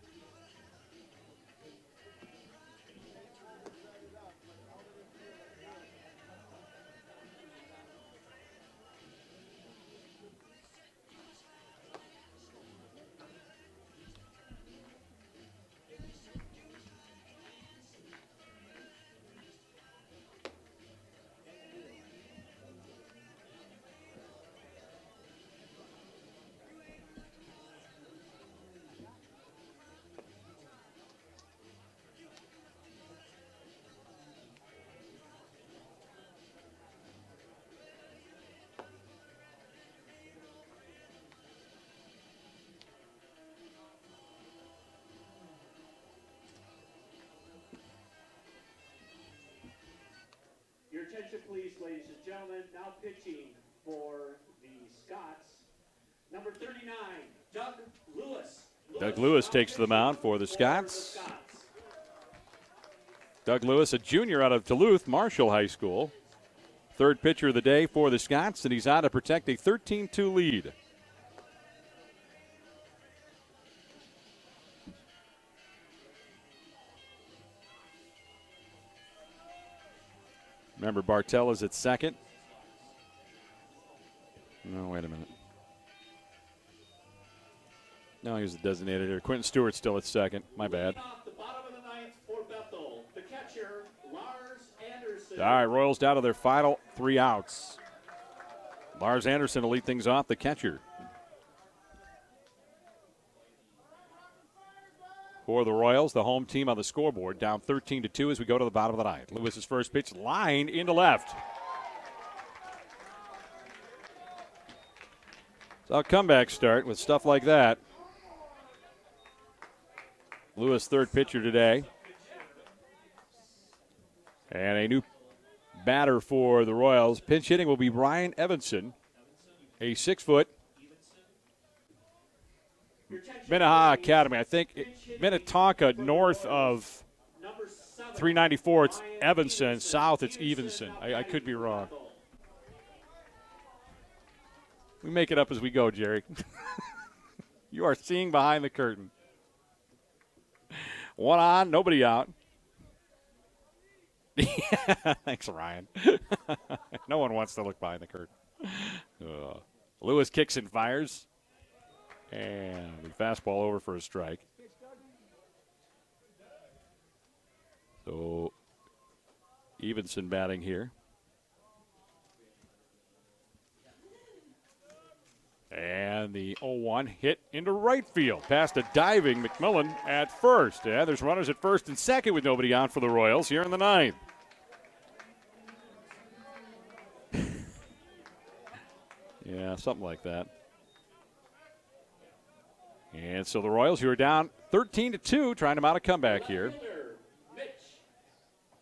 attention, please, ladies and gentlemen. Now pitching for the Scots, number 39, Doug Lewis. Doug Lewis takes to the mound for the Scots. Doug Lewis, a junior out of Duluth Marshall High School. Third pitcher of the day for the Scots, and he's on to protect a 13-2 lead. Remember, Bartell is at second. No, wait a minute. No, he was a designated hitter. Quentin Stewart's still at second. My bad. Off the bottom of the ninth for Bethel, the catcher, Lars Anderson. All right, Royals down to their final 3 outs. Lars Anderson will lead things off, the catcher. For the Royals, the home team on the scoreboard, down 13-2 as we go to the bottom of the ninth. Lewis's first pitch, line into left. So a comeback start with stuff like that. Lewis, third pitcher today. And a new batter for the Royals. Pinch hitting will be Ryan Evanson, a 6-foot Minnehaha Academy. I think Minnetonka north of 394, it's Evanson. South, it's Evanson. I could be wrong. We make it up as we go, Jerry. You are seeing behind the curtain. One on, nobody out. Thanks, Ryan. No one wants to look behind the curtain. Lewis kicks and fires. And the fastball over for a strike. So, Evanson batting here. And the 0-1 hit into right field. Past a diving McMillan at first. Yeah, there's runners at first and second with nobody on for the Royals here in the ninth. Yeah, something like that. And so the Royals, who are down 13-2, trying to mount a comeback here.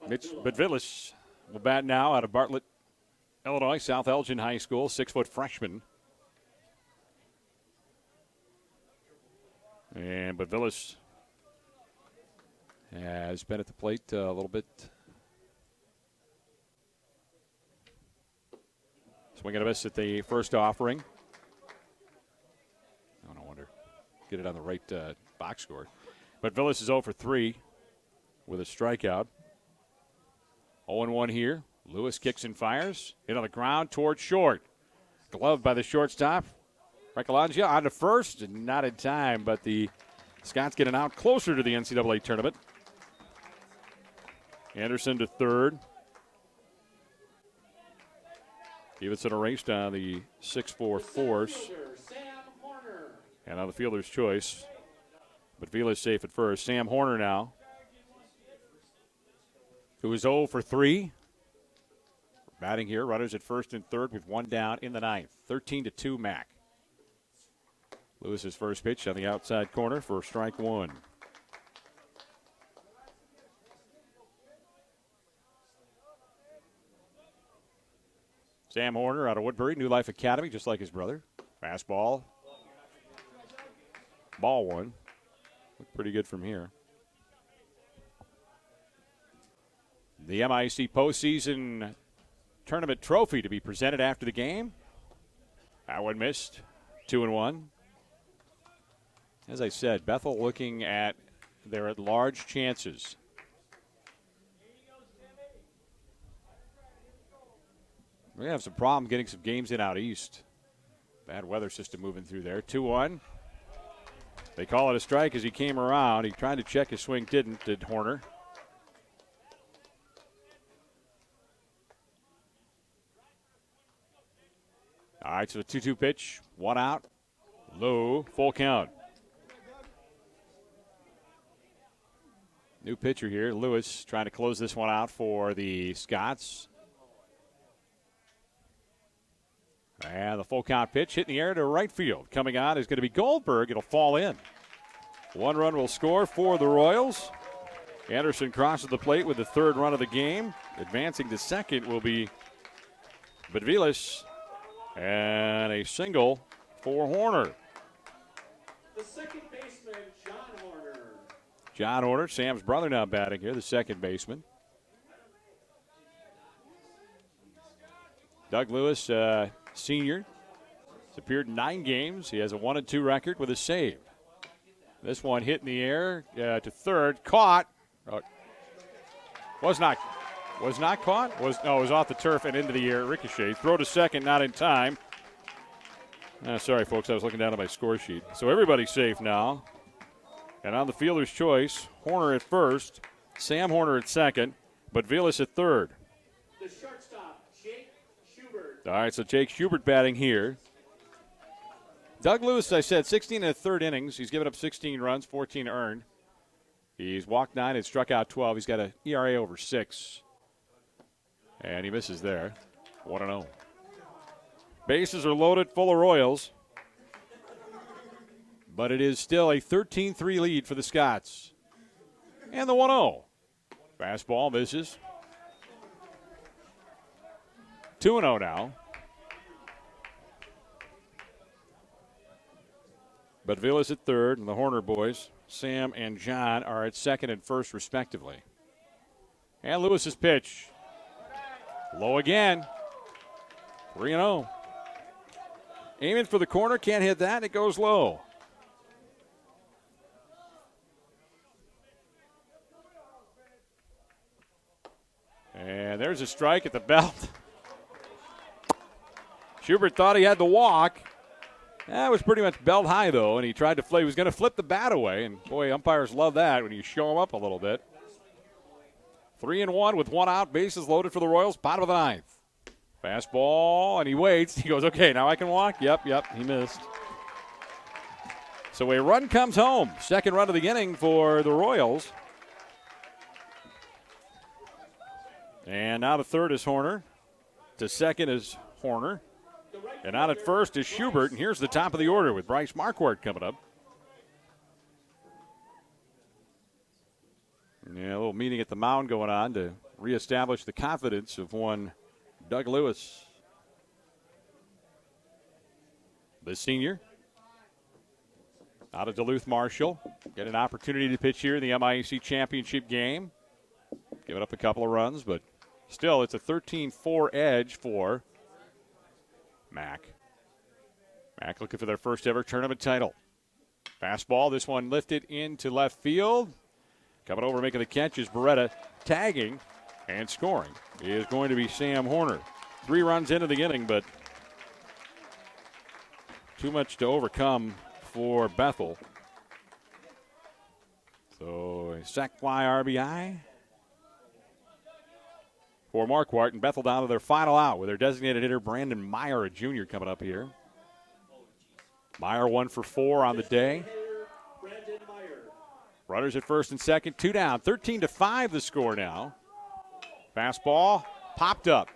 Mitch Budvilis will bat now out of Bartlett, Illinois, South Elgin High School, 6-foot freshman. And Budvilis has been at the plate a little bit. Swing and a miss at the first offering. Oh, no wonder. Get it on the right box score. But Villas is 0 for 3 with a strikeout. 0-1 here. Lewis kicks and fires. Hit on the ground towards short. Gloved by the shortstop. Recalangia on to first, and not in time, but the Scots get an out closer to the NCAA tournament. Anderson to third. Stevenson erased on the 6-4 force. And on the fielder's choice. But Vila's safe at first. Sam Horner now, who is 0 for 3. Batting here, runners at first and third with one down in the ninth. 13-2 Mac. Lewis's first pitch on the outside corner for strike one. Sam Horner out of Woodbury, New Life Academy, just like his brother. Fastball. Ball one. Looked pretty good from here. The MIC postseason tournament trophy to be presented after the game. That one missed. 2-1. As I said, Bethel looking at their at-large chances. We have some problem getting some games in out east. Bad weather system moving through there. 2-1. They call it a strike as he came around. He tried to check his swing, did Horner. All right, so the 2-2 pitch. One out. Low. Full count. New pitcher here, Lewis, trying to close this one out for the Scots. And the full count pitch hit in the air to right field. Coming on is going to be Goldberg. It'll fall in. One run will score for the Royals. Anderson crosses the plate with the third run of the game. Advancing to second will be Bedvilas, and a single for Horner. The second baseman, John Horner. John Horner, Sam's brother, now batting here, the second baseman. Doug Lewis, senior, has appeared in 9 games. He has a 1-2 record with a save. This one hit in the air to third, caught. Was not caught. It was off the turf and into the air. Ricochet. Throw to second, not in time. Sorry, folks, I was looking down at my score sheet. So everybody's safe now. And on the fielder's choice, Horner at first, Sam Horner at second, but Vilas at third. The shortstop, Jake Schubert. All right, so Jake Schubert batting here. Doug Lewis, as I said, 16 in the third innings. He's given up 16 runs, 14 earned. He's walked 9 and struck out 12. He's got an ERA over 6. And he misses there. 1-0. Bases are loaded full of Royals. But it is still a 13-3 lead for the Scots. And the 1-0. Fastball misses. 2-0 now. But Vilas at third, and the Horner boys, Sam and John, are at second and first, respectively. And Lewis's pitch. Low again. 3-0. Aiming for the corner, can't hit that, it goes low. And there's a strike at the belt. Schubert thought he had the walk. That was pretty much belt high, though, and he tried to flip. He was going to flip the bat away, and, boy, umpires love that when you show them up a little bit. 3-1 with 1 out, bases loaded for the Royals, bottom of the 9th. Fastball, and he waits. He goes, okay, now I can walk? Yep, he missed. So a run comes home. Second run of the inning for the Royals. And now to third is Horner. To second is Horner. And out at first is Schubert, and here's the top of the order with Bryce Marquardt coming up. Yeah, a little meeting at the mound going on to reestablish the confidence of one Doug Lewis. The senior out of Duluth Marshall. Get an opportunity to pitch here in the MIAC championship game. Giving up a couple of runs, but still it's a 13-4 edge for Mac. Mac looking for their first ever tournament title. Fastball, this one lifted into left field. Coming over making the catch is Beretta, tagging and scoring is going to be Sam Horner. 3 runs into the inning, but too much to overcome for Bethel. So a sac fly RBI for Marquardt, and Bethel down to their final out with their designated hitter Brandon Meyer, a junior, coming up here. Meyer 1 for 4 on the day. Runners at first and second, 2 down. 13-5 the score now. Fastball popped up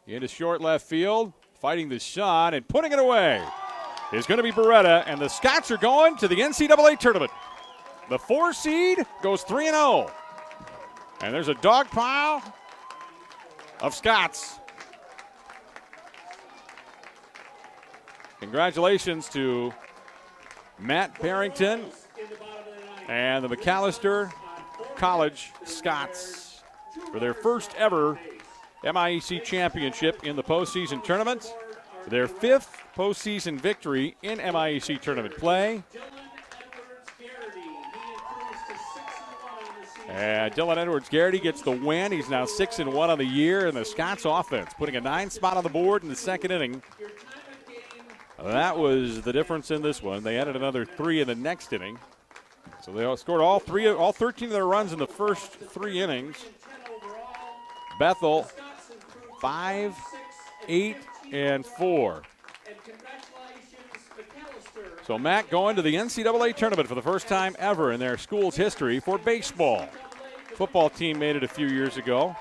into short left field, fighting the sun and putting it away is going to be Beretta, and the Scots are going to the NCAA tournament. The 4 seed goes 3-0, and there's a dog pile of Scots. Congratulations to Matt Barrington and the McAllister College Scots for their first ever MIAC championship in the postseason tournament. Their 5th postseason victory in MIAC tournament play. And Dylan Edwards-Garrity gets the win. He's now 6-1 on the year, and the Scots offense putting a 9 spot on the board in the second inning. That was the difference in this one. They added another 3 in the next inning. So they scored all 13 of their runs in the first 3 innings. Bethel 5, 8, and 4. So Mac going to the NCAA tournament for the first time ever in their school's history for baseball. Football team made it a few years ago.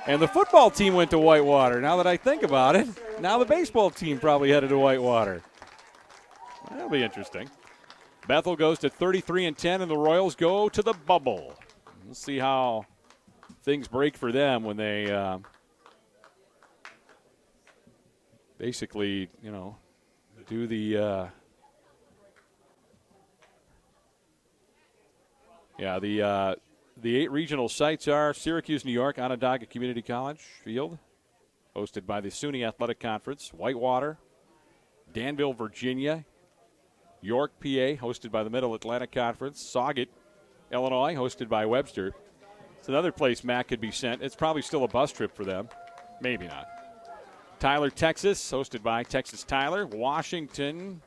And the football team went to Whitewater. Now that I think about it, now the baseball team probably headed to Whitewater. That'll be interesting. Bethel goes to 33-10, and the Royals go to the bubble. We'll see how things break for them when they basically, do the the 8 regional sites are Syracuse, New York, Onondaga Community College Field, hosted by the SUNY Athletic Conference, Whitewater, Danville, Virginia, York, PA, hosted by the Middle Atlantic Conference, Sauget, Illinois, hosted by Webster. It's another place Matt could be sent. It's probably still a bus trip for them. Maybe not. Tyler, Texas, hosted by Texas Tyler. Washington,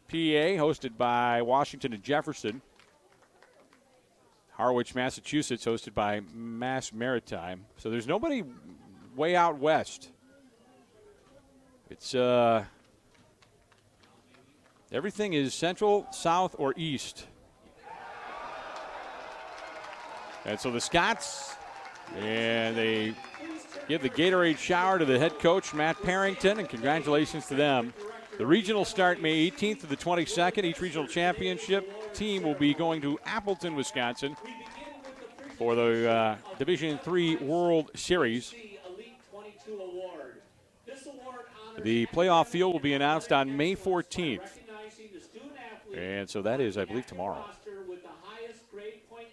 PA, hosted by Washington and Jefferson. Harwich, Massachusetts, hosted by Mass Maritime. So there's nobody way out west. It's everything is central, south, or east. And so the Scots, and they give the Gatorade shower to the head coach, Matt Parrington, and congratulations to them. The regional start May 18th to the 22nd. Each regional championship team will be going to Appleton, Wisconsin for the Division III World Series. The playoff field will be announced on May 14th. And so that is, I believe, tomorrow.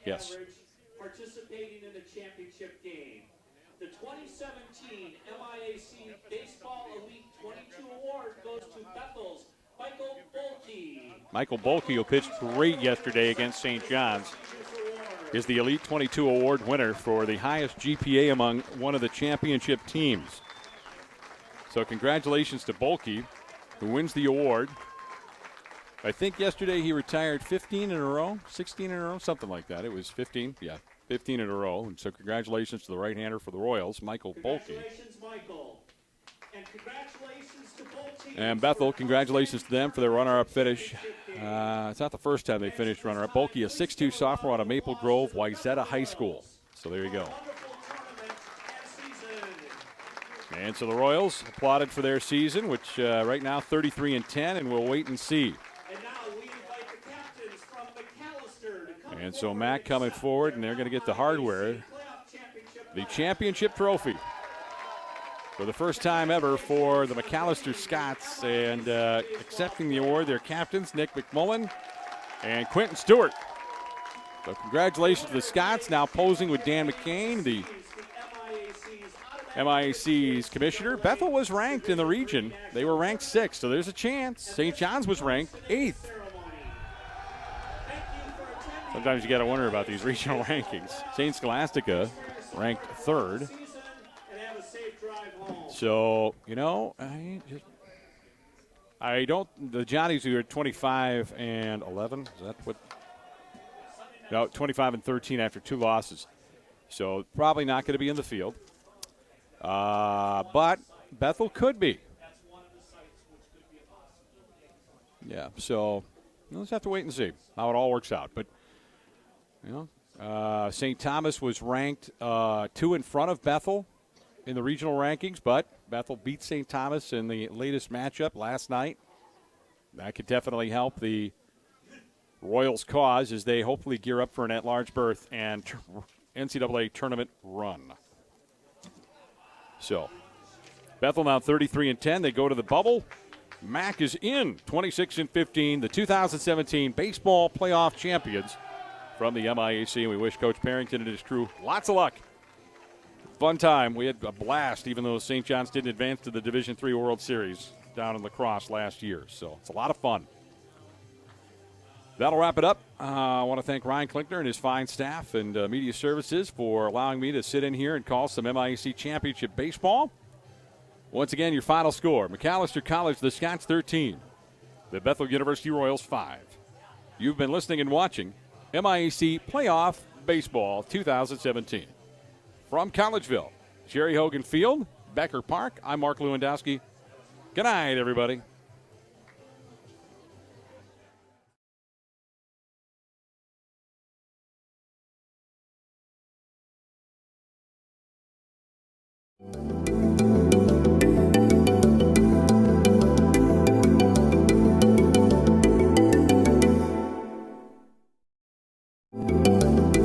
Yes. Participating in the championship game. The 2017 MIAC Baseball Elite 22 Award goes to Bethel's Michael Bolke. Michael Bolke, who pitched great yesterday against St. John's, is the Elite 22 Award winner for the highest GPA among one of the championship teams. So congratulations to Bolke, who wins the award. I think yesterday he retired 15 in a row, 16 in a row, something like that. It was 15, 15 in a row. And so congratulations to the right-hander for the Royals, Michael Bolke. Congratulations, Michael. And congratulations to both teams. And Bethel, congratulations to them for their runner-up finish. It's not the first time they finished runner-up. Bolke, a 6'2 sophomore out of Maple Grove, Wayzata High School. So there you go. And so the Royals applauded for their season, which right now 33-10, and we'll wait and see. And now we invite the captains from McAllister to come And so Mac coming forward, and they're going to get the hardware, the championship trophy. For the first time ever for the McAllister Scots, and accepting the award, their captains, Nick McMullen and Quentin Stewart. So congratulations to the Scots, now posing with Dan McCain, the MIAC's commissioner. Bethel was ranked in the region. They were ranked 6th, so there's a chance. St. John's was ranked 8th. Sometimes you got to wonder about these regional rankings. St. Scholastica ranked 3rd. So, I don't, the Johnnies who are 25 and 11, is that what? No, 25 and 13 after 2 losses. So probably not going to be in the field. But Bethel could be. Yeah, so we'll just have to wait and see how it all works out. But, St. Thomas was ranked 2 in front of Bethel in the regional rankings, but Bethel beat St. Thomas in the latest matchup last night. That could definitely help the Royals' cause as they hopefully gear up for an at-large berth and NCAA tournament run. So, Bethel now 33-10. They go to the bubble. Mac is in 26-15, the 2017 baseball playoff champions from the MIAC. And we wish Coach Parrington and his crew lots of luck. Fun time. We had a blast, even though St. John's didn't advance to the Division III World Series down in La Crosse last year. So it's a lot of fun. That'll wrap it up. I want to thank Ryan Klinkner and his fine staff and media services for allowing me to sit in here and call some MIAC championship baseball. Once again, your final score: McAllister College, the Scots 13, the Bethel University Royals 5. You've been listening and watching MIAC Playoff Baseball 2017. From Collegeville, Jerry Hogan Field, Becker Park, I'm Mark Lewandowski. Good night, everybody. Bye.